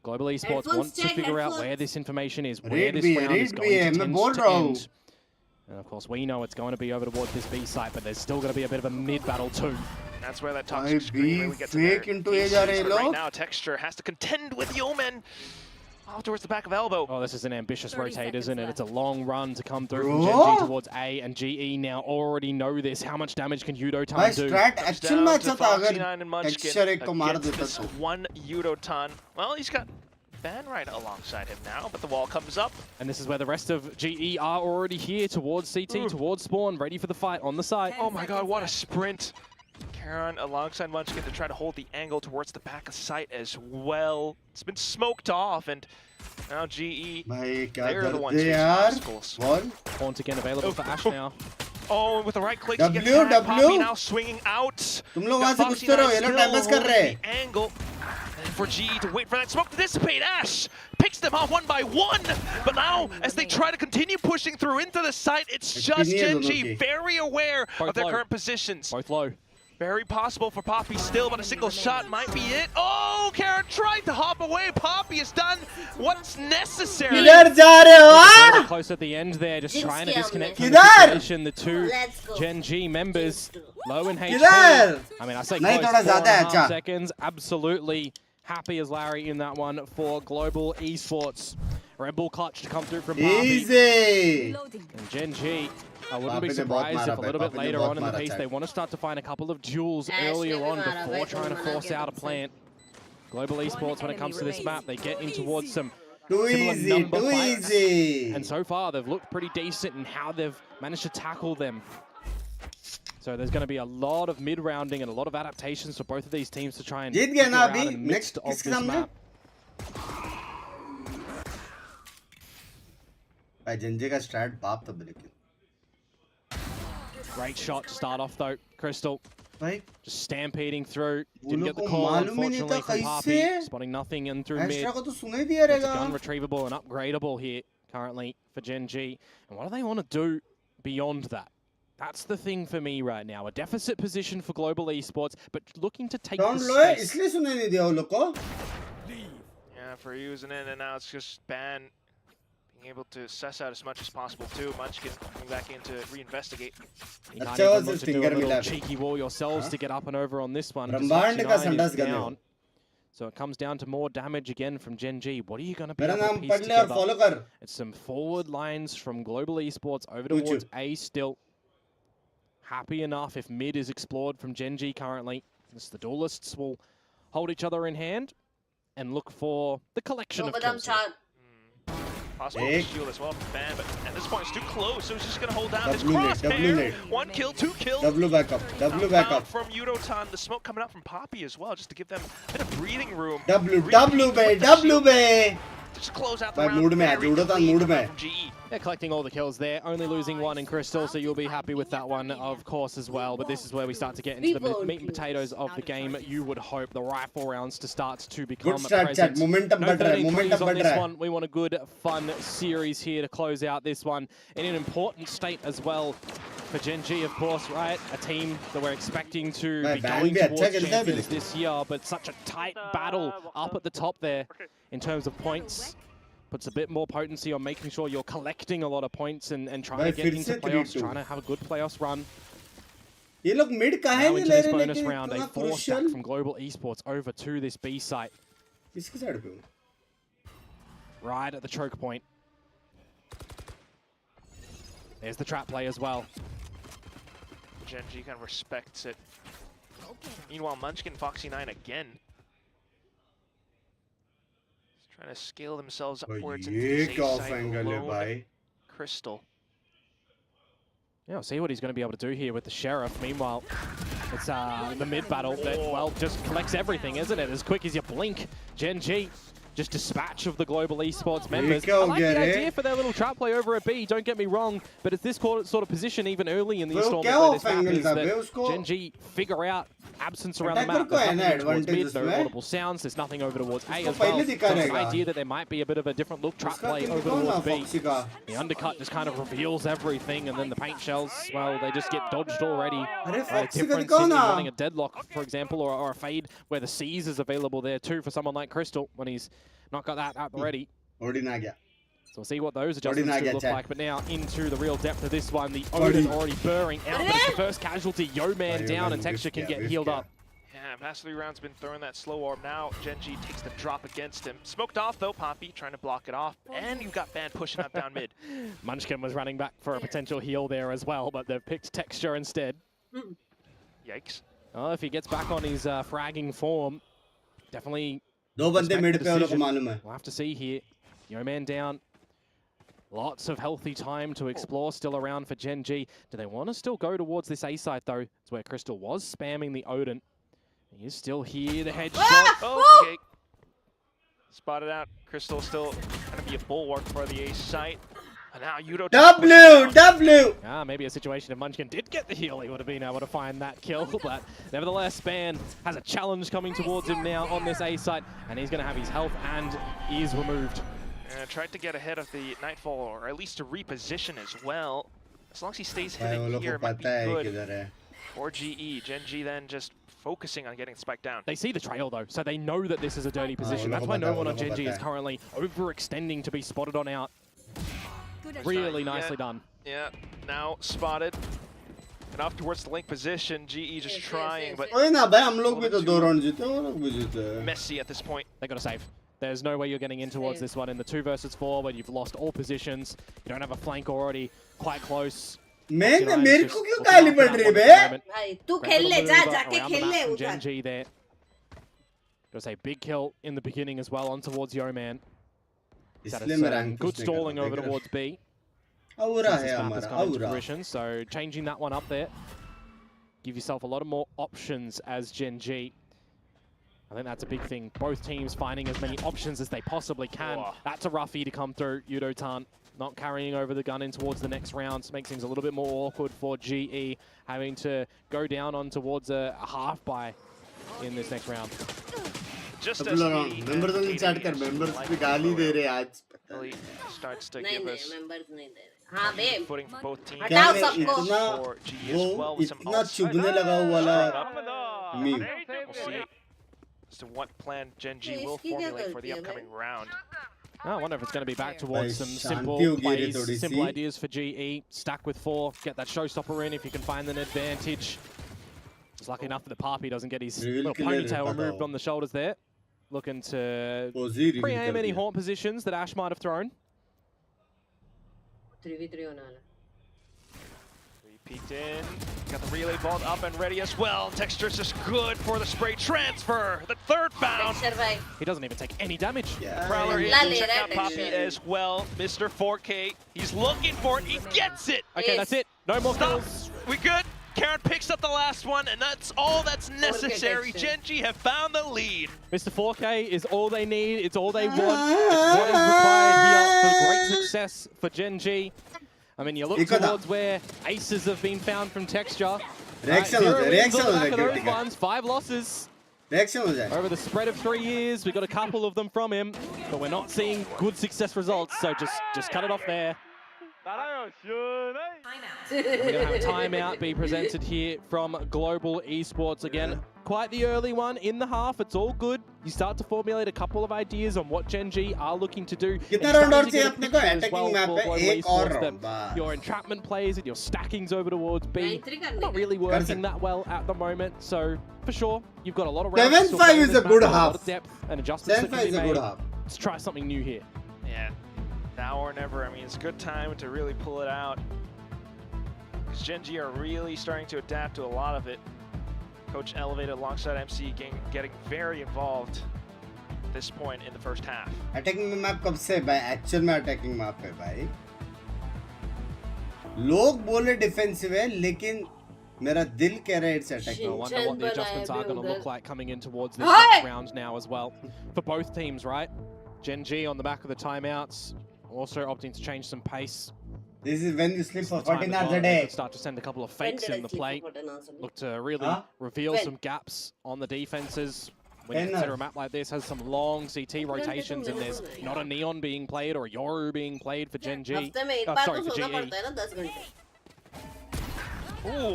Global Esports Headphones wants to check, figure out headphones. where this information is, where Read this भी है, round is read going भी to है, मैं tend बोल to रहा हूँ. end. And of course, we know it's going to be over towards this B site, but there's still going to be a bit of a mid battle too. That's where that toxic screen really gets in fake there. into ये जा रहे हैं But right लोग. now, Texture has to contend with Yeoman off towards the back of elbow. Oh, this is an ambitious 30 rotate, seconds isn't it? left. It's a long run to come through from Bro. Gen G towards A, and GE now already know this. How much damage can भाई Udotan do? strat Comes actual में down अच्छा to था अगर Foxy9 and Munchkin texture एक को मार against देता this तो. one Udotan. Well, he's got Ban right alongside him now, but the wall comes up. And this is where the rest of GE are already here towards CT, towards spawn, ready for the fight on the side. Oh my god, what a sprint. Karen alongside Munchkin to try to hold the angle towards the back of sight as well. It's been smoked off, and now GE, भाई क्या they're the करते ones facing यार? obstacles. Ball. Haunt again available for Ash now. Oh, with the right click, he gets W, tagged. Poppy W. now swinging out. तुम लोग Got वहाँ से Foxy घुसते रहो, Knight ये लोग still time pass कर holding रहे हैं. the angle. And for GE to wait for that smoke to dissipate. Ash picks them off one by one. But now, as they try to continue pushing through into the site, it's just Gen G very aware Both of their low. current positions. Both low. Very possible for Poppy still, but a single shot might be it. Oh, Karen tried to hop away. Poppy has done what's necessary. किधर जा रहे हो हाँ? Very close at the end there, just Jinx trying to kill disconnect me. from the किधर? situation. The two Let's go. Gen G members, low in HP. किधर? I mean, I say नहीं, close, थोड़ा ज़्यादा है, 4.5 अच्छा. seconds. Absolutely happy as Larry in that one for Global Esports. Red Bull clutch to come through from Barbie. Easy. And Gen G, I wouldn't be Papi ने बहुत surprised मारा if a भाई, little bit Papi ने later बहुत on in the मारा piece था. they want to start to find a couple of duels Ash earlier ने भी on मारा भाई, before तुम trying to मना force के out a तुमसे. plant. Global Esports, when it comes to this map, they get in towards some Too similar easy, number too fights. easy. And so far, they've looked pretty decent in how they've managed to tackle them. So there's going to be a lot of mid-rounding and a lot of adaptations for both of these teams to try and जीत गया ना figure out अभी? in the midst Next of किसके this सामने? map. भाई जंजे का straight बाप तब लेकिन. Great shot to start off though, Crystal. भाई Just stampeding through. वो Didn't लोग get the को call, मालूम ही नहीं unfortunately, था from कैसे? Papi. Spotting nothing in through mid. Extra को तो सुना ही दिया It's a रहेगा. gun retrievable and upgradable here currently for Gen G. And what do they want to do beyond that? That's the thing for me right now. A deficit position for Global Esports, but looking to take Round the low है space. इसलिए सुने नहीं दिया वो लोग को. Yeah, for using it, and now it's just Ban being able to suss out as much as possible too. Munchkin coming back in to reinvestigate. You can't अच्छा even was look this to do a finger little मिला भी. cheeky wall yourselves to get up and over on this one. Just ब्रह्मांड का 69 संडास is गंदे हो. down. So it comes down to more damage again from Gen G. What are you going to be मेरा able to नाम piece पढ़ ले और together? फॉलो कर. It's some forward lines from Global Esports over Tuchu. towards A still. Happy enough if mid is explored from Gen G currently. As the duelists will hold each other in hand and look for the collection of Nobody kills. here. shot. Possible Big. shield as well from Ban, but at this point it's too close, so he's just going to hold down his W net, crosshair. W net. 1 kill, 2 kills. W back up. W back Out up. from Udotan, the smoke coming out from Poppy as well, just to give them a bit of breathing room. W Repeat W with बे the W shield बे. Just to close out the भाई round. Mood में है, Very Udotan clean mood from में. GE. They're collecting all the kills there, only losing one in Crystal, so you'll be happy with that one, of course, as well. But this is where we start to get into the meat and potatoes of the game. You would hope the rifle rounds to start to become Good start, chat. present. Momentum No बढ़ रहा है, 13 momentum trees on बढ़ this रहा है. one. We want a good, fun series here to close out this one in an important state as well for Gen G, of course, right? A team that we're expecting to भाई be Ban going भी अच्छा towards खेलता है champions लेकिन. this year, but such a tight battle up at the top there in terms of points. Puts a bit more potency on making sure you're collecting a lot of points and trying भाई to get फिर into से playoffs, 3-2. trying to have a good playoffs run. ये लोग mid काहे Now नहीं into ले this रहे bonus लेकिन round, a इतना four stack crucial. from Global Esports over to this B site, किसकी साइड पे हूँ? right at the choke point. There's the trap play as well. Gen G kind of respects it. Meanwhile, Munchkin, Foxy9 again. He's trying to scale themselves भाई upwards into ये this क्या A of site angle है alone. भाई. Crystal. Yeah, we'll see what he's going to be able to do here with the Sheriff. Meanwhile, it's the mid battle that, well, just collects everything, isn't it? As quick as you blink, Gen G just dispatch of the global esports members. I like the idea for their little trap play over at B, don't get me wrong, but it's this sort of position even early in the installment where this map is that Gen G figure out absence around the map. There's nothing towards mid, no audible sounds, there's nothing over towards A as well. So the idea that there might be a bit of a different look trap play over towards B. The undercut just kind of reveals everything, and then the paint shells, well, they just get dodged already. The difference in running a deadlock, for example, or a fade where the C's is available there too for someone like Crystal when he's not got that out already. So we'll see what those adjustments do look like. But now into the real depth of this one, the Odin already burring out. But it's the first casualty. Yo Man down, and Texture can get healed up. Yeah, past 3 rounds been throwing that slow orb. Now Gen G takes the drop against him. Smoked off though, Poppy trying to block it off. And you've got Ban pushing up down mid. Munchkin was running back for a potential heal there as well, but they've picked Texture instead. Yikes. Oh, if he gets back on his fragging form, definitely. We'll have to see here. Yo Man down. Lots of healthy time to explore still around for Gen G. Do they want to still go towards this A site though? It's where Crystal was spamming the Odin. He is still here. The headshot. Okay. Spotted out. Crystal still going to be a bulwark for the A site. And now Yudo. W! Maybe a situation if Munchkin did get the heal, he would have been able to find that kill. But nevertheless, Span has a challenge coming towards him now on this A site. And he's going to have his health and ears removed. Tried to get ahead of the Nightfall, or at least to reposition as well. As long as he stays hidden here, it might be good for GE. Gen G then just focusing on getting spiked down. They see the trail though, so they know that this is a dirty position. That's why no one on Gen G is currently overextending to be spotted on out. Really nicely done. Yeah, now spotted. And off towards the link position, GE just trying, but messy at this point. They got to save. There's no way you're getting in towards this one in the 2 versus 4 when you've lost all positions. You don't have a flank already quite close. मेरे को क्यों गाली पड़ रही है बे? भाई तू खेल ले जा जाके खेल ले उधर. Gen G there. Got to say big kill in the beginning as well on towards Yo Man. Good stalling over towards B. Aura है हमारा aura. So changing that one up there. Give yourself a lot of more options as Gen G. I think that's a big thing. Both teams finding as many options as they possibly can. That's a roughie to come through. Yudo Tan not carrying over the gun in towards the next round. Makes things a little bit more awkward for GE, having to go down on towards a half buy in this next round. Just as members only chat kar, members पे गाली दे रहे आज. Starts to give us members नहीं दे रहे. हाँ बे. Footing for both teams. हटाओ सबको. इतना चुभने लगा वाला meme. We'll see as to what plan Gen G will formulate for the upcoming round. I wonder if it's going to be back towards some simple plays, simple ideas for GE. Stack with 4, get that showstopper in if you can find an advantage. Just lucky enough that the Papi doesn't get his little ponytail removed on the shoulders there. Looking to pre-aim any haunt positions that Ash might have thrown. 3v3 होने वाला. Peeked in, got the relay vault up and ready as well. Texture's just good for the spray transfer. The third found. He doesn't even take any damage. Prowler in to check out Poppy as well. Mr. 4K, he's looking for it, he gets it. Okay, that's it. No more kills. We good. Karen picks up the last one, and that's all that's necessary. Gen G have found the lead. Mr. 4K is all they need. It's all they want. It's what is required here for great success for Gen G. I mean, you look towards where aces have been found from Texture. Reaction those ones, 5 losses. Over the spread of 3 years, we got a couple of them from him, but we're not seeing good success results, so just cut it off there. We're going to have a timeout be presented here from Global Esports. Again, quite the early one in the half. It's all good. You start to formulate a couple of ideas on what Gen G are looking to do. Your entrapment plays and your stackings over towards B not really working that well at the moment. So for sure, you've got a lot of rounds. 7-5 is a good half. Depth and adjustments that can be made. Let's try something new here. Yeah. Now or never. I mean, it's a good time to really pull it out. Because Gen G are really starting to adapt to a lot of it. Coach Elevated alongside MC Geng getting very involved at this point in the first half. Attacking map कब से भाई? Actual में attacking map है भाई. लोग बोले defensive है, लेकिन मेरा दिल कह रहा है it's attacking. I wonder what the adjustments are going to look like coming in towards this next round now as well. For both teams, right? Gen.G on the back of the timeouts, also opting to change some pace. This is when you sleep for Time 14 as hours well. a They day. could start to send a couple of When fakes did I in the sleep plate. for 14 hours a day? Look to really Huh? reveal When? some gaps on the defenses. When you 10 consider a hours. map like this has some long CT rotations and there's not a Neon being played or a Yoru being played for Gen.G. हफ्ते में एक बार Sorry, तो for सोना GE. पड़ता है ना 10 घंटे.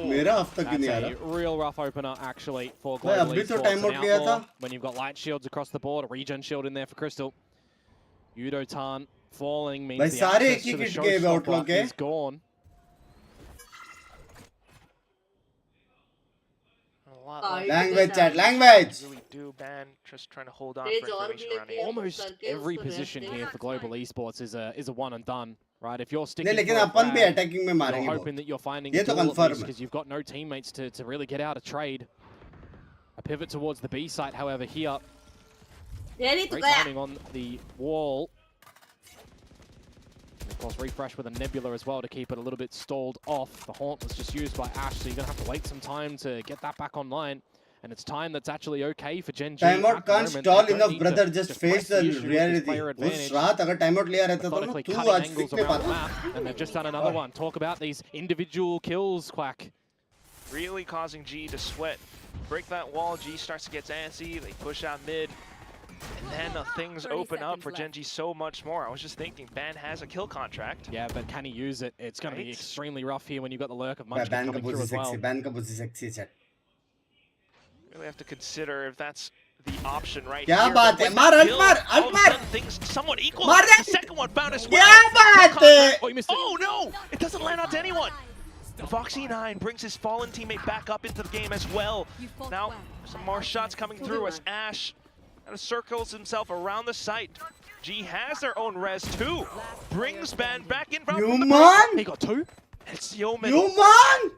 मेरा हफ्ता क्यों That's नहीं आ a रहा? real rough opener actually for भाई Global अभी तो Esports. टाइम An आउट लिया outlaw था. when you've got light shields across the board, a regen shield in there for Crystal. Yudotan falling means भाई the सारे access एक ही to the kit के showstopper outlaw के. is gone. Language chat, language. Really do ban, just trying to hold on Rage for और information around play here. Almost every position here for Global Esports is a one and done, right? If you're sticking नहीं लेकिन for a अपन भी frag, attacking में you're मारेंगे hoping बहुत. that you're finding ये a तो duel at confirm least है. because you've got no teammates to really get out of trade. A pivot towards the B site, however, here. तेरी तो Great गया. timing on the wall. And of course, refresh with a Nebula as well to keep it a little bit stalled off. The Haunt was just used by Ash, so you're going to have to wait some time to get that back online. And it's time that's actually okay for Gen.G. Timeout can't stall enough, brother. Just face the reality. उस रात अगर timeout लिया रहता तो ना तू आज angles सीख में around the पाता. map, and they've just done another one. Talk about these individual kills, Quack. Really causing G to sweat. Break that wall, G starts to get antsy, they push out mid. And then things open up for Gen.G so much more. I was just thinking, Ban has a kill contract. Yeah, but can he use it? It's going to be Right. extremely rough here when you've got the lurk of भाई Munchkin ban का coming through pussy as well. sexy, ban का pussy sexy chat. Really have to consider if that's the option right क्या here. बात But है? with मार, that alt kill, मार, all alt of a मार. sudden things somewhat equal. मार दे. The second one found as well. क्या बात है? Oh, you missed it. Oh no! It doesn't land onto anyone. Foxy9 brings his fallen teammate back up into the game as well. Now, some more shots coming through as Ash kind of circles himself around the site. G has their own res too. Brings Ban back in from the Human? He got two. It's Yeoman Human?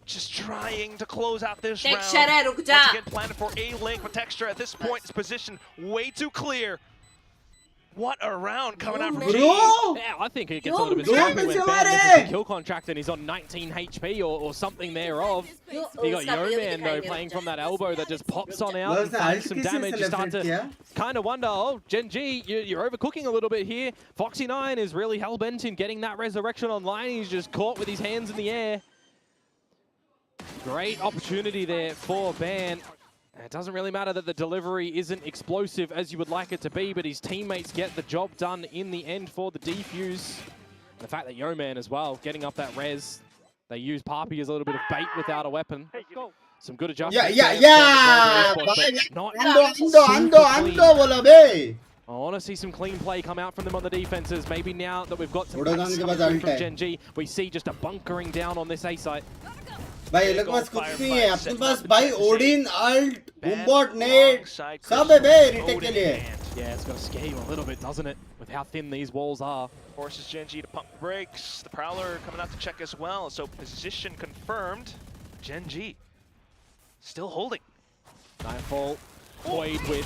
just trying to close out this round. Texture है, रुक जा. Once again planted for a link, but Texture at this point is positioned way too clear. What a round coming out from G. Bro? Yeah, I think it gets a little bit Yo, scrappy yo, when yo, Ban yo, misses the yo. kill contract and he's on 19 HP or something thereof. Yo, You got उसका video भी Yo-Man though दिखाएंगे, playing रुक from जा. that elbow that just pops on out Well, and the finds alt some किसी से damage. You start celebrate to किया? kind of wonder, oh, Gen.G, you're overcooking a little bit here. Foxy9 is really hell-bent in getting that resurrection online. He's just caught with his hands in the air. Great opportunity there for Ban. It doesn't really matter that the delivery isn't explosive as you would like it to be, but his teammates get the job done in the end for the defuse. The fact that Yo-Man as well, getting up that res. They use Papi as a little bit of bait without a weapon. Some good adjustments. Yeah. there for the Global भाई, Esports, but not Ando super clean. बोला बे. I want to see some clean play come out from them on the defenses. Maybe now that we've got some Udotan pace के coming pass through ult from है. Gen.G, we see just a bunkering down on this A site. भाई ये लोग के पास कुछ नहीं है. अपने पास भाई Odin, alt, Umbot, Nate, सब है बे retake के लिए. Yeah, it's going to scare you a little bit, doesn't it? With how thin these walls are. Forces Gen.G to pump the brakes. The Prowler coming out to check as well. So position confirmed. Gen.G still holding. Nightfall toyed with.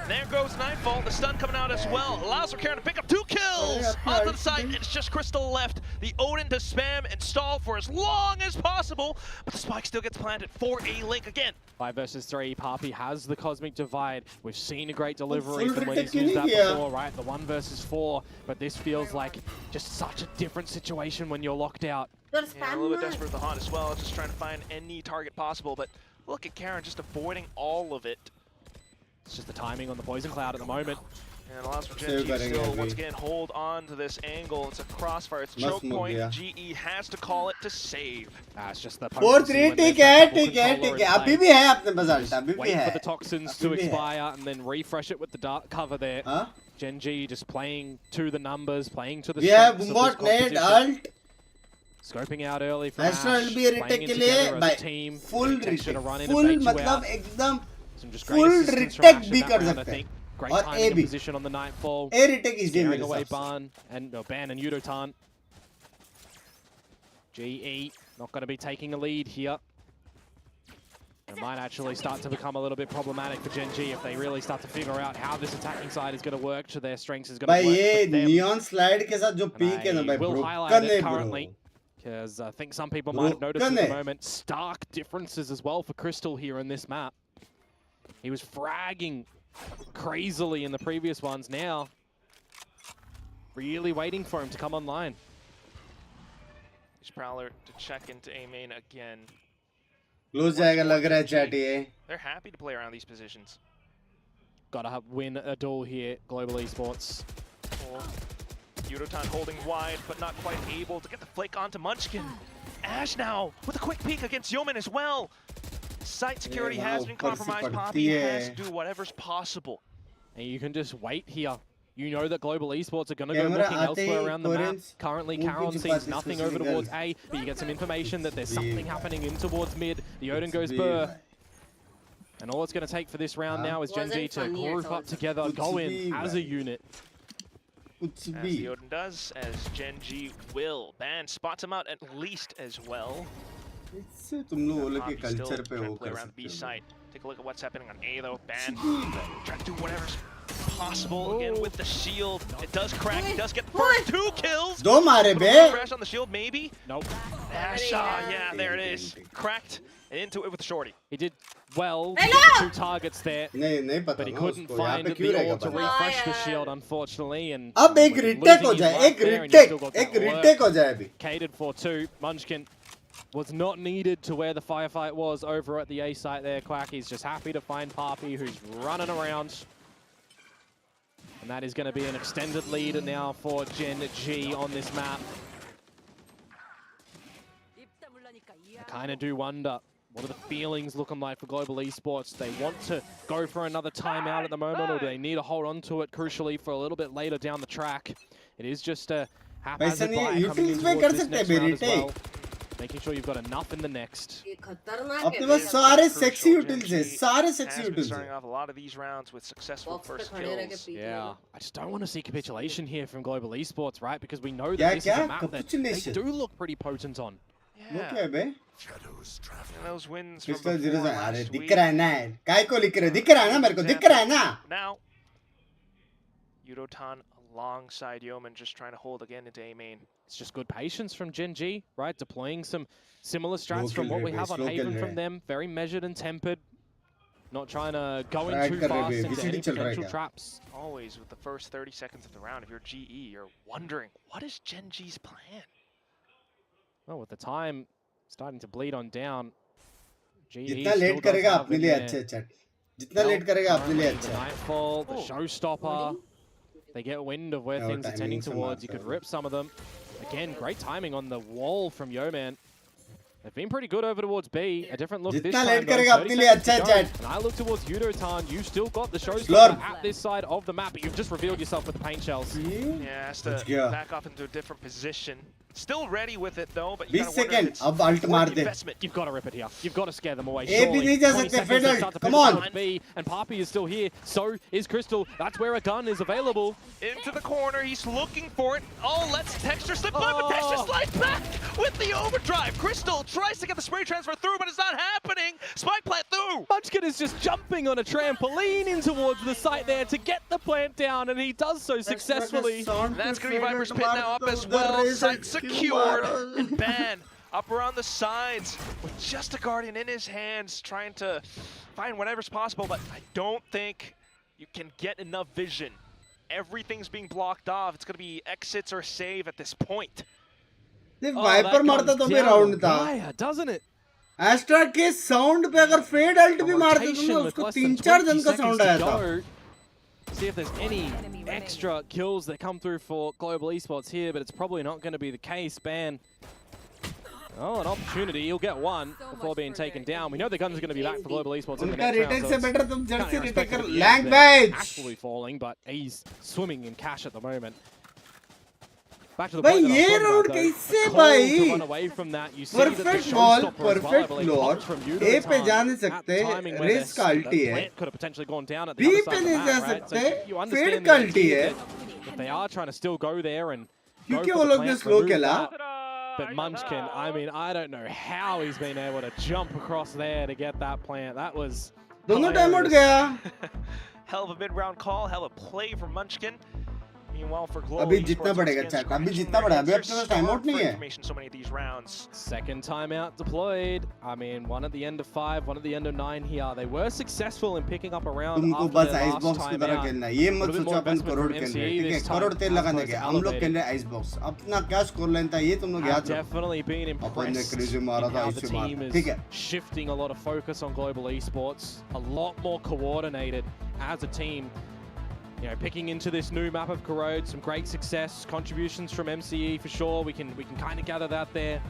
And there goes Nightfall. The stun coming out as well. Allows for Karen to pick up 2 kills onto the site. And it's just Crystal left. The Odin to spam and stall for as long as possible. But the spike still gets planted for a link again. 5 versus 3, Papi has the Cosmic Divide. We've seen a great delivery full from when he's retake used that here. before, right? The 1 versus 4, but this feels like just such a different situation when you're locked out. तो Yeah, a spam little bit मार. desperate with the Haunt as well, just trying to find any target possible. But look at Karen just avoiding all of it. It's just the timing on the Poison Cloud at the moment. And allows for Still Gen.G getting still, heavy. once again, hold on to this angle. It's a crossfire, it's a Must choke move, point. yeah. GE has to call it to save. It's just the 4-3 potency when ठीक there's है that double ठीक है controller ठीक in है. अभी play. भी है अपने पास alt. अभी भी Wait है. for the toxins अभी to भी है. expire and then refresh it with the dark cover there. हाँ? Gen.G just playing to the numbers, playing to the We have strengths of Umbot, this Nate, competition. alt. Scoping out early from Astro Ash, will be a playing retake in के लिए together as a भाई team. full Getting Texture to retake. run in Full and bait you मतलब out. एकदम Some just great full assistance from retake Ash in भी that कर round, I सकते हैं. think. Great और timing A and भी. position on the Nightfall. A retake easy Scaring मेरे away हिसाब से. Ban and Yudotan. GE not going to be taking a lead here. It might actually start to become a little bit problematic for Gen.G if they really start to figure out how this attacking side is going to work to their strengths is going भाई to work ये for them. neon slide के साथ जो And peak है ना I भाई will broken highlight है it bro. currently because I think some people might have noticed at the moment stark differences as well for Crystal here in this map. He was fragging crazily in the previous ones. Now, really waiting for him to come online. Prowler to check into A main again. Close जाएगा लग रहा है chat ये. They're happy to play around these positions. Gotta win a duel here, Global Esports. Yudotan holding wide, but not quite able to get the flick onto Munchkin. Ash now with a quick peek against Yeoman as well. Site security has been compromised. Poppy has to do whatever's possible. And you can just wait here. You know that Global Esports are going to go looking elsewhere around the map. Currently, Caron sees nothing over towards A, but you get some information that there's something happening in towards mid. The Odin goes burr. And all it's going to take for this round now is Gen G to group up together, go in as a unit. As the Odin does, as Gen G will. Ban spots him out at least as well. इससे तुम लोग बोले कि culture पे वो play कर around the B सकते हो. site. Take a look at what's happening on A though. Ban trying to do whatever's possible again with the shield. It does crack. He does get the first 2 kills. दो मारे बे. Crash on the shield maybe. Nope. Ash, yeah, there it is. Cracked and into it with Shorty. He did well. He got 2 targets there. नहीं पता But he ना couldn't उसको. यहाँ find पे the क्यों रहेगा ore to पता. refresh the shield, unfortunately. And अब एक retake हो जाए. एक retake हो जाए अभी. Catered for 2. Munchkin was not needed to where the firefight was over at the A site there. Quacky's just happy to find Papi, who's running around. And that is going to be an extended lead now for Gen G on this map. I kind of do wonder, what are the feelings looking like for Global Esports? They want to go for another timeout at the moment, or do they need to hold on to it crucially for a little bit later down the track? It is just a haphazard buy coming in towards this next round as well. Making sure you've got enough in the next. अपने पास सारे sexy utils हैं, सारे sexy utils Starting हैं. off a lot of these rounds with successful first kills. Yeah, I just don't want to see capitulation here from Global Esports, right? Because we know that this is a map that they do look pretty potent on. वो क्या है बे? And those wins from pistol before 0 से अरे last दिख week. रहा है ना. काय को लिख रहे? दिख रहा है ना मेरे को. दिख रहा है ना. Now, Yudotan alongside Yeoman just trying to hold again into A main. It's just good patience from Gen G, right? Deploying some similar strats from what we have on Haven from them. Very measured and tempered. Not trying to go in too fast into any potential traps. Always with the first 30 seconds of the round, if you're GE, you're wondering, what is Gen G's plan? Well, with the time starting to bleed on down, GE जितना late करेगा अपने लिए अच्छा है. जितना late करेगा अपने लिए अच्छा है. Nightfall, the showstopper. They get wind of where things are tending towards. You could rip some of them. Again, great timing on the wall from Yeoman. They've been pretty good over towards B. A different look this time. And I look towards Yudotan. You still got the showstopper at this side of the map, but you've just revealed yourself with the paint shells. Yeah, has to back off into a different position. Still ready with it though, but you gotta 20 seconds. अब ult मार दे. You've got to rip it here. You've got to scare them away. A भी नहीं जा सकते. Fiddle. Come on. B, and Papi is still here. So is Crystal. That's where a gun is available. Into the corner. He's looking for it. Oh, let's Texture slip by, but Texture slides back with the overdrive. Crystal tries to get the spray transfer through, but it's not happening. Spike plant through. Munchkin is just jumping on a trampoline in towards the site there to get the plant down, and he does so successfully. That's going to be Viper's Pit now up as well. Site secured. And Ban up around the sides with just a Guardian in his hands, trying to find whatever's possible, but I don't think you can get enough vision. Everything's being blocked off. It's going to be exits or save at this point. Viper मारता तो भी round था. Doesn't it? Astra के sound पे अगर fade ult भी मारते तो ना उसको 3-4 जन का sound आया था. See if there's any extra kills that come through for Global Esports here, but it's probably not going to be the case. Ban. Oh, an opportunity. He'll get one before being taken down. We know the guns are going to be back for Global Esports in the next round. से better तुम jersey retake कर. Language. Actually falling, but he's swimming in cash at the moment. Back to the भाई point ये round कैसे भाई? run away from that. You see Perfect ball, perfect floor. A पे जा नहीं सकते. Risk का ulti है. Could have potentially gone down at B the other पे side नहीं of जा the map, right? सकते. So Fade का ulti है. but they are trying to still go there and go क्योंकि for वो the लोग ने plant, slow remove खेला. that. But Munchkin, I mean, I don't know how he's been able to jump across there to get that plant. That was दोनों time out गया. Hell of a mid-round call, hell of a play from Munchkin. Meanwhile, for Global अभी Esports, जितना once बढ़ेगा again, chat, अभी scratching जितना their बढ़े, heads. अभी They're अपने पास time out starved नहीं for है. information so many of these rounds. Second timeout deployed. I mean, one at the end of 5, one at the end of 9 here. They were successful in picking up a round तुमको after बस their last Icebox की तरह timeout. खेलना है. ये मत little bit सोचो more upon investment crore from खेल रहे हैं, MCE ठीक है? this करोड़ time तेल as लगाने opposed के. to हम लोग elevated. खेल रहे हैं Icebox. अपना क्या स्कोर लाइन था ये तुम लोग Have याद रखो. definitely been अपन ने impressed crazy in मारा था, how the ऐसे team मारा. is ठीक है. shifting a lot of focus on Global Esports. A lot more coordinated as a team. You know, picking into this new map of Corrode, some great success, contributions from MCE for sure. We can kind of gather that there.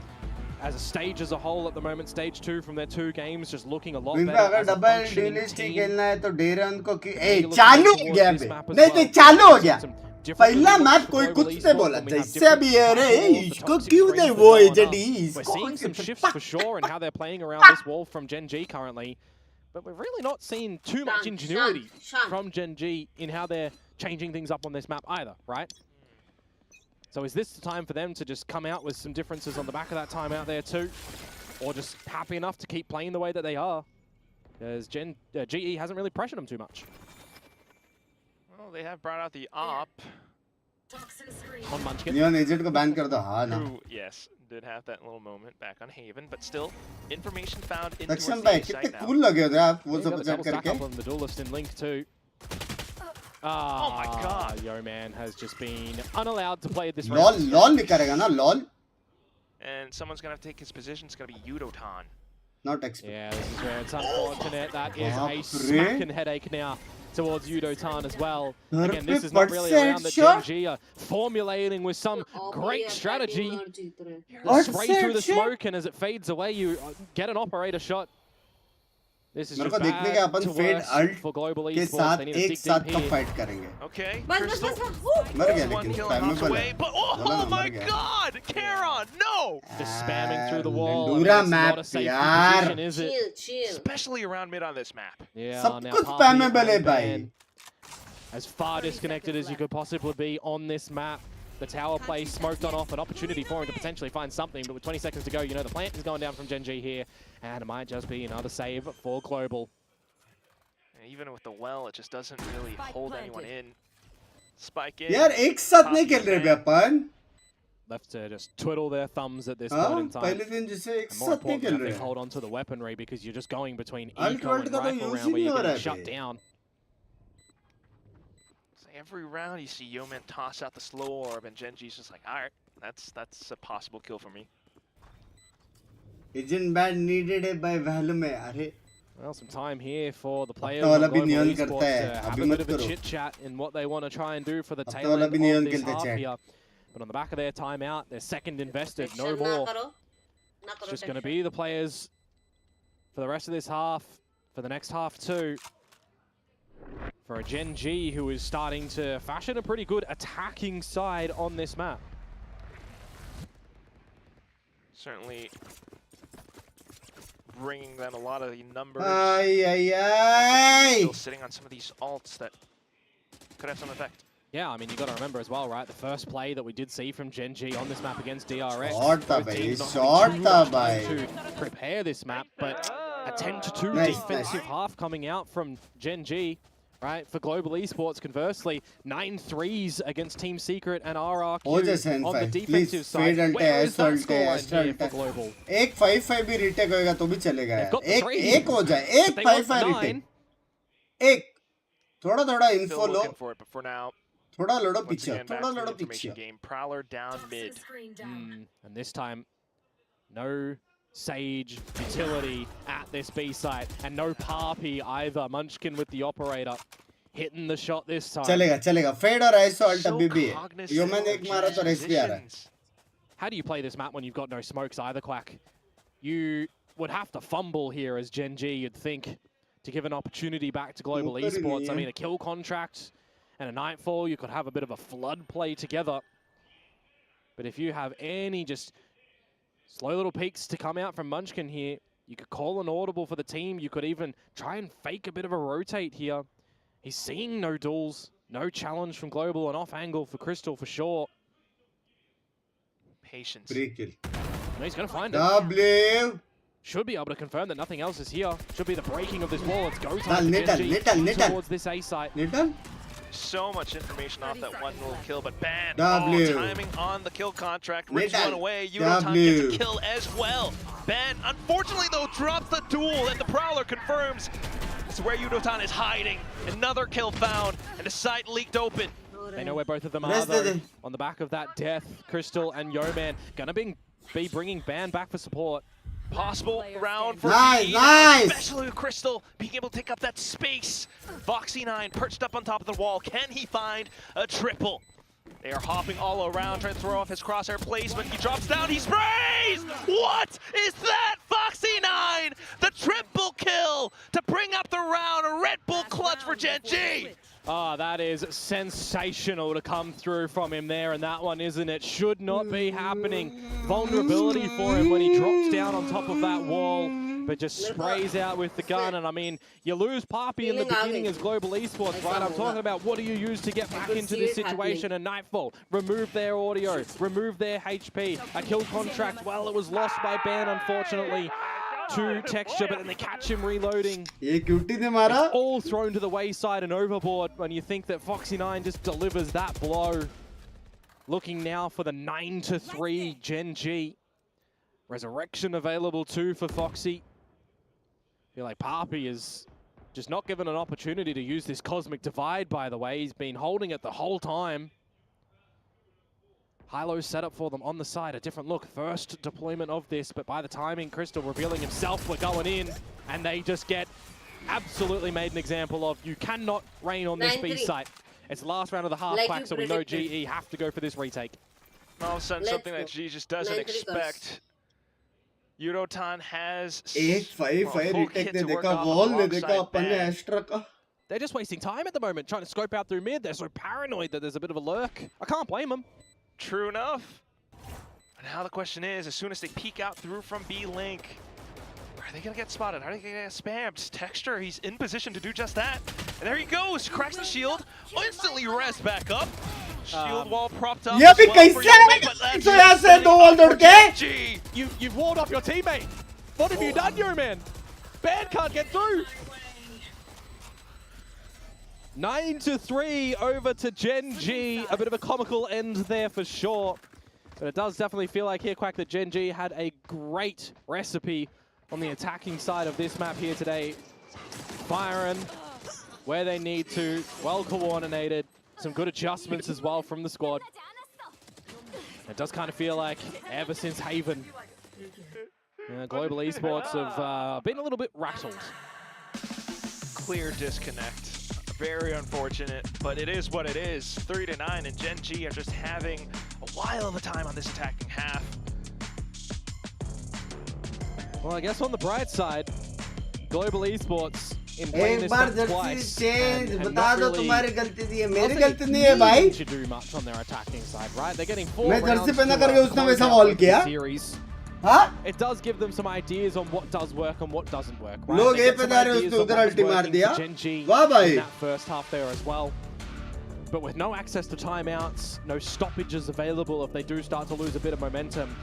As a stage as a whole at the moment, stage 2 from their 2 games, just looking a lot better अगर as a double functioning dualist team. खेलना है तो Darren को कि ए Taking a look चालू हो towards गया this bay. map as नहीं well. तो चालू हो गया. Some different पहला looks मैच for कोई Global कुछ नहीं Esports बोला when we था. have इससे different अभी है रे platforms, the इसको top 6 क्यों friends नहीं that वो go on up. एजेडी. We're seeing some shifts for sure in how they're playing around this wall from Gen G currently. But we've really not seen too much ingenuity from Gen G in how they're changing things up on this map either, right? So is this the time for them to just come out with some differences on the back of that timeout there too? Or just happy enough to keep playing the way that they are? Because GE hasn't really pressured them too much. Well, they have brought out the op, On Munchkin. Neon agent को ban कर दो. हाँ ना. who, yes, did have that little moment back on Haven, but still, information found in Lakshman towards भाई the कितने site now. Cool लगे होते आप वो Yeah, सब got the check double stack करके. up on the duelist in Link too. Oh my God. Yo Man has just been unallowed to play this lol round. Lol नहीं करेगा ना lol. And someone's going to take his position. It's going to be Yudotan. Not expect. Yeah, this is where it's unfortunate. That is a Baap re. smacking headache now towards Yudotan as well. घर Again, पे this is not really a round that shot. Gen G are formulating with some great strategy. What Spray through the shot? smoke, and as it fades away, you get an operator shot. This is मेरे just को देखने का bad अपन to fade worse alt for Global के Esports. साथ They need to एक dig साथ deep कब here. फाइट करेंगे. Okay. बस Crystal. बस बस. मर गया One लेकिन kill and hops स्पैमेबल away. है. But बोला oh ना, my मर गया. God, Charon, no! Just spamming through the wall. Lindura it's map, not a safe yaar. position, is it? Chill, chill. Especially around mid on this map. Yeah, सब now कुछ Papi spammable है and भाई. Ben, as far disconnected as you could possibly be on this map. The tower play smoked on off, an opportunity for him to potentially find something, but with 20 seconds to go, you know the plant is going down from Gen G here, and it might just be another save for Global. And even with the well, it just doesn't really hold anyone in. Spike in. यार एक साथ नहीं खेल रहे बे अपन. Left to just twiddle their thumbs at this हाँ point in time. पहले दिन जैसे एक And more साथ नहीं खेल importantly, I रहे. think hold on to the weaponry because you're just going between Alt eco and World का तो rifle use round he where नहीं you're हो रहा getting है shut bay. down. So every round you see Yeoman toss out the slow orb, and Gen G's just like, all right, that's a possible kill for me. Agent ban needed है by value में. अरे Well, some time here for the players वाला of भी Global नियन Esports करता है. to have अभी a मत bit of a करो. chit-chat in what they want to try and do for the अब तो tail वाला end भी of नियन this खेलते half chat. here. But on the back of their timeout, their second invested, no Tension more. ना करो. ना It's करो just going to tension. be the players for the rest of this half, for the next half too. For a Gen G who is starting to fashion a pretty good attacking side on this map. Certainly bringing them a lot of the numbers. Ay ay ay. Still sitting on some of these alts that could have some effect. Yeah, I mean, you got to remember as well, right? The first play that we did see from Gen G on this map against DRX. Short था both भाई, teams not short having too था much time भाई. to prepare this map, but a 10-2 Nice, defensive nice. half coming out from Gen G, right? For Global Esports, conversely, 9 threes against Team Secret and हो RRQ जैसे on the N5. defensive Please side. fade Where is that ult scoreline Astra here for ult. Global? एक 5-5 भी retake होएगा तो भी चलेगा They've यार. got the एक three. एक हो जाए. But एक they want 5-5 9. retake. एक थोड़ा थोड़ा Still info low. looking for it, but for now, थोड़ा लड़ो once पीछे. again, back थोड़ा to the लड़ो information पीछे. game. Prowler down mid. And this time, no Sage utility at this B site, and no Papi either. Munchkin with the operator, hitting the shot this time. चलेगा चलेगा. Fade और ISO ult So अभी भी है. cognizant Yoman of एक मारा तो Gen's race भी आ रहा है. positions. How do you play this map when you've got no smokes either, Quack? You would have to fumble here as Gen G, you'd think, to give an opportunity back to Global Smoker he Esports. नहीं I है. mean, a kill contract and a Nightfall, you could have a bit of a flood play together. But if you have any just slow little peaks to come out from Munchkin here, you could call an audible for the team. You could even try and fake a bit of a rotate here. He's seeing no duels, no challenge from Global, and off angle for Crystal for sure. Patience. Free kill. No, he's going to find it. W. Should be able to confirm that nothing else is here. Should be the breaking of this wall. Let's go Dal, time for Nital, Gen G Nital, Nital. towards this A site. Little. So much information off that one little kill, but ban. W. Timing on the kill contract. Rips Metal. one away. Euroton W. gets a kill as well. Ben, unfortunately though, drops the duel, and the Prowler confirms it's where Euroton is hiding. Another kill found, and the site leaked open. They know where both of them are, though. On the back of that death, Crystal and Yeoman gonna be bringing Ban back for support. Possible round for Nice, GE, nice. especially with Crystal being able to take up that space. Foxy9 perched up on top of the wall. Can he find a triple? They are hopping all around, trying to throw off his crosshair placement. He drops down, he sprays! What is that? Foxy9! The triple kill to bring up the round. A Red Bull clutch for Gen G. Ah, that is sensational to come through from him there, and that one, isn't it? Should not be happening. Vulnerability for him when he drops down on top of that wall, but just sprays out with the gun. And I mean, you lose Papi in the beginning as Global Esports, right? I'm talking about what do you use to get back into this situation, and Nightfall, remove their audio, remove their HP, a kill contract, well, it was lost by Ban, unfortunately, to Texture, but then they catch him reloading. It's all thrown to the wayside and overboard when you think that Foxy9 just delivers that blow. Looking now for the 9-3 Gen G. Resurrection available too for Foxy. Feel like Papi is just not given an opportunity to use this Cosmic Divide, by the way. He's been holding it the whole time. High-low setup for them on the side, a different look. First deployment of this, but by the timing, Crystal revealing himself, we're going in, and they just get absolutely made an example of. You cannot rain on this B site. It's the last round of the half-pack, so we know GE have to go for this retake. All of a sudden, something that GE just doesn't expect. Euroton has They're just wasting time at the moment, trying to scope out through mid. They're so paranoid that there's a bit of a lurk. I can't blame them. True enough. And now the question is, as soon as they peek out through from B-Link, are they going to get spotted? Are they going to get spammed? Texture, he's in position to do just that. And there he goes, cracks the shield, instantly res back up. Shield wall propped up. You've walled off your teammate. What have you done, Yeoman? Ban can't get through. 9-3 over to Gen G. A bit of a comical end there for sure. But it does definitely feel like here, Quack, that Gen G had a great recipe on the attacking side of this map here today. Firing where they need to, well coordinated. Some good adjustments as well from the squad. It does kind of feel like ever since Haven, Global Esports have been a little bit rattled. Clear disconnect. Very unfortunate, but it is what it is. 3-9, and Gen G are just having a while of a time on this attacking half. Well, I guess on the bright side, Global Esports in playing this map twice and not really to do much on their attacking side, right? They're getting 4 rounds to series. Huh? It does give them some ideas on what does work and what doesn't work, right? Log They A get pe some जा रहे ideas उसने on उधर what was ulti मार working दिया. for Gen G वाह भाई. in that first half there as well. But with no access to timeouts, no stoppages available if they do start to lose a bit of momentum,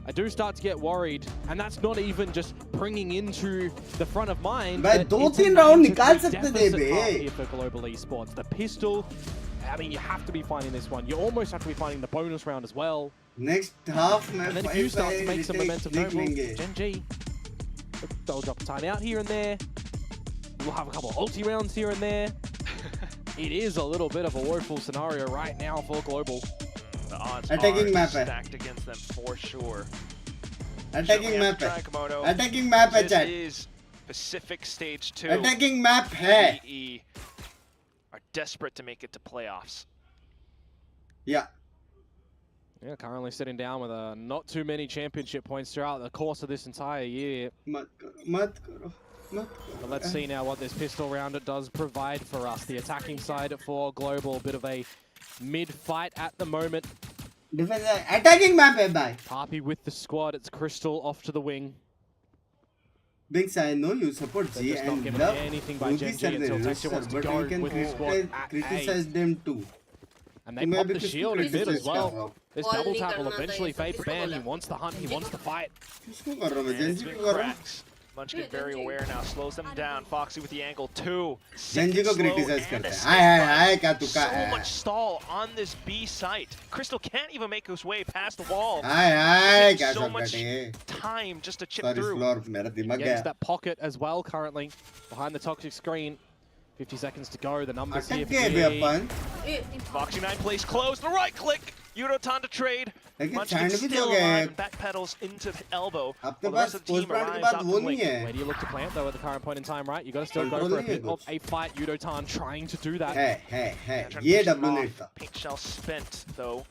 I do start to get worried, and that's not even just bringing into the front of mind. भाई 2-3 round निकाल सकते थे बे. Here for Global Esports, the pistol. I mean, you have to be finding this one. You almost have to be finding the bonus round as well. Next half में And then if you start to make some momentum, Gen G, they'll drop a timeout here and there. We'll have a couple of ulti rounds here and there. It is a little bit of a woeful scenario right now for Global. The odds Attacking are map stacked against them for sure. Attacking map Komodo. Attacking map है This chat. is Pacific Stage 2. Attacking map है. GE are desperate to make it to playoffs. Yeah. Yeah, currently sitting down with not too many championship points throughout the course of this entire year. मत करो. But let's see now what this pistol round does provide for us. The attacking side for Global, a bit of a mid-fight at the moment. Defense attacking map है भाई. Papi with the squad, it's Crystal off to the wing. Binks, I know you support G They're just not and given love anything by Gen G until Texture wants to but go we can with his squad at criticize them too. And they pop the shield in mid as well. This Call double नहीं tap will करना था, eventually ये fade सब Ban. He किसको wants the hunt, he wants the fight. किसको कर रहा हूँ मैं? And Gen it's G been को कर रहा हूँ. cracks. Munchkin very aware now, slows them down. Foxy with the angle, 2. Genji को criticize करते हैं. हाय क्या तुका है. So much stall on this B site. Crystal can't even make his way past the wall. हाय क्या so सब much करते हैं. time just to chip Sorry, through. Floor, मेरा दिमाग Against गया. that pocket as well currently, behind the toxic screen. 50 seconds to go, the numbers here for अटक गए अपन. Foxy 9 plays close, the right click. Yudotan to trade. लेकिन Munchkin चैंड भी still तो गए. alive and back pedals into the elbow. अपने While the pass rest of the post team plant के arrives बाद out वो the नहीं link. है. Where do you look to plant though at the current point in time, right? You got to still go Control for a नहीं है bit of कुछ. a fight. Yudotan trying to do that. है. Trying to ये push him W off. Net था. Paint shell spent though.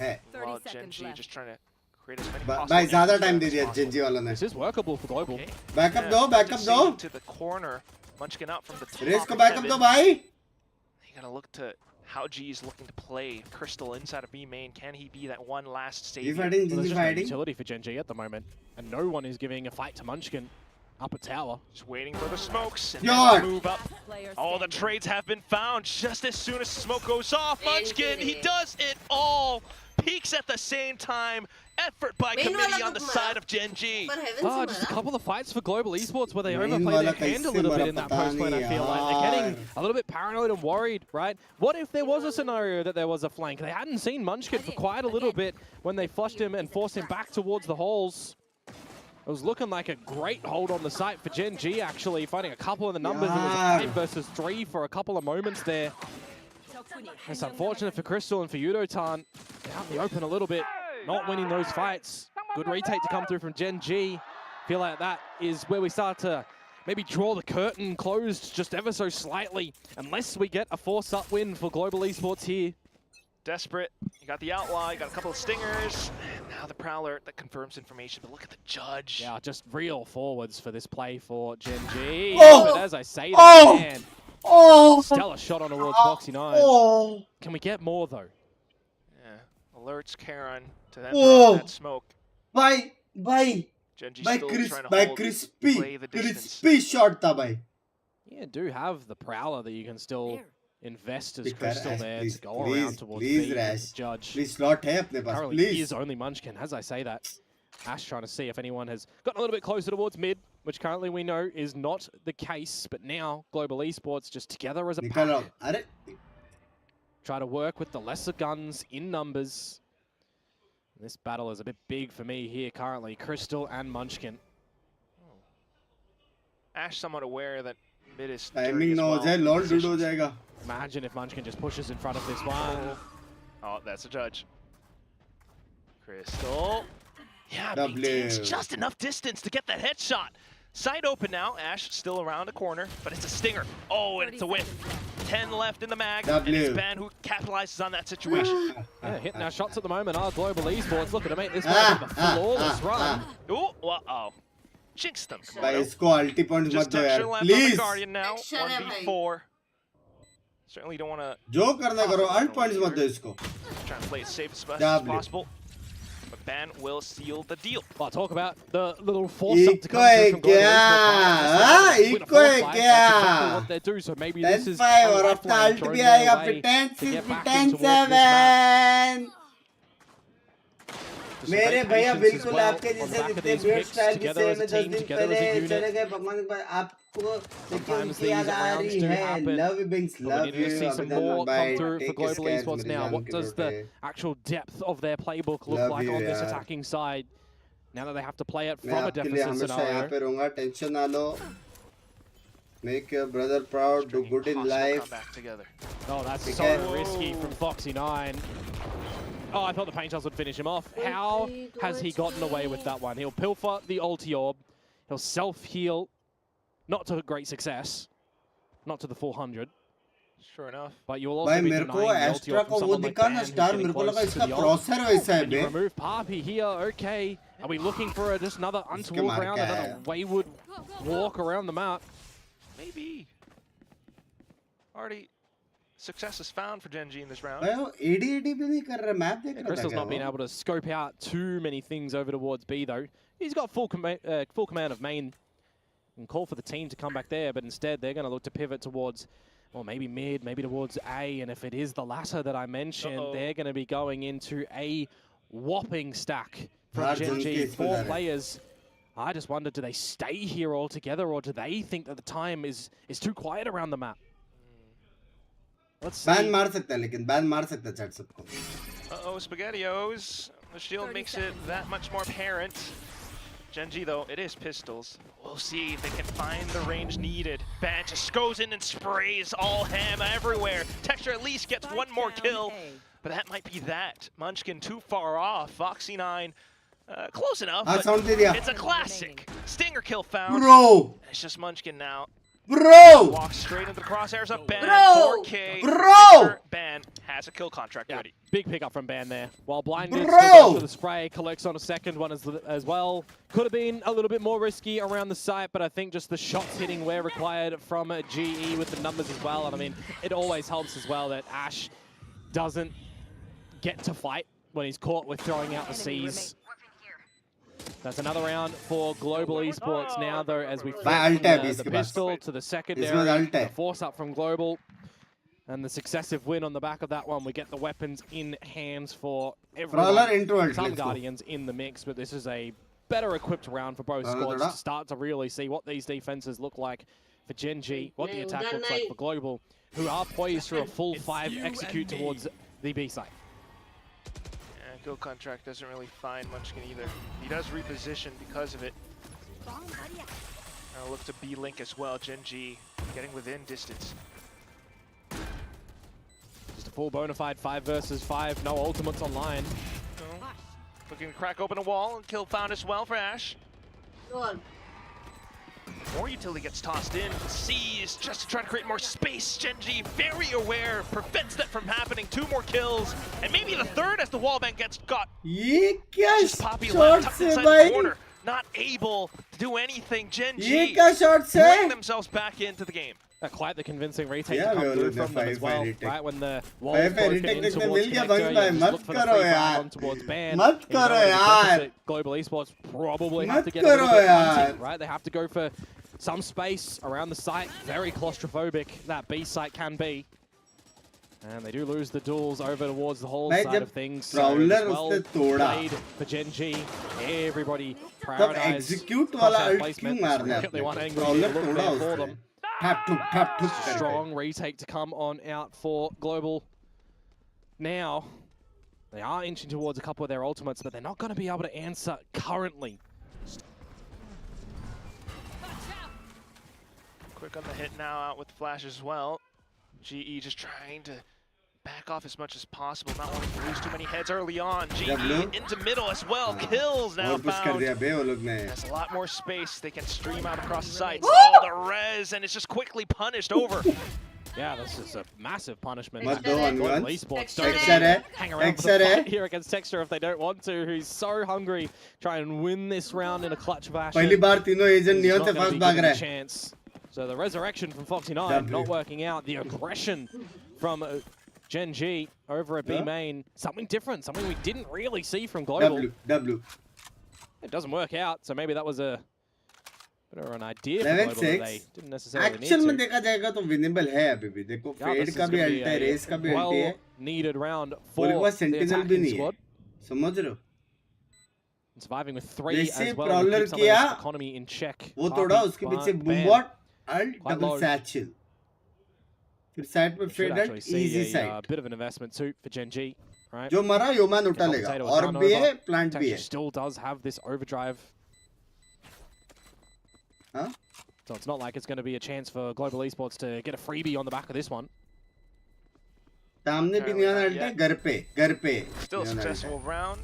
है. While Genji just trying to create as many भाई possible ज़्यादा angles time दे as दिया possible. Genji वालों ने. This is workable for Global. Okay. Backup Yeah, दो, backup just दो. to the corner. Munchkin up from the top. Race को of backup heaven. दो भाई. You gotta look to how G is looking to play Crystal inside of B main. Can he be that one last G savior? fighting, Well, there's G just no fighting. utility for Genji at the moment, and no one is giving a fight to Munchkin up a tower. Just waiting for the smokes and Yawn. then move up. All the trades have been found just as soon as smoke goes off. Munchkin, he does it all. Peaks at the same time. Effort by Main committee wala on the ko side of Genji. पर heaven Oh, से just a मरा. couple of fights for Global Esports where they Main overplay wala their hand a kaise little bit mara in that pata post lane, I nahi feel like. They're getting yaar. a little bit paranoid and worried, right? What if there was a scenario that there was a flank? They hadn't seen Munchkin for quite a little bit when they flushed him and forced him back towards the halls. It was looking like a great hold on the site for Gen G, actually, fighting a couple of the numbers. It was Yaar. 5 versus 3 for a couple of moments there. It's unfortunate for Crystal and for Yudotan. Out in the open a little bit, not winning those fights. Good retake to come through from Gen G. Feel like that is where we start to maybe draw the curtain closed just ever so slightly, unless we get a force-up win for Global Esports here. Desperate. You got the Outlaw, you got a couple of Stingers. And now the Prowler that confirms information. But look at the Judge. Yeah, just real forwards for this play for Gen G. Oh! But as I say that, man, Oh. stellar shot on towards Foxy 9. Oh. Can we get more, though? Yeah. Alerts Karen to then Oh. throw that smoke. भाई Genji भाई still Chris trying to भाई hold, crispy play the distance. crispy shot था भाई. Yeah, do have the Prowler that you can still invest as Pick Crystal Rash, there please, to go please, around towards please, B Rash. with the Judge. Please slot है अपने पास. Currently Please. is only Munchkin, as I say that. Ash trying to see if anyone has gotten a little bit closer towards mid, which currently we know is not the case. But now Global Esports just together as a निकल pack रहा हूँ. अरे try to work with the lesser guns in numbers. This battle is a bit big for me here currently. Crystal and Munchkin. Ash somewhat aware that mid is dirty timing as ना हो well. जाए law and dude हो Positions. जाएगा. Imagine if Munchkin just pushes in front of this one. Oh, that's a Judge. Crystal. Yeah, W. maintains just enough distance to get that headshot. Side open now. Ash still around a corner, but it's a stinger. Oh, and it's a whiff. 10 left in the mag, and W. it's Ben who capitalizes on that situation. Yeah, hitting our shots at the moment are Global Esports looking to make this one a flawless run. Ooh, uh-oh. Jinxed them. भाई Komodo. इसको अल्टी point मत Just दो texture यार. left on the Please. Guardian now. Texture है भाई. 1v4. Certainly don't want to जो करना करो अल्ट पॉइंट्स मत दो इसको. try and play it safe as best as W. possible. But Ban will seal the deal. Well, talk about the little force up to come Eco through from Global क्या? Esports. Win a Eco force fight, क्या? that's exactly what they do. So maybe this is 10-5 a और अब lifeline alt thrown भी their आएगा way फिर 10-6 to get फिर back in towards this 10-7. map. मेरे Just some great भैया patience as बिल्कुल well आपके on the जैसे back of जितने these build picks, style together जिसे as a हमें 10 team, दिन together as a पहले unit. चले गए भगवान के पास आपको देखिए Sometimes उनकी याद these आ rounds रही do है. happen. Love you Binks, But we love need to you. see some अभिनंदन more भाई, come through for take Global care, Esports मेरे now. जान What के does the Rote. actual depth of their playbook look Love like you, on this यार. attacking side? Now that they have to play it मैं from a आपके लिए deficit हमेशा यहाँ scenario. पे रहूँगा. टेंशन ना लो. Make your brother proud. Do Stringing good in possible life. comeback together. Oh, that's Okay. so risky from Foxy 9. Oh, I thought the paint shells would finish him off. How has he gotten away with that one? He'll pilfer the ulti orb. He'll self-heal. Not to great success. Not to the full 100. Sure enough. But you'll also भाई be मेरे denying को the ulti extra orb को from वो someone like दिखा Ban ना who's star getting मेरे को लगा close to इसका the ult. क्रॉसर वैसा है And you bay. remove Papi here, okay. Are we looking for just another untoward मार round, के another आया. wayward walk around the map? Maybe. Already success is found for Genji in this round. भाई वो AD भी नहीं कर रहा. Map देख रहा था Crystal's क्या not been वो? able to scope out too many things over towards B, though. He's got full command of main. And call for the team to come back there, but instead they're going to look to pivot towards, well, maybe mid, maybe towards A. And if it is the latter that I mentioned, they're going to be going into a whopping stack from Hard Gen zone G. case 4 for that. players I just wonder, do they stay here all together, or do they think that the time is too quiet around the map? Let's see. Ban मार सकता है, लेकिन ban मार सकता है chat सबको. Uh-oh, SpaghettiOs. The shield makes it that much more apparent. Gen.G though, it is pistols. We'll see if they can find the range needed. Ban just goes in and sprays all ham everywhere. Texture at least gets one more kill, but that might be that. Munchkin too far off. Foxy9, close enough, but it's a classic. Stinger kill found. Bro! It's just Munchkin now. Bro! Walks straight into the crosshairs of Ban. Bro! 4K. Bro! Ban has a kill contract ready. Big pickup from Ban there. While Blinded Bro! still goes for the spray, collects on a second one as well. Could have been a little bit more risky around the site, but I think just the shots hitting where required from GE with the numbers as well. And I mean, it always helps as well that Ash doesn't get to fight when he's caught with throwing out the C's. That's another round for Global Esports now, though, as we flip from the pistol to the secondary. The force up from Global. And the successive win on the back of that one. We get the weapons in hands for everyone. Some Guardians in the mix, but this is a better equipped round for both squads to start to really see what these defenses look like for Gen.G, what the attack looks like for Global, who are poised for a full 5 execute towards the B site. Kill contract doesn't really find Munchkin either. He does reposition because of it. Now look to B-Link as well. Gen.G getting within distance. Just a full bona fide 5 versus 5, no ultimates online. Oh. Looking to crack open a wall and kill found as well for Ash. More utility gets tossed in. Sees just to try to create more space. Gen.G very aware, prevents that from happening. 2 more kills, and maybe the third as the wallbang gets got. Just Poppy left tucked inside the corner, not able to do anything. Gen.G bring themselves back into the game. Quite the convincing retake to come through from them as well, right? When the wall is broken in towards Connector, you just look for the free fire on towards Ban. Global Esports probably have to get a little bit hunting, right? They have to go for some space around the site. Very claustrophobic that B site can be. And they do lose the duels over towards the whole side of things. So well played for Gen.G. Everybody prioritized crosshair placement. They want angry to look there for them. Strong retake to come on out for Global. Now, they are inching towards a couple of their ultimates, but they're not going to be able to answer currently. Quick on the hit now, out with flash as well. GE just trying to back off as much as possible, not wanting to lose too many heads early on. GE into middle as well, kills now found. There's a lot more space, they can stream out across the sites. Oh, the res, and it's just quickly punished over. Yeah, this is a massive punishment. Esports don't hang around for the fight here against Texture if they don't want to. Who's so hungry, try and win this round in a clutch fashion. Chance. So the resurrection from Foxy9 not working out. The aggression from Gen.G over at B main, something different, something we didn't really see from Global. It doesn't work out, so maybe that was a bit of an idea for Global that they didn't necessarily need to. में देखा जाएगा तो winnable है अभी भी. देखो Fade का भी ult है, Race का भी ult है. Needed round for the attacking squad. समझ रहे हो? Surviving with 3 as well to keep some of this economy in check. वो तोड़ा उसके पीछे Boombot, ult, double satchel. फिर साइड पे Fade ult, easy side. A bit of an investment too for Gen.G, right? जो मरा Yoman उठा लेगा. और भी है, plant भी है. Still does have this overdrive. Huh? So it's not like it's going to be a chance for Global Esports to get a freebie on the back of this one. सामने भी नहीं आना ult, घर पे. Still a successful round.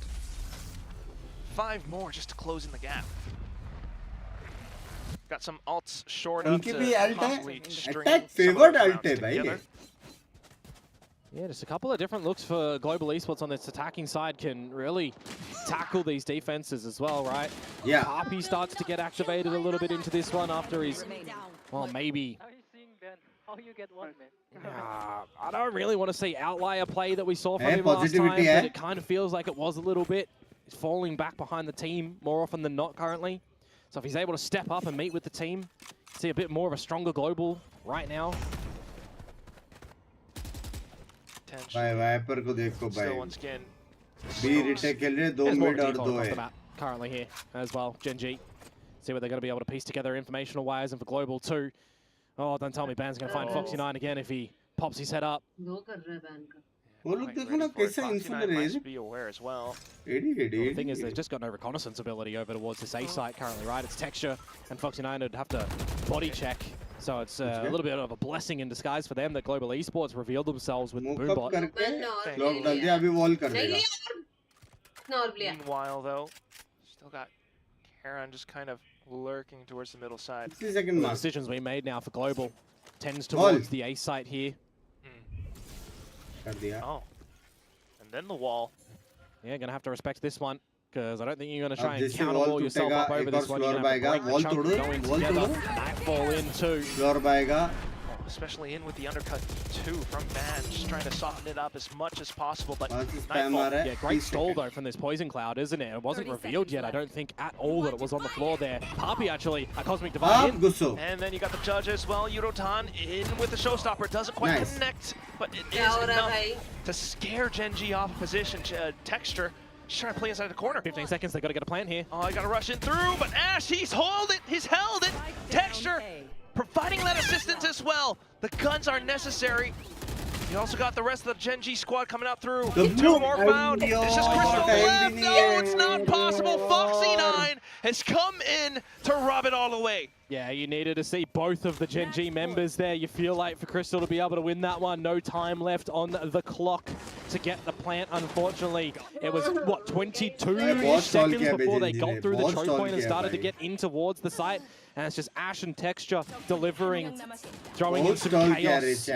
5 more just to close in the gap. Got some ults short up to possibly string attack favored ult है भाई. Yeah, just a couple of different looks for Global Esports on this attacking side can really tackle these defenses as well, right? Yeah. Harpy starts to get activated a little bit into this one after he's, well, maybe. How are you seeing Ben? How you get one, man? I don't really want to see outlier play that we saw from him last time, but it kind of feels like it was a little bit. He's falling back behind the team more often than not currently. So if he's able to step up and meet with the team, see a bit more of a stronger Global right now. भाई wiper को देखो भाई. B retake खेल रहे 2 mid और 2 है. Currently here as well, Gen.G. See what they're going to be able to piece together informational wise, and for Global too. Oh, don't tell me Ban's going to find Foxy9 again if he pops his head up. वो लोग देखो ना कैसा infinite rage be aware as well. The thing is, they've just got no reconnaissance ability over towards this A site currently, right? It's Texture, and Foxy9 would have to body check. So it's a little bit of a blessing in disguise for them that Global Esports revealed themselves with the boombot. Meanwhile, though, still got Karen just kind of lurking towards the middle side. The decisions we made now for Global tends towards the A site here. Oh, and then the wall. Yeah, gonna have to respect this one, because I don't think you're gonna try and counterwall yourself up over this one. You're gonna have to break the chunk going together. Nightfall in too. Especially in with the undercut too from Ban, just trying to soften it up as much as possible. But Nightfall, yeah, great stall though from this poison cloud, isn't it? It wasn't revealed yet. I don't think at all that it was on the floor there. Papi actually a cosmic divide in. And then you got the judge as well. Yurotan in with the showstopper, doesn't quite connect, but it is enough to scare Gen G off of position. Texture, just trying to play inside the corner. 15 seconds. They got to get a plant here. Oh, I got to rush in through, but Ash, he's held it. Texture providing that assistance as well. The guns are necessary. You also got the rest of the Gen G squad coming out through. Two more found. It's just Crystal left. No, it's not possible. Foxy9 has come in to rob it all away. Yeah, you needed to see both of the Gen G members there. You feel like for Crystal to be able to win that one. No time left on the clock to get the plant, unfortunately. It was, what, 22 seconds before they got through the choke point and started to get in towards the site. And it's just Ash and Texture delivering, throwing in some chaos.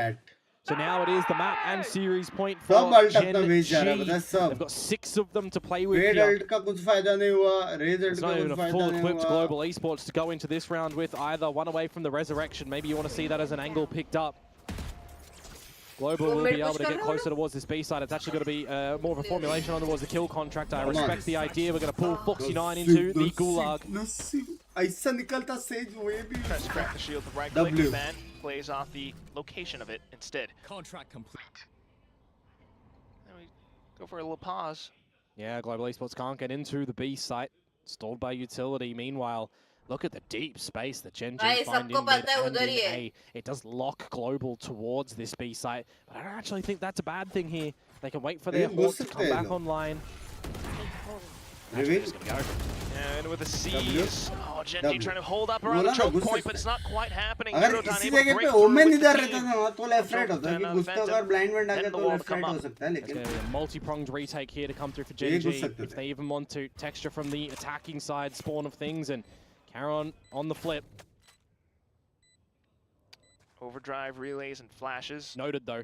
So now it is the map and series point for Gen G. They've got 6 of them to play with here. It's not even a full-equipped Global Esports to go into this round with either. One away from the resurrection. Maybe you want to see that as an angle picked up. Global will be able to get closer towards this B side. It's actually going to be more of a formulation on towards the kill contract. I respect the idea. We're going to pull Foxy9 into the Gulag. Tries to crack the shield with right click. Ban plays off the location of it instead. Contract complete. Then we go for a little pause. Yeah, Global Esports can't get into the B site. Stalled by utility. Meanwhile, look at the deep space that Gen G find in mid and in A. It does lock Global towards this B site, but I don't actually think that's a bad thing here. They can wait for their Hawk to come back online. Just gonna go. And with the C's, oh, Gen G trying to hold up around the choke point, but it's not quite happening. Yurotan able to break through with the It's going to be a multi-pronged retake here to come through for Gen G. If they even want to. Texture from the attacking side, spawn of things, and Caron on the flip. Overdrive, relays, and flashes. Noted though.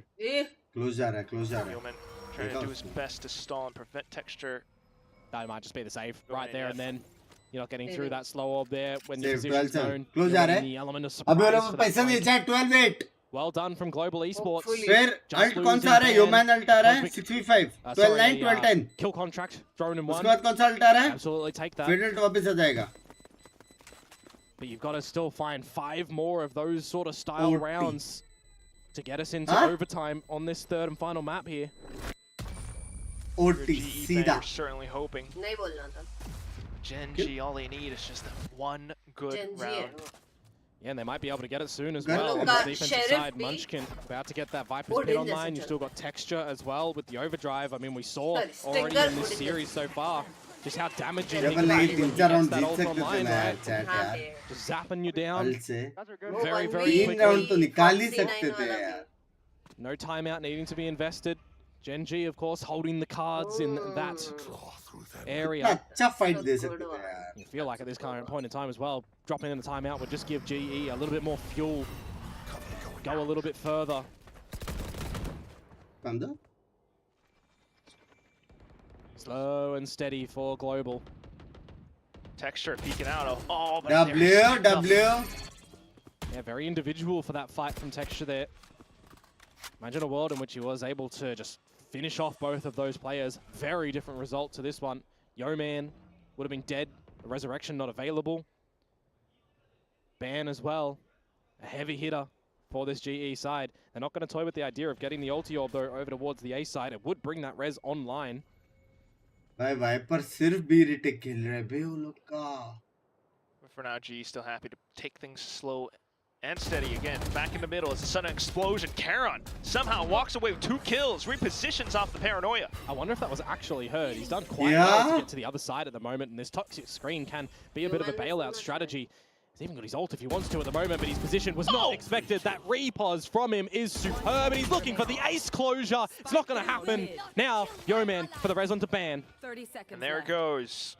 Close Yeoman trying to do his best to stall and prevent Texture. That might just be the save right there and then. You're not getting through that slow orb there when the Save, position's 12 known. Close The element of surprise for that point. 12-8. Well done from Global Esports. फिर alt कौन सा आ रहा है? Yeoman alt आ रहा है 6v5 12-9 12-10 kill contract thrown in one. उसके बाद कौन सा अल्ट आ रहा है? Absolutely take that. फिर अल्ट वापस आ जाएगा. But you've got to still find 5 more of those sort of style rounds to get us into overtime on this third and final map here. OT सीधा. Certainly hoping. नहीं बोलना था. Gen G, all they need is just one good round. Yeah, and they might be able to get it soon as well. On the defensive side, Munchkin about to get that Viper's pit online. You've still got Texture as well with the overdrive. I mean, we saw already in this series so far just how damaging he can be when he gets that ult online, right? Just zapping you down. Very, very quickly. No timeout needing to be invested. Gen G, of course, holding the cards in that area. You feel like at this current point in time as well, dropping in the timeout would just give GE a little bit more fuel. Go a little bit further. Slow and steady for Global. Texture peeking out. Oh, but W. Yeah, very individual for that fight from Texture there. Imagine a world in which he was able to just finish off both of those players. Very different result to this one. Yeoman would have been dead. The resurrection not available. Ban as well. A heavy hitter for this GE side. They're not going to toy with the idea of getting the ulti orb though over towards the A side. It would bring that res online. भाई wiper सिर्फ B retake खेल रहे हैं बे वो लोग का. for now, G still happy to take things slow and steady again. Back in the middle, it's a sudden explosion. Karon somehow walks away with 2 kills, repositions off the paranoia. I wonder if that was actually heard. He's done quite well to get to the other side at the moment, and this toxic screen can be a bit of a bailout strategy. He's even got his ult if he wants to at the moment, but his position was not expected. That repos from him is superb, and he's looking for the ace closure. It's not going to happen. Now, Yeoman for the res onto ban. 30 seconds And there it goes.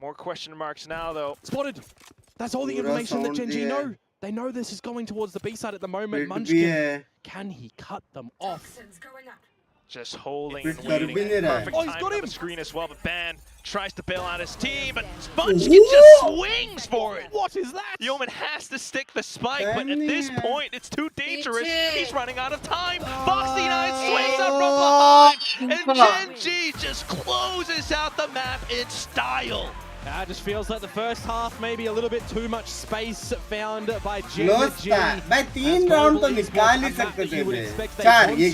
More question marks now, though. Spotted. That's all the information that Gen G know. They know this is going towards the B side at the moment. Munchkin, can he cut them off? Just holding and waiting. Perfect he's got time on him. the screen as well. The Ban tries to bail out his team, but Munchkin just swings for it. What is that? Yeoman has to stick the spike, but at this point, it's too dangerous. He's running out of time. Foxy9 swings up from behind, and Gen G just closes out the map in style. It just feels like the first half, maybe a little bit too much space found by Gen G. भाई 3 round तो निकाल ही सकते थे 4 ये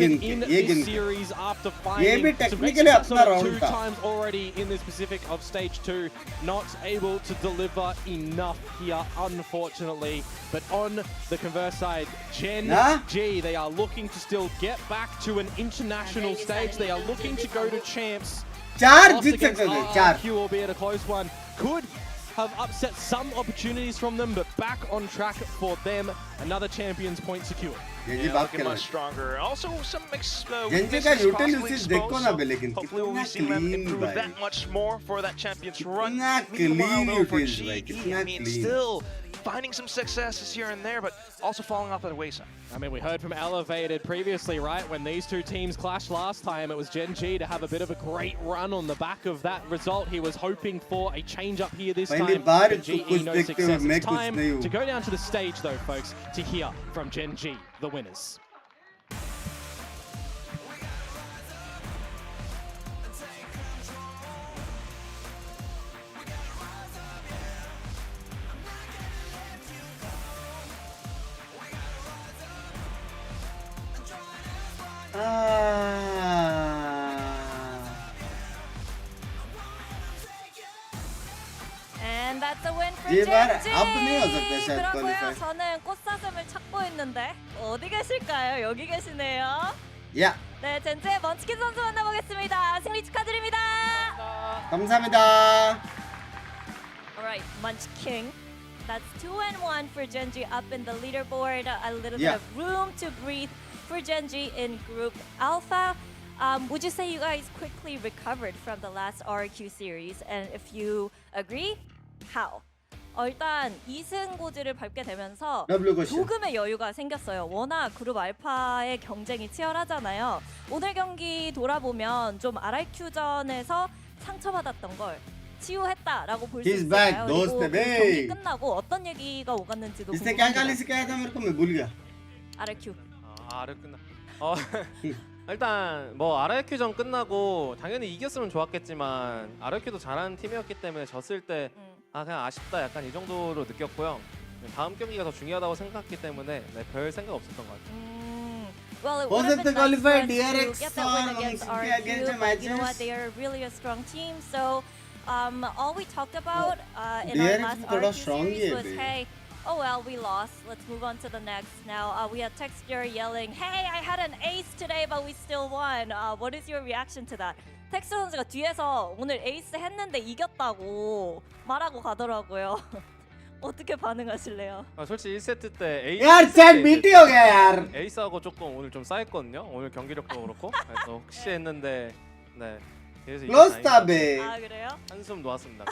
गिन series after ये finding भी technically अपना round 2 था times already in this specific of stage 2, not able to deliver enough here, unfortunately. But on the converse side, Gen G, they are looking to still get back to an international stage. They are looking to go to champs. 4 जीत सकते थे 4 albeit a close one, could have upset some opportunities from them, but back on track for them. Another champion's point secured. Yeah, looking much stronger. Also, some misses hopefully we'll see them improve that much more for that champion's run. Meanwhile, though, for GE, I mean, still finding some successes here and there, but also falling off at the wayside. I mean, we heard from Elevated previously, right? When these two teams clashed last time, it was Gen G to have a bit of a great run on the back of that result. He was hoping for a change up here this time. But GE, no success. It's time to go down to the stage, though, folks, to hear from Gen G, the winners. And that's a win for ये बार Gen G. अब नहीं हो सकता शायद 그렇고요. qualify. 저는 꽃사슴을 찾고 있는데 어디 계실까요? 여기 계시네요. 야 네, 젠지의 먼치킨 선수 만나보겠습니다. 승리 축하드립니다. 감사합니다. All right, Munchkin. That's 2-1 for Gen G up in the leaderboard. A little bit of room to breathe for Gen G in Group Alpha. Would you say you guys quickly recovered from the last RQ series? And if you agree, how? 일단 2승 고지를 밟게 되면서 조금의 여유가 생겼어요. 워낙 그룹 알파의 경쟁이 치열하잖아요. 오늘 경기 돌아보면 좀 RRQ전에서 상처받았던 걸 치유했다라고 볼 수 있어요. 그리고 경기 끝나고 어떤 얘기가 오갔는지도 궁금해요. RRQ. 끝나. 일단 뭐 RRQ전 끝나고 당연히 이겼으면 좋았겠지만 RRQ도 잘하는 팀이었기 때문에 졌을 때 그냥 아쉽다 약간 이 정도로 느꼈고요. 다음 경기가 더 중요하다고 생각했기 때문에 별 생각 없었던 것 같아요. Well, it would have been nice for us to get that win against RQ, but you know what? They are really a strong team. So all we talked about in our last RQ series was, hey, oh well, we lost. Let's move on to the next. Now we had Texture yelling, hey, I had an ace today, but we still won. What is your reaction to that? 텍스 선수가 뒤에서 오늘 에이스 했는데 이겼다고 말하고 가더라고요. 어떻게 반응하실래요? 솔직히 1세트 때 에이스하고 조금 오늘 좀 쌓였거든요. 오늘 경기력도 그렇고 그래서 혹시 했는데 네. 그래요? 한숨 놓았습니다.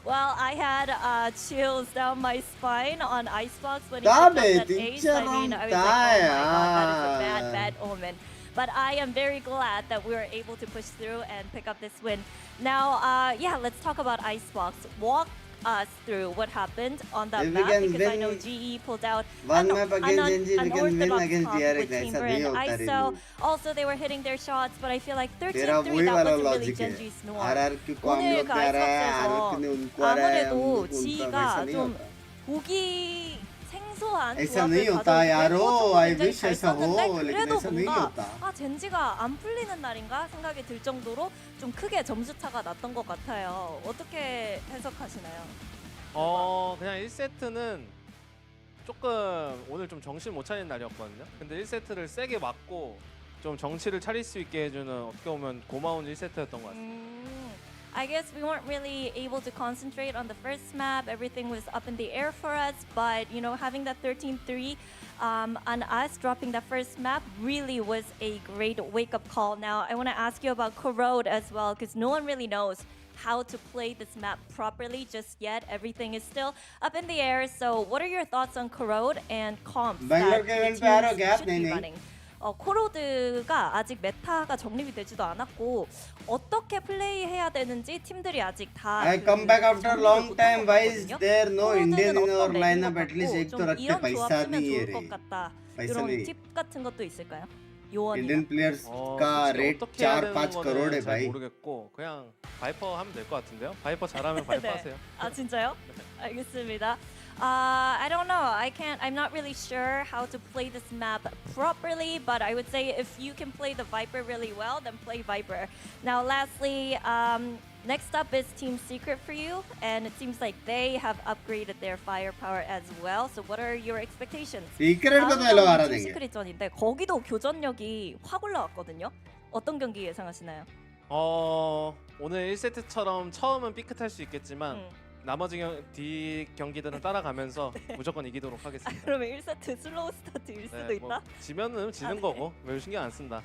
Well, I had chills down my spine on Icebox when he picked up that ace. I mean, I was like, oh my god, that is a bad, bad omen. But I am very glad that we were able to push through and pick up this win. Now, yeah, let's talk about Icebox. Walk us through what happened on that map, because I know GE pulled out an unorthodox comp with Chamber and ISO. Also, they were hitting their shots, but I feel like 13-3, that wasn't really Gen G's norm. 오늘 그 아이스박스에서 아무래도 GE가 좀 보기 생소한 ऐसा 조합을 नहीं होता 가져오기도 यारो 했고 I 굉장히 wish 잘 ऐसा हो 썼는데 लेकिन 그래도 ऐसा नहीं 뭔가 होता 젠지가 안 풀리는 날인가 생각이 들 정도로 좀 크게 점수 차가 났던 것 같아요. 어떻게 해석하시나요? 그냥 1세트는 조금 오늘 좀 정신 못 차린 날이었거든요. 근데 1세트를 세게 맞고 좀 정치를 차릴 수 있게 해주는 어떻게 보면 고마운 1세트였던 것 같습니다. I guess we weren't really able to concentrate on the first map. Everything was up in the air for us, but you know, having that 13-3 on us dropping that first map really was a great wake-up call. Now, I want to ask you about Corrode as well, because no one really knows how to play this map properly just yet. Everything is still up in the air. So, what are your thoughts on Corrode and comps that the teams should be running? 코로드가 아직 메타가 정립이 되지도 않았고 어떻게 플레이해야 되는지 팀들이 아직 다 I come back after long time. Why is there no Indian in our lineup? At least एक तो रखते पैसा नहीं है रे. पैसा नहीं. 팁 같은 것도 있을까요? 요원이나. Indian players का रेट 4-5 करोड़ है भाई. 모르겠고 그냥 바이퍼 하면 될 것 같은데요. 바이퍼 잘하면 바이퍼 네. 하세요. 아 진짜요? 알겠습니다. I don't know. I'm not really sure how to play this map properly, but I would say if you can play the Viper really well, then play Viper. Now, lastly, next up is Team Secret for you, and it seems like they have upgraded their firepower as well. So, what are your expectations? Secret도 또 알아야 팀 되게. 시크릿전인데 거기도 교전력이 확 올라왔거든요. 어떤 경기 예상하시나요? 오늘 1세트처럼 처음은 삐끗할 수 있겠지만 나머지 경기들은 따라가면서 무조건 이기도록 하겠습니다. 그러면 1세트 슬로우 스타트일 수도 있다? 지면은 지는 거고 왜 신경 안 쓴다.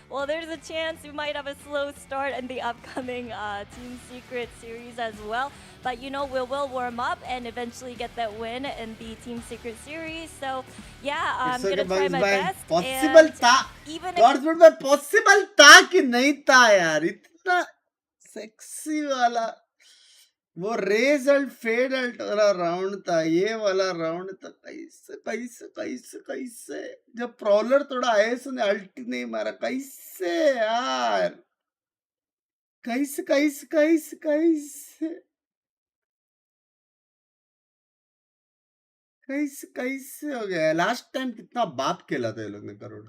Well, there's a chance we might have a slow start in the upcoming Team Secret series as well. But you know, we will warm up and eventually get that win in the Team Secret series. So, yeah, I'm gonna try my best. Possible था. Even Corrode में possible था कि नहीं था यार. इतना sexy वाला. वो रेज अल्ट फेड अल्ट वाला राउंड था. ये वाला राउंड था. कैसे जब प्रॉलर थोड़ा आए उसने अल्ट नहीं मारा. कैसे यार. कैसे हो गया. लास्ट टाइम कितना बाप खेला था ये लोग ने crore.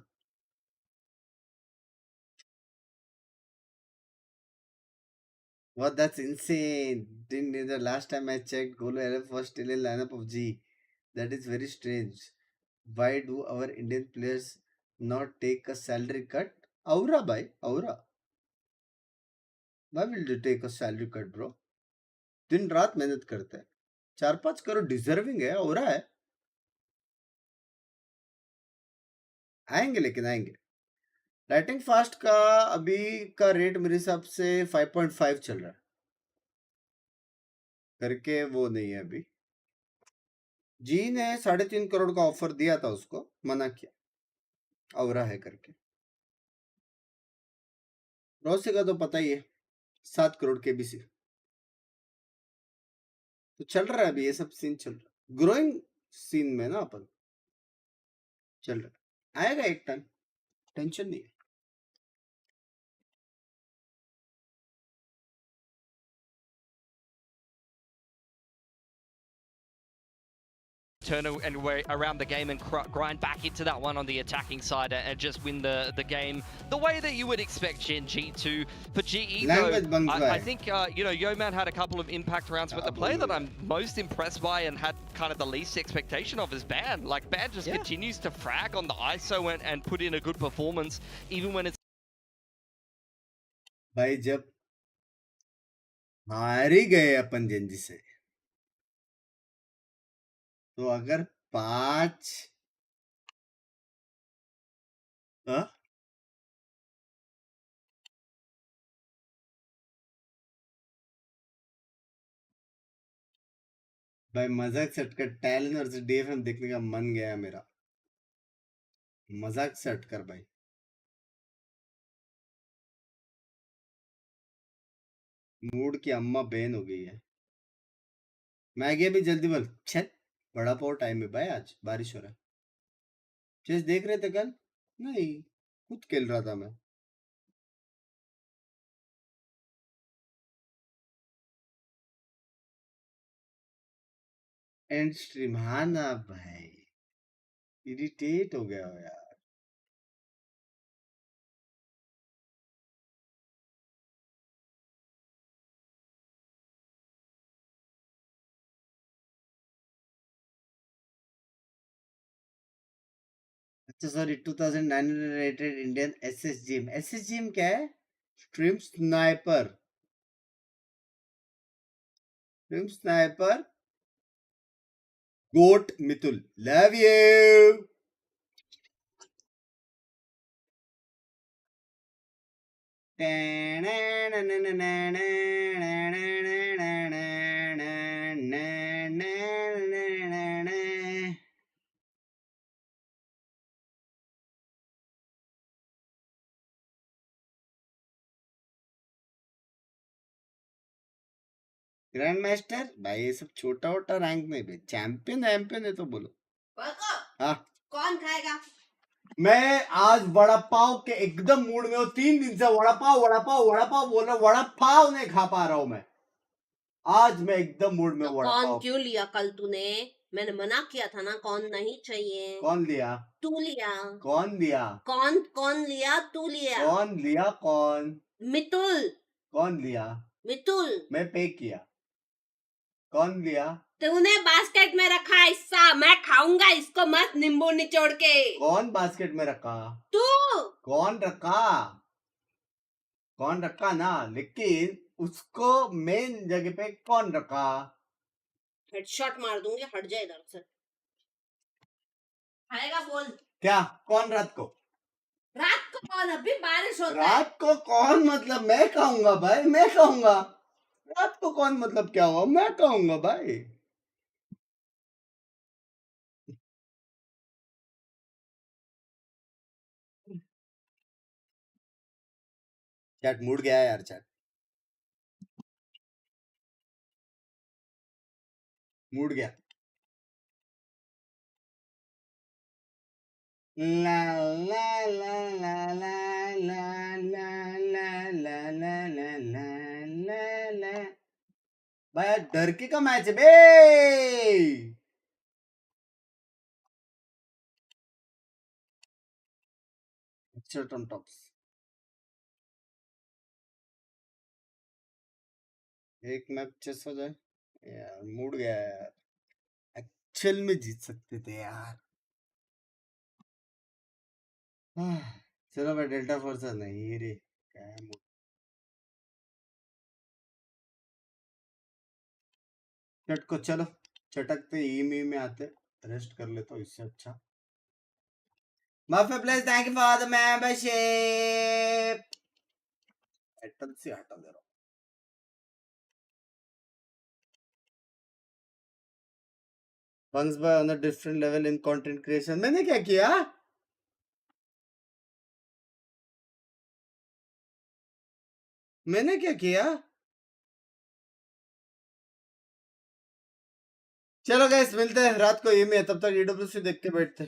What? That's insane. Didn't know the last time I checked, Golo LF was still in lineup of G. That is very strange. Why do our Indian players not take a salary cut? Aura, bhai. Aura. Why will you take a salary cut, bro? दिन रात मेहनत करते हैं. 4-5 crore deserving है. हो रहा है. आएंगे लेकिन आएंगे. राइटिंग फास्ट का अभी का रेट मेरे हिसाब से 5.5 चल रहा है. करके वो नहीं है अभी. जी ने 3.5 करोड़ का ऑफर दिया था उसको. मना किया. औरा है करके. रोसे का तो पता ही है. 7 करोड़ के बीसी. तो चल रहा है अभी. ये सब सीन चल रहा है. ग्रोइंग सीन में ना अपन चल रहा है. आएगा एक टाइम. टेंशन नहीं है. Turn and way around the game and grind back into that one on the attacking side and just win the game the way that you would expect Gen G to. For GE though, I think you know, Yeoman had a couple of impact rounds, but the player that I'm most impressed by and had kind of the least expectation of is Ban. Like Ban just continues to frag on the ISO and put in a good performance even when it's. भाई जब हार ही गए अपन Gen Z से, तो अगर 5 भाई मजाक set कर. टैलेंट और डीएफएम देखने का मन गया मेरा. मजाक सेट कर भाई. मूड की अम्मा बहन हो गई है. मैगी भी जल्दी बोल. छत बड़ा पाव टाइम है भाई. आज बारिश हो रहा है. चेस देख रहे थे कल? नहीं, खुद खेल रहा था मैं. And stream. हाँ ना भाई. इरिटेट हो गया यार। अच्छा सॉरी 2900 रेटेड इंडियन एसएसजीएम क्या है? Stream sniper goat Mithul love you. Grand master भाई ये सब छोटा छोटा रैंक में भी चैंपियन है तो बोलो। हाँ कौन खाएगा? मैं आज वड़ा पाव के एकदम मूड में हूँ। 3 दिन से वड़ा पाव बोल रहा, वड़ा पाव नहीं खा पा रहा हूँ मैं। आज मैं एकदम मूड में तो वड़ा कौन पाव। क्यों लिया कल तूने? मैंने मना किया था ना, कौन नहीं चाहिए। कौन लिया? तू लिया। कौन लिया? कौन लिया? तू लिया। कौन लिया? कौन? मितुल। कौन लिया? मितुल। मैं पे किया। कौन लिया? तूने बास्केट में रखा हिस्सा, मैं खाऊंगा इसको, मत नींबू निचोड़ के। कौन बास्केट में रखा? तू। कौन रखा ना, लेकिन उसको मेन जगह पे कौन रखा? हेडशॉट मार दूंगी, हट जाए इधर से। खाएगा बोल। क्या? कौन रात को? रात को कौन? अभी बारिश होता है। रात को कौन मतलब मैं खाऊंगा भाई, मैं खाऊंगा। रात को कौन मतलब क्या हुआ? मैं खाऊंगा भाई। चैट मूड गया यार, चैट मूड गया। ला ला ला ला ला ला ला ला ला ला ला ला ला। भाई डरके का मैच है बे। टॉप टॉप्स एक मैच चेस हो जाए यार, मूड गया यार। एक्चुअल में जीत सकते थे यार। चलो भाई डेल्टा फोर्स नहीं रे, क्या है मूड। चट को चलो चटकते ई में आते, रेस्ट कर लेता हूँ इससे अच्छा। माफी please, thank you for the membership. Title से हटा दे रहा हूँ। Bunks by on a different level in content creation। मैंने क्या किया? मैंने क्या किया? चलो गाइस मिलते हैं रात को ये में, तब तक ईडब्ल्यूसी देखते बैठते।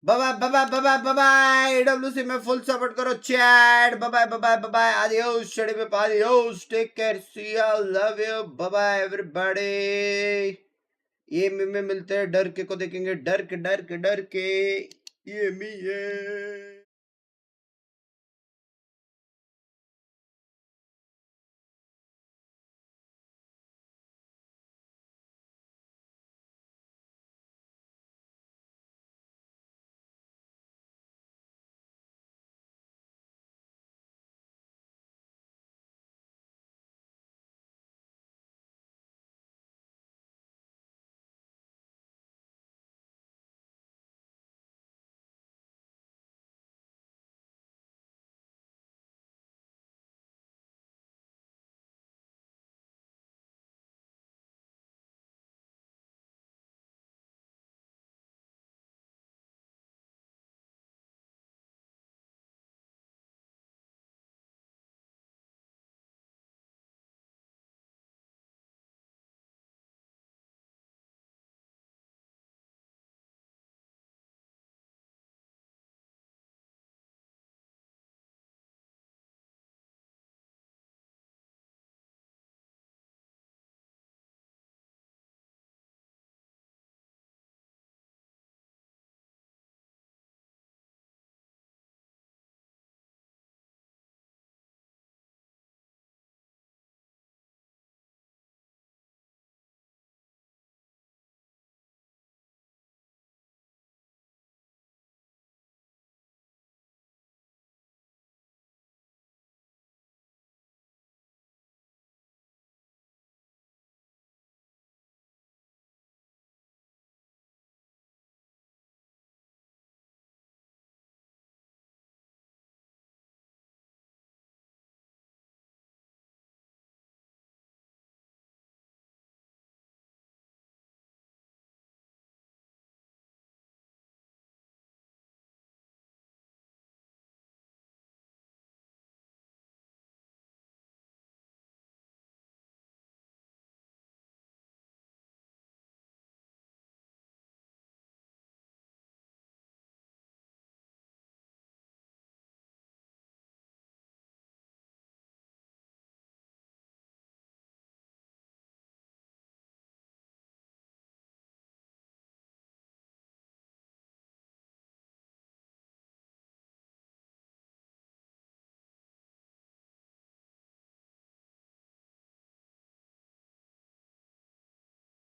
Bye bye bye bye bye bye. EWC में फुल सपोर्ट करो chat. Bye bye bye bye. Adios शेडी पे, adios, take care, see you, love you, bye bye everybody. ये में मिलते हैं, डर के को देखेंगे, डर के ये मी है।